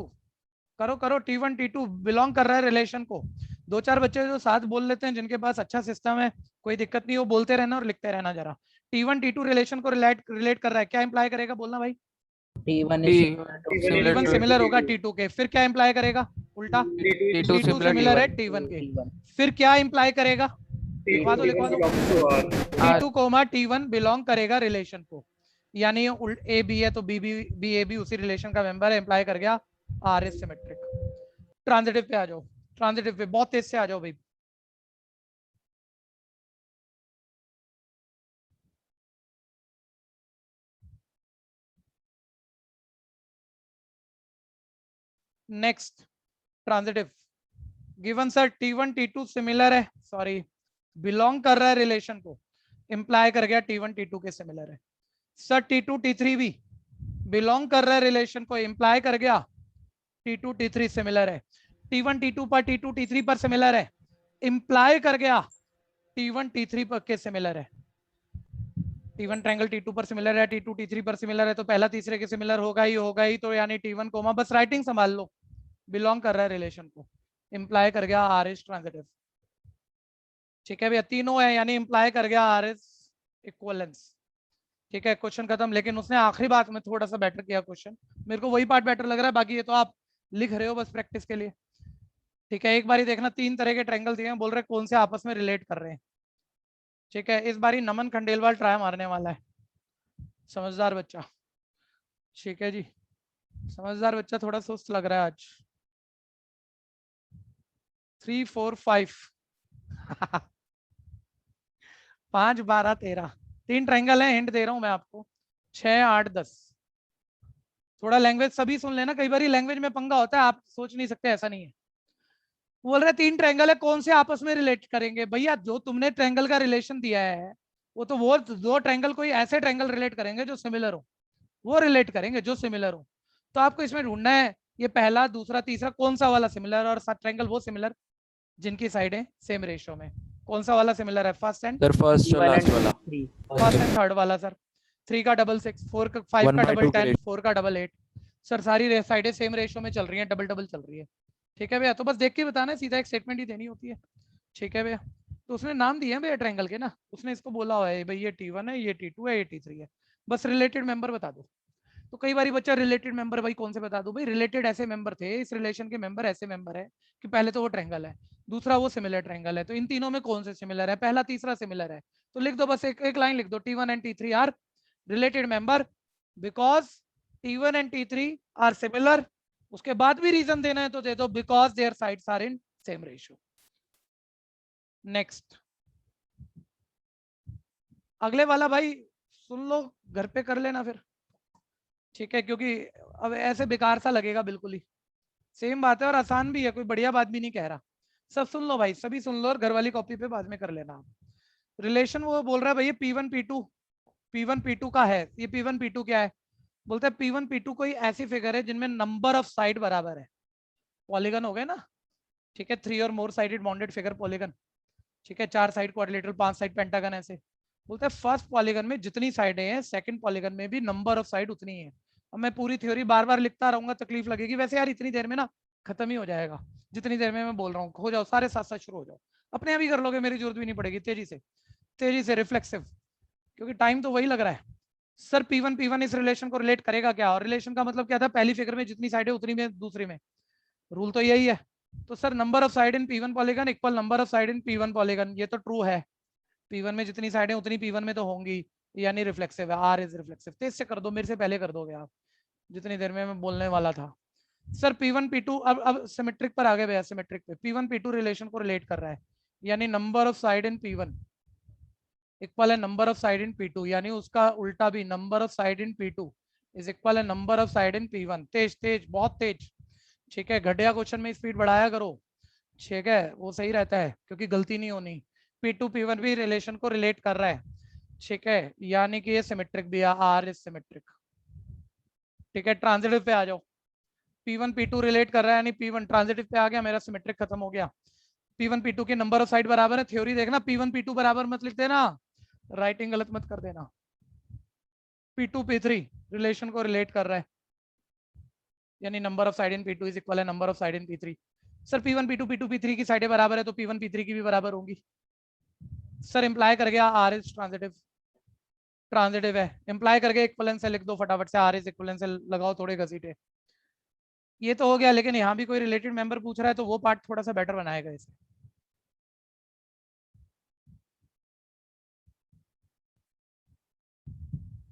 करो T1 T2 बिलोंग कर रहा है रिलेशन को। दो चार बच्चे जो साथ बोल लेते हैं जिनके पास अच्छा सिस्टम है, कोई दिक्कत नहीं, वो बोलते रहना और लिखते रहना जरा। T1 T2 रिलेशन को रिलेट कर रहा है, क्या इंप्लाई करेगा बोलना भाई? T1 T1 सिमिलर होगा T2 के, फिर क्या इंप्लाई करेगा उल्टा? T2 T2 सिमिलर है T1 के, फिर क्या इंप्लाई करेगा? लिखवा दो T2 कोमा T1 बिलोंग करेगा रिलेशन को, यानी ए बी है तो बी ए बी उसी रिलेशन का मेंबर है, इंप्लाई कर गया आर इज सिमेट्रिक। ट्रांजिटिव पे आ जाओ, ट्रांजिटिव पे बहुत तेज से आ जाओ भाई। Next transitive, given sir T1 T2 similar है, सॉरी बिलोंग कर रहा है रिलेशन को, इंप्लाई कर गया T1 T2 के सिमिलर है। सर T2 T3 भी बिलोंग कर रहा है रिलेशन को, इंप्लाई कर गया T2 T3 सिमिलर है। T1 T2 पर T2 T3 पर सिमिलर है, इंप्लाई कर गया T1 T3 पर के सिमिलर है। T1 ट्रायंगल T2 पर सिमिलर है, T2 T3 पर सिमिलर है, तो पहला तीसरे के सिमिलर होगा ही, तो यानी T1 कोमा, बस राइटिंग संभाल लो, बिलोंग कर रहा है रिलेशन को, इंप्लाई कर गया आर इज ट्रांजिटिव। ठीक है भैया, तीनों है यानी इंप्लाई कर गया आर इज इक्विवेलेंस। ठीक है, क्वेश्चन खत्म। लेकिन उसने आखिरी बात में थोड़ा सा बेटर किया क्वेश्चन, मेरे को वही पार्ट बेटर लग रहा है, बाकी ये तो आप लिख रहे हो बस प्रैक्टिस के लिए। ठीक है, एक बारी देखना, तीन तरह के ट्रायंगल दिए हैं, बोल रहे कौन से आपस में रिलेट कर रहे हैं। ठीक है, इस बारी नमन खंडेलवाल ट्राई मारने वाला है, समझदार बच्चा। ठीक है जी, समझदार बच्चा, थोड़ा सुस्त लग रहा है आज। 3 4 5 5 12 13 तीन ट्रायंगल है, हिंट दे रहा हूं मैं आपको, 6 8 10। थोड़ा लैंग्वेज सभी सुन लेना, कई बार लैंग्वेज में पंगा होता है, आप सोच नहीं सकते, ऐसा नहीं है। बोल रहे तीन ट्रायंगल है, कौन से आपस में रिलेट करेंगे? भैया जो तुमने ट्रायंगल का रिलेशन दिया है वो दो ट्रायंगल कोई ऐसे ट्रायंगल रिलेट करेंगे जो सिमिलर हो, वो रिलेट करेंगे जो सिमिलर हो। तो आपको इसमें ढूंढना है ये पहला दूसरा तीसरा कौन सा वाला सिमिलर, और ट्रायंगल वो सिमिलर जिनकी साइडें सेम रेशियो में। कौन सा वाला सिमिलर है? फर्स्ट एंड सर फर्स्ट और लास्ट वाला, फर्स्ट एंड थर्ड वाला सर। 3 का डबल 6, 4 का 5 का डबल 10, 4 का डबल 8। सर सारी साइडें सेम रेशियो में चल रही हैं, डबल डबल चल रही है। ठीक है भैया, तो बस देख के बताना है, सीधा एक स्टेटमेंट ही देनी होती है। ठीक है भैया, तो उसने नाम दिए हैं भैया ट्रायंगल के ना, उसने इसको बोला हुआ है भाई ये T1 है, ये T2 है, ये T3 है, बस रिलेटेड मेंबर बता दो। तो कई बार बच्चा रिलेटेड मेंबर भाई कौन से बता दो, भाई रिलेटेड ऐसे मेंबर थे, इस रिलेशन के मेंबर ऐसे मेंबर है कि पहले तो वो ट्रायंगल है, दूसरा वो सिमिलर ट्रायंगल है, तो इन तीनों में कौन से सिमिलर है? पहला तीसरा सिमिलर है, तो लिख दो बस एक लाइन लिख दो, T1 and T3 are related member because T1 and T3 are similar. उसके बाद भी रीजन देना है तो दे दो, because their sides are in same ratio. Next, अगले वाला भाई सुन लो, घर पे कर लेना फिर। ठीक है, क्योंकि अब ऐसे बेकार सा लगेगा, बिल्कुल ही सेम बात है और आसान भी है, कोई बढ़िया बात भी नहीं कह रहा। सब सुन लो भाई, सभी सुन लो और घर वाली कॉपी पे बाद में कर लेना आप। रिलेशन वो बोल रहा है भाई P1 P2 का है, ये P1 P2 क्या है? बोलते हैं P1 P2 कोई ऐसी फिगर है जिनमें नंबर ऑफ साइड बराबर है, पॉलीगन हो गए ना। ठीक है, 3 और मोर साइडेड बाउंडेड फिगर पॉलीगन। ठीक है, 4 साइड क्वाड्रिलेटरल, 5 साइड पेंटागन, ऐसे बोलते हैं फर्स्ट पॉलीगन में जितनी साइडें हैं सेकंड पॉलीगन में भी नंबर ऑफ साइड उतनी है। अब मैं पूरी थ्योरी बार बार लिखता रहूंगा, तकलीफ लगेगी, वैसे यार इतनी देर में ना खत्म ही हो जाएगा, जितनी देर में मैं बोल रहा हूँ। हो जाओ सारे साथ साथ शुरू हो जाओ, अपने आप ही कर लोगे, मेरी जरूरत भी नहीं पड़ेगी। तेजी से रिफ्लेक्सिव, क्योंकि टाइम तो वही लग रहा है। सर P1 इस रिलेशन को रिलेट करेगा क्या? और रिलेशन का मतलब क्या था? पहली फिगर में जितनी साइड है उतनी में दूसरी में, रूल तो यही है। तो sir number of side in P1 polygon equal number of side in P1 polygon, ये तो ट्रू है। P1 में जितनी साइडें उतनी P1 में तो होंगी, यानी रिफ्लेक्सिव है, आर इज रिफ्लेक्सिव। तेज से कर दो, मेरे से पहले कर दोगे आप, जितनी देर में मैं बोलने वाला था। सर P1 P2, अब सिमेट्रिक पर आ गए भैया, सिमेट्रिक पे P1 P2 रिलेशन को रिलेट कर रहा है, यानी number of side in P1 equal है number of side in P2, यानी उसका उल्टा भी number of side in P2 is equal है number of side in P1। तेज बहुत तेज। ठीक है, घटिया क्वेश्चन में स्पीड बढ़ाया करो, ठीक है, वो सही रहता है क्योंकि गलती नहीं होनी। P2 P1 भी रिलेशन को रिलेट कर रहा है, ठीक है, यानी कि ये सिमेट्रिक भी है, आर इज सिमेट्रिक। ठीक है, ट्रांजिटिव पे आ जाओ। P1 P2 रिलेट कर रहा है, यानी P1 ट्रांजिटिव पे आ गया, मेरा सिमेट्रिक खत्म हो गया। P1 P2 के नंबर ऑफ साइड बराबर है, थ्योरी देखना, P1 P2 बराबर मत लिख देना, राइटिंग गलत मत कर देना। P2 P3 रिलेशन को रिलेट कर रहा है, यानी number of side in P2 is equal है number of side in P3। Sir P1 P2 P2 P3 की साइडें बराबर है तो P1 P3 की भी बराबर होंगी। सर इंप्लाई कर गया R इज ट्रांजिटिव, ट्रांजिटिव है, इंप्लाई करके इक्विवेलेंस से लिख दो फटाफट से, R इज इक्विवेलेंस से लगाओ थोड़े घसीटे। ये तो हो गया, लेकिन यहाँ भी कोई रिलेटेड मेंबर पूछ रहा है तो वो पार्ट थोड़ा सा बेटर बनाएगा इसे।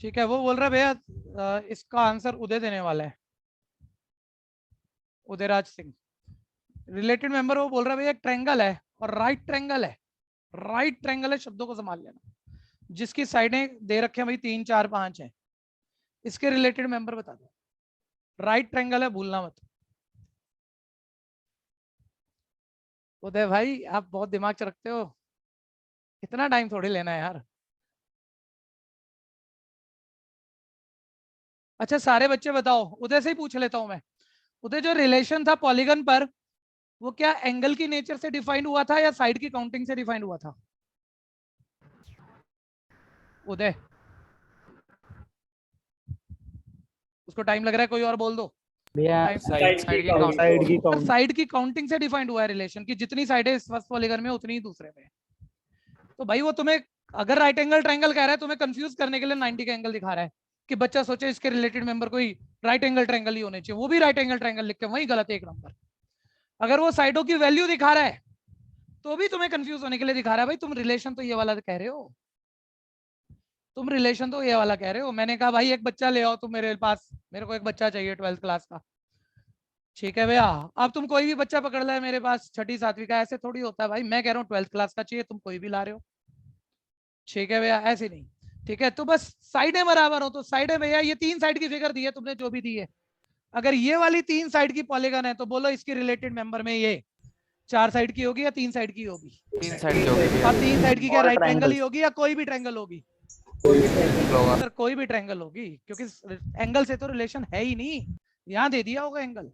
ठीक है, वो बोल रहा है भैया इसका आंसर उदय देने वाला है, उदयराज सिंह। रिलेटेड मेंबर वो बोल रहा है भैया एक ट्रायंगल है और राइट ट्रायंगल है, राइट ट्रायंगल है, शब्दों को संभाल लेना, जिसकी साइडें दे रखे हैं भाई 3 4 5 है, इसके रिलेटेड मेंबर बता दो। राइट ट्रायंगल है, भूलना मत। उदय भाई आप बहुत दिमाग रखते हो, इतना टाइम थोड़ी लेना है यार। अच्छा सारे बच्चे बताओ, उदय से ही पूछ लेता हूं मैं। उदय जो रिलेशन था पॉलीगन पर, वो क्या एंगल की नेचर से डिफाइंड हुआ था या साइड की काउंटिंग से डिफाइंड हुआ था? उदय, उसको टाइम लग रहा है, कोई और बोल दो। भैया साइड की काउंटिंग से डिफाइंड हुआ है रिलेशन की, जितनी साइडें इस फर्स्ट पॉलीगन में उतनी ही दूसरे में। तो भाई वो तुम्हें अगर राइट एंगल ट्रायंगल कह रहा है, तुम्हें कंफ्यूज करने के लिए 90 का एंगल दिखा रहा है कि बच्चा सोचे इसके रिलेटेड मेंबर कोई राइट एंगल ट्रायंगल ही होने चाहिए, वो भी राइट एंगल ट्रायंगल लिख के वही गलत है 1 नंबर। अगर वो साइडों की वैल्यू दिखा रहा है तो भी तुम्हें कंफ्यूज होने के लिए दिखा रहा है, भाई तुम रिलेशन तो ये वाला कह रहे हो, तुम रिलेशन तो ये वाला कह रहे हो। मैंने कहा भाई एक बच्चा ले आओ तुम मेरे पास, मेरे को एक बच्चा चाहिए 12th क्लास का। ठीक है भैया, अब तुम कोई भी बच्चा पकड़ ले मेरे पास 6ठी 7वीं का, ऐसे थोड़ी होता है भाई। मैं कह रहा हूँ 12th क्लास का चाहिए, तुम कोई भी ला रहे हो। ठीक है भैया, ऐसे नहीं। ठीक है, तो बस साइडें बराबर हो तो साइडें भैया ये 3 साइड की फिगर दी है तुमने, जो भी दी है, अगर ये वाली 3 साइड की पॉलीगन है तो बोलो इसकी रिलेटेड मेंबर में ये 4 साइड की होगी या 3 साइड की होगी? 3 साइड की होगी। और 3 साइड की क्या राइट ट्रायंगल ही होगी या कोई भी ट्रायंगल होगी? सर कोई भी ट्रायंगल होगी, क्योंकि एंगल से तो रिलेशन है ही नहीं, यहाँ दे दिया होगा एंगल।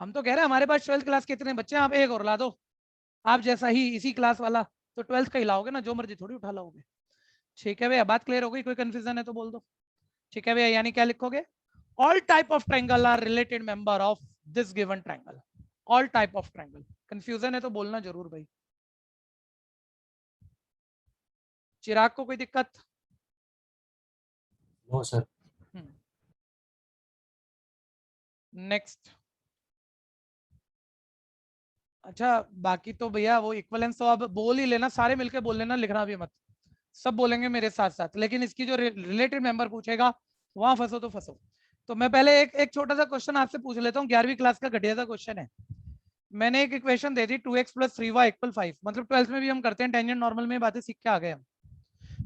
हम तो कह रहे हैं हमारे पास 12th क्लास के इतने बच्चे हैं, आप एक और ला दो आप जैसा ही इसी क्लास वाला, तो 12th का ही लाओगे ना, जो मर्जी थोड़ी उठा लाओगे। ठीक है भैया, बात क्लियर हो गई? कोई कंफ्यूजन है तो बोल दो। ठीक है भैया, यानी क्या लिखोगे? All type of triangle are related member of this given triangle. All type of triangle. Confusion है तो बोलना जरूर भाई। चिराग को कोई दिक्कत? No sir. नेक्स्ट। अच्छा बाकी तो भैया वो इक्विवेलेंस तो अब बोल ही लेना, सारे मिलके बोल लेना, लिखना भी मत, सब बोलेंगे मेरे साथ साथ, लेकिन इसकी जो रिलेटेड मेंबर पूछेगा वहां फंसो तो फंसो। तो मैं पहले एक छोटा सा क्वेश्चन आपसे पूछ लेता हूँ, 11वीं क्लास का घटिया सा क्वेश्चन है। मैंने एक इक्वेशन दे दी 2x + 3y = 5, मतलब 12th में भी हम करते हैं, टेंजेंट नॉर्मल में बातें सीख के आ गए हम।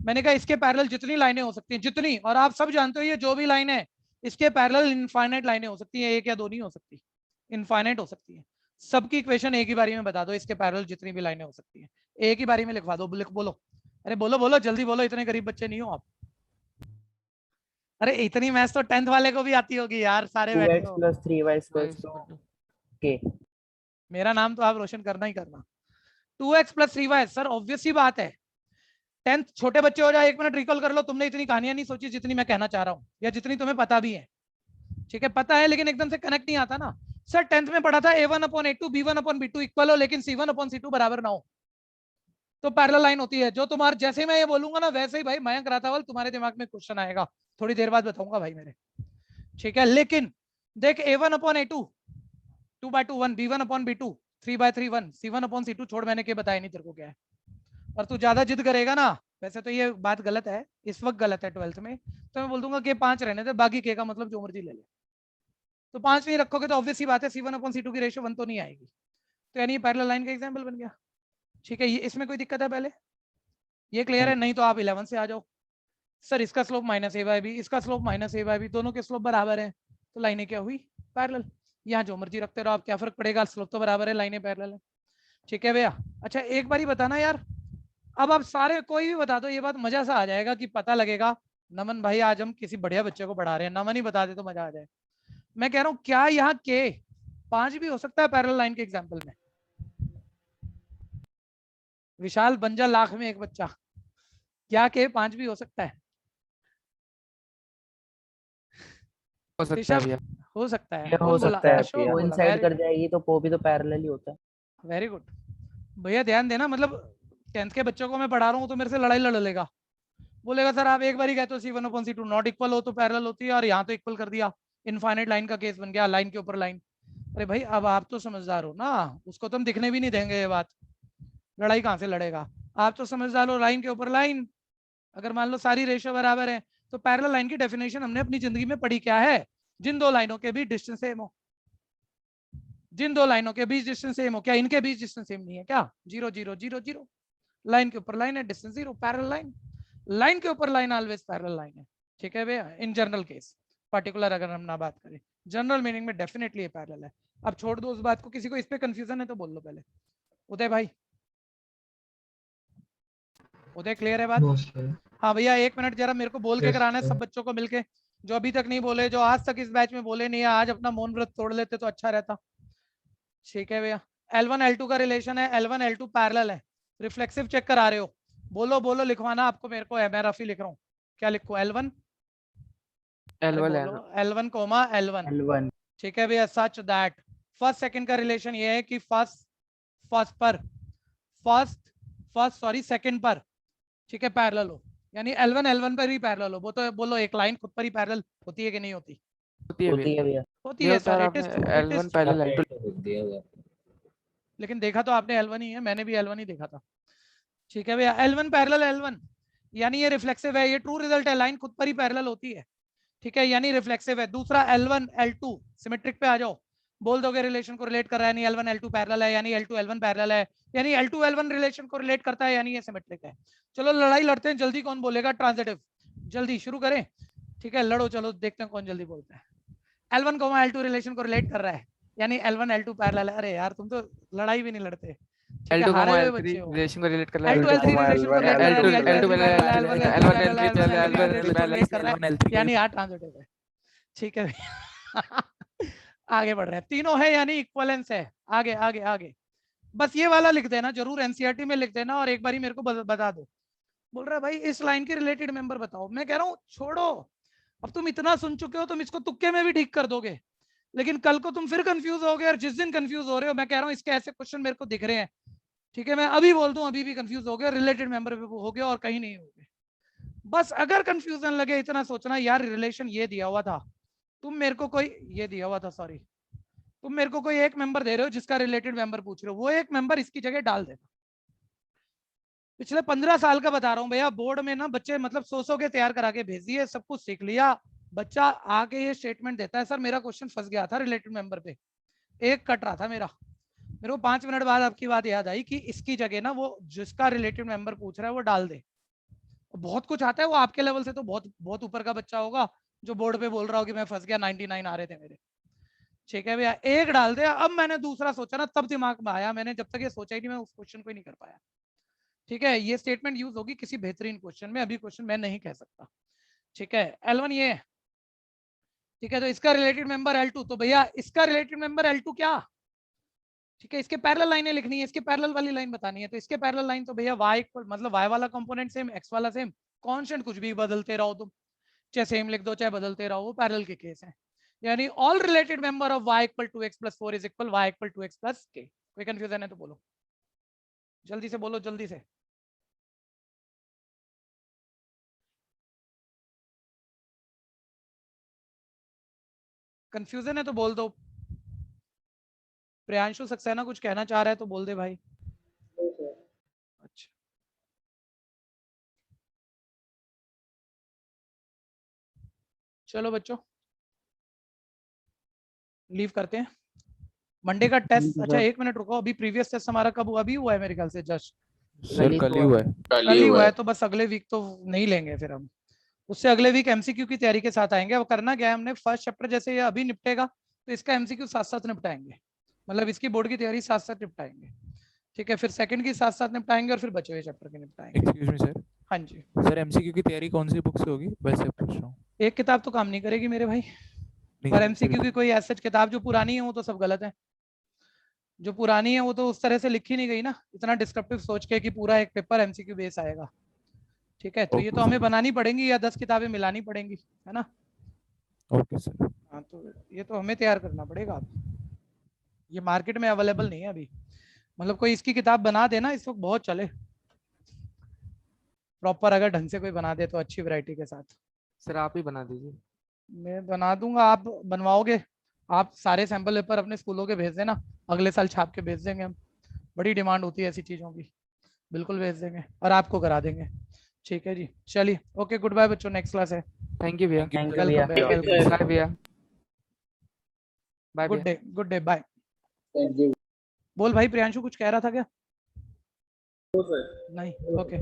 मैंने कहा इसके पैरेलल जितनी लाइनें हो सकती हैं, जितनी, और आप सब जानते हो ये जो भी लाइन है इसके पैरेलल इनफाइनाइट लाइनें हो सकती हैं, एक या दो नहीं हो सकती, इनफाइनाइट हो सकती है। सबकी इक्वेशन एक ही बारी में बता दो, इसके पैरेलल जितनी भी लाइनें हो सकती हैं एक ही बारी में लिखवा दो। बोलो, अरे बोलो बोलो जल्दी बोलो, इतने गरीब बच्चे नहीं हो आप। अरे इतनी मैथ्स तो 10th वाले को भी आती होगी यार, सारे बैठे हो। 2x + 3y = k। मेरा नाम तो आप रोशन करना ही करना। 2x + 3y, सर ऑब्वियस ही बात है, 10th छोटे बच्चे हो जाए, 1 मिनट रिकॉल कर लो, तुमने इतनी कहानियां नहीं सोची जितनी मैं कहना चाह रहा हूँ, या जितनी तुम्हें पता भी है। ठीक है, पता है लेकिन एकदम से कनेक्ट नहीं आता ना। सर 10th में पढ़ा था a1/a2 b1/b2 इक्वल हो, लेकिन c1/c2 बराबर ना हो, तो पैरेलल लाइन होती है। जो तुम्हारे जैसे मैं ये बोलूंगा ना वैसे ही भाई मयंक रातावल तुम्हारे दिमाग में क्वेश्चन आएगा, थोड़ी देर बाद बताऊंगा भाई मेरे। ठीक है, लेकिन देख a1/a2 2/2 1, b1/b2 3/3 1, c1/c2 छोड़, मैंने क्या बताया नहीं तेरे को क्या है। और तू ज्यादा जिद करेगा ना, वैसे तो ये बात गलत है, इस वक्त गलत है 12th में, तो मैं बोल दूंगा कि 5 रहने दे, बाकी के का मतलब जो मर्जी ले ले। तो 5 नहीं रखोगे तो ऑब्वियस सी बात है c1/c2 की रेशियो 1 तो नहीं आएगी, तो यानी ये पैरेलल लाइन का एग्जांपल बन गया। ठीक है, ये इसमें कोई दिक्कत है? पहले ये क्लियर है? नहीं तो आप 11 से आ जाओ। सर इसका स्लोप -a/b, इसका स्लोप -a/b, दोनों के स्लोप बराबर है, तो लाइनें क्या हुई? पैरेलल। यहाँ जो मर्जी रखते रहो आप, क्या फर्क पड़ेगा, स्लोप तो बराबर है, लाइनें पैरेलल है। ठीक है भैया। अच्छा एक बार ही बताना यार, अब आप सारे कोई भी बता दो, ये बात मजा सा आ जाएगा कि पता लगेगा नमन भाई आज हम किसी बढ़िया बच्चे को पढ़ा रहे हैं। नमन ही बता दे तो मजा आ जाए। मैं कह रहा हूं क्या यहाँ के 5 भी हो सकता है पैरेलल लाइन के एग्जाम्पल में? विशाल बन जा लाख में एक बच्चा, क्या के 5 भी हो सकता है? हो सकता है ऋषभ भैया। हो सकता है, ये हो कौन बोला? सकता है, अशोक बोला, कोइंसाइड कर जाएगी तो वो भी तो पैरेलल ही होता है। वेरी गुड भैया, ध्यान देना। मतलब 10th के बच्चों को मैं पढ़ा रहा हूँ तो मेरे से लड़ाई लड़ लेगा, बोलेगा सर आप एक बार ही कहते हो C1/C2 नॉट इक्वल हो तो पैरेलल होती है, और यहाँ तो इक्वल कर दिया, इनफाइनाइट लाइन का केस बन गया, लाइन के ऊपर लाइन। अरे भाई अब आप तो समझदार हो ना, उसको तो हम दिखने भी नहीं देंगे ये बात, लड़ाई कहाँ से लड़ेगा? आप तो समझदार हो, लाइन के ऊपर लाइन, अगर मान लो सारी रेशियो बराबर है तो पैरेलल लाइन की डेफिनेशन हमने अपनी जिंदगी में पढ़ी क्या है? जिन दो लाइनों के बीच डिस्टेंस सेम हो। जिन दो लाइनों के बीच डिस्टेंस सेम हो, क्या इनके बीच डिस्टेंस सेम नहीं है क्या? 0 0 0 0, लाइन के ऊपर लाइन है, डिस्टेंस 0, पैरेलल लाइन। लाइन के ऊपर लाइन ऑलवेज पैरेलल लाइन है, ठीक है भैया? इन जनरल केस, पर्टिकुलर अगर हम ना बात करें, जनरल मीनिंग में डेफिनेटली ये पैरेलल है। अब छोड़ दो उस बात को, किसी को इस पे कंफ्यूजन है तो बोल लो पहले। उदय भाई, उदय क्लियर है बात? हाँ भैया 1 मिनट जरा मेरे को बोल के कराना है सब बच्चों को मिलके, जो अभी तक नहीं बोले, जो आज तक इस बैच में बोले नहीं है, आज अपना मौन व्रत तोड़ लेते तो अच्छा रहता। ठीक है भैया, L1 L2 का रिलेशन है, L1 L2 पैरेलल है। रिफ्लेक्सिव चेक करा रहे हो, बोलो बोलो, लिखवाना आपको मेरे को है, मैं रफी लिख रहा हूँ। क्या लिखो? L1 L1 कोमा L1, ठीक है भैया? सच दैट फर्स्ट सेकंड का रिलेशन ये है कि सेकंड पर, ठीक है, पैरेलल हो, यानी L1 L1 पर ही पैरेलल हो। वो तो बोलो एक लाइन खुद पर ही पैरेलल होती है कि नहीं होती? होती है भैया। होती है सर, इट इज L1 पहले L2 लेकिन देखा तो आपने L1 ही है, मैंने भी L1 ही देखा था। ठीक है भैया, L1 पैरेलल L1 यानी ये रिफ्लेक्सिव है, ये ट्रू रिजल्ट है, लाइन खुद पर ही पैरेलल होती है, ठीक है, यानी रिफ्लेक्सिव है। दूसरा L1 L2 सिमेट्रिक पे आ जाओ, बोल दोगे रिलेशन को रिलेट कर रहा है, यानी L1 L2 पैरेलल है, यानी L2 L1 पैरेलल है, यानी L2 L1 रिलेशन को रिलेट करता है, यानी ये सिमेट्रिक है। चलो लड़ाई लड़ते हैं, जल्दी कौन बोलेगा ट्रांजिटिव? जल्दी शुरू करें, ठीक है, लड़ो, चलो देखते हैं कौन जल्दी बोलता है। L1 L2 रिलेशन को रिलेट कर रहा है, यानी L1 L2 पैरेलल है। अरे यार तुम तो लड़ाई भी नहीं लड़ते, L2 L3 रिलेशन को रिलेट कर रहा है। L2 L3 रिलेशन को रिलेट कर रहा है, यानी यार ट्रांजिटिव है। ठीक है आगे बढ़ रहे हैं, तीनों है यानी इक्वलेंस है। आगे आगे आगे, बस ये वाला लिख देना जरूर, एनसीईआरटी में लिख देना, और एक बार ही मेरे को बता दो। बोल रहा है भाई इस लाइन के रिलेटेड मेंबर बताओ, मैं कह रहा हूँ छोड़ो, अब तुम इतना सुन चुके हो, तुम इसको तुक्के में भी ठीक कर दोगे, लेकिन कल को तुम फिर कंफ्यूज होगे, और जिस दिन कंफ्यूज हो रहे हो, मैं कह रहा हूँ इसके ऐसे क्वेश्चन मेरे को दिख रहे हैं, ठीक है, मैं अभी बोल दूं अभी भी कंफ्यूज हो गए, रिलेटेड मेंबर पे हो गए और कहीं नहीं हो गए। बस अगर कंफ्यूजन लगे इतना सोचना यार रिलेशन ये दिया हुआ था, तुम मेरे को कोई ये दिया हुआ था, सॉरी, तुम मेरे को कोई एक मेंबर दे रहे हो जिसका रिलेटेड मेंबर पूछ रहे हो, वो एक मेंबर इसकी जगह डाल देना। पिछले 15 साल का बता रहा हूँ भैया, बोर्ड में ना बच्चे मतलब सौ के तैयार करा के भेज दिए, सब कुछ सीख लिया, बच्चा आके ये स्टेटमेंट देता है सर मेरा क्वेश्चन फंस गया था रिलेटेड मेंबर पे, एक कट रहा था मेरा, मेरे को 5 मिनट बाद आपकी बात याद आई कि इसकी जगह ना वो जिसका रिलेटेड मेंबर पूछ रहा है वो डाल दे। बहुत कुछ आता है, वो आपके लेवल से तो बहुत बहुत ऊपर का बच्चा होगा जो बोर्ड पे बोल रहा हो कि मैं फंस गया, 99 आ रहे थे मेरे। ठीक है भैया, एक डाल दे। अब मैंने दूसरा सोचा ना, तब दिमाग में आया, मैंने जब तक ये सोचा ही नहीं मैं उस क्वेश्चन को ही नहीं कर पाया। ठीक है, ये स्टेटमेंट यूज होगी किसी बेहतरीन क्वेश्चन में, अभी क्वेश्चन मैं नहीं कह सकता। ठीक है, L1 ये, ठीक है, तो इसका रिलेटेड मेंबर L2, तो भैया इसका रिलेटेड मेंबर L2 क्या? ठीक है, इसके पैरेलल लाइनें लिखनी है, इसके पैरेलल वाली लाइन बतानी है, तो इसके पैरेलल लाइन तो भैया y मतलब y वाला कंपोनेंट सेम, x वाला सेम, कांस्टेंट कुछ भी बदलते रहो तुम, चाहे सेम लिख दो चाहे बदलते रहो, वो पैरेलल के केस है। यानी all related member of y = 2x + 4 = y = 2x + k। कोई कंफ्यूजन है तो बोलो, जल्दी से बोलो, जल्दी से। कंफ्यूजन है तो बोल दो। प्रियांशु सक्सेना कुछ कहना चाह रहा है तो बोल दे भाई। अच्छा, चलो बच्चों लीव करते हैं, मंडे का टेस्ट। अच्छा 1 मिनट रुको, अभी प्रीवियस टेस्ट हमारा कब हुआ? अभी हुआ है मेरे ख्याल से, जस्ट सर कल ही हुआ है। कल ही हुआ है, तो बस अगले वीक तो नहीं लेंगे फिर हम, उससे अगले वीक एमसीक्यू की तैयारी के साथ आएंगे। अब करना क्या है, हमने फर्स्ट चैप्टर जैसे ये अभी निपटेगा तो इसका एमसीक्यू साथ साथ निपटाएंगे, मतलब इसकी बोर्ड की तैयारी साथ साथ निपटाएंगे। ठीक है, फिर सेकंड की साथ साथ निपटाएंगे और फिर बचे हुए चैप्टर के निपटाएंगे। Excuse me sir. हाँ जी सर एमसीक्यू की तैयारी कौन सी बुक से होगी वैसे पूछ रहा हूँ। एक किताब तो काम नहीं करेगी मेरे भाई, नहीं पर सर, एमसीक्यू की बिल्कुल। कोई ऐसी किताब जो पुरानी है वो तो सब गलत है। जो पुरानी है वो तो उस तरह से लिखी नहीं गई ना, इतना डिस्क्रिप्टिव सोच के कि पूरा एक पेपर एमसीक्यू बेस आएगा। ठीक है, तो ये ओके तो हमें सर। बनानी पड़ेंगी या 10 किताबें मिलानी पड़ेंगी, है ना। Okay sir. हाँ, तो ये तो हमें तैयार करना पड़ेगा। ये मार्केट में अवेलेबल नहीं है अभी, मतलब कोई इसकी किताब बना देना इस वक्त बहुत चले, प्रॉपर अगर ढंग से कोई बना दे तो अच्छी वैरायटी के साथ। सर आप ही बना दीजिए। मैं बना दूंगा, आप बनवाओगे? आप सारे सैंपल पेपर अपने स्कूलों के भेज देना, अगले साल छाप के भेज देंगे हम। बड़ी डिमांड होती है ऐसी चीज़ों की, बिल्कुल भेज देंगे और आपको करा देंगे। ठीक है जी, चलिए, ओके, गुड बाय बच्चों, नेक्स्ट क्लास है। थैंक यू भैया। थैंक यू भैया। Welcome, Thank you, sir. Bye भैया। बाय भैया। Good day, bye. बोल भाई, प्रियांशु कुछ कह रहा था क्या? No, sir. नहीं, ओके।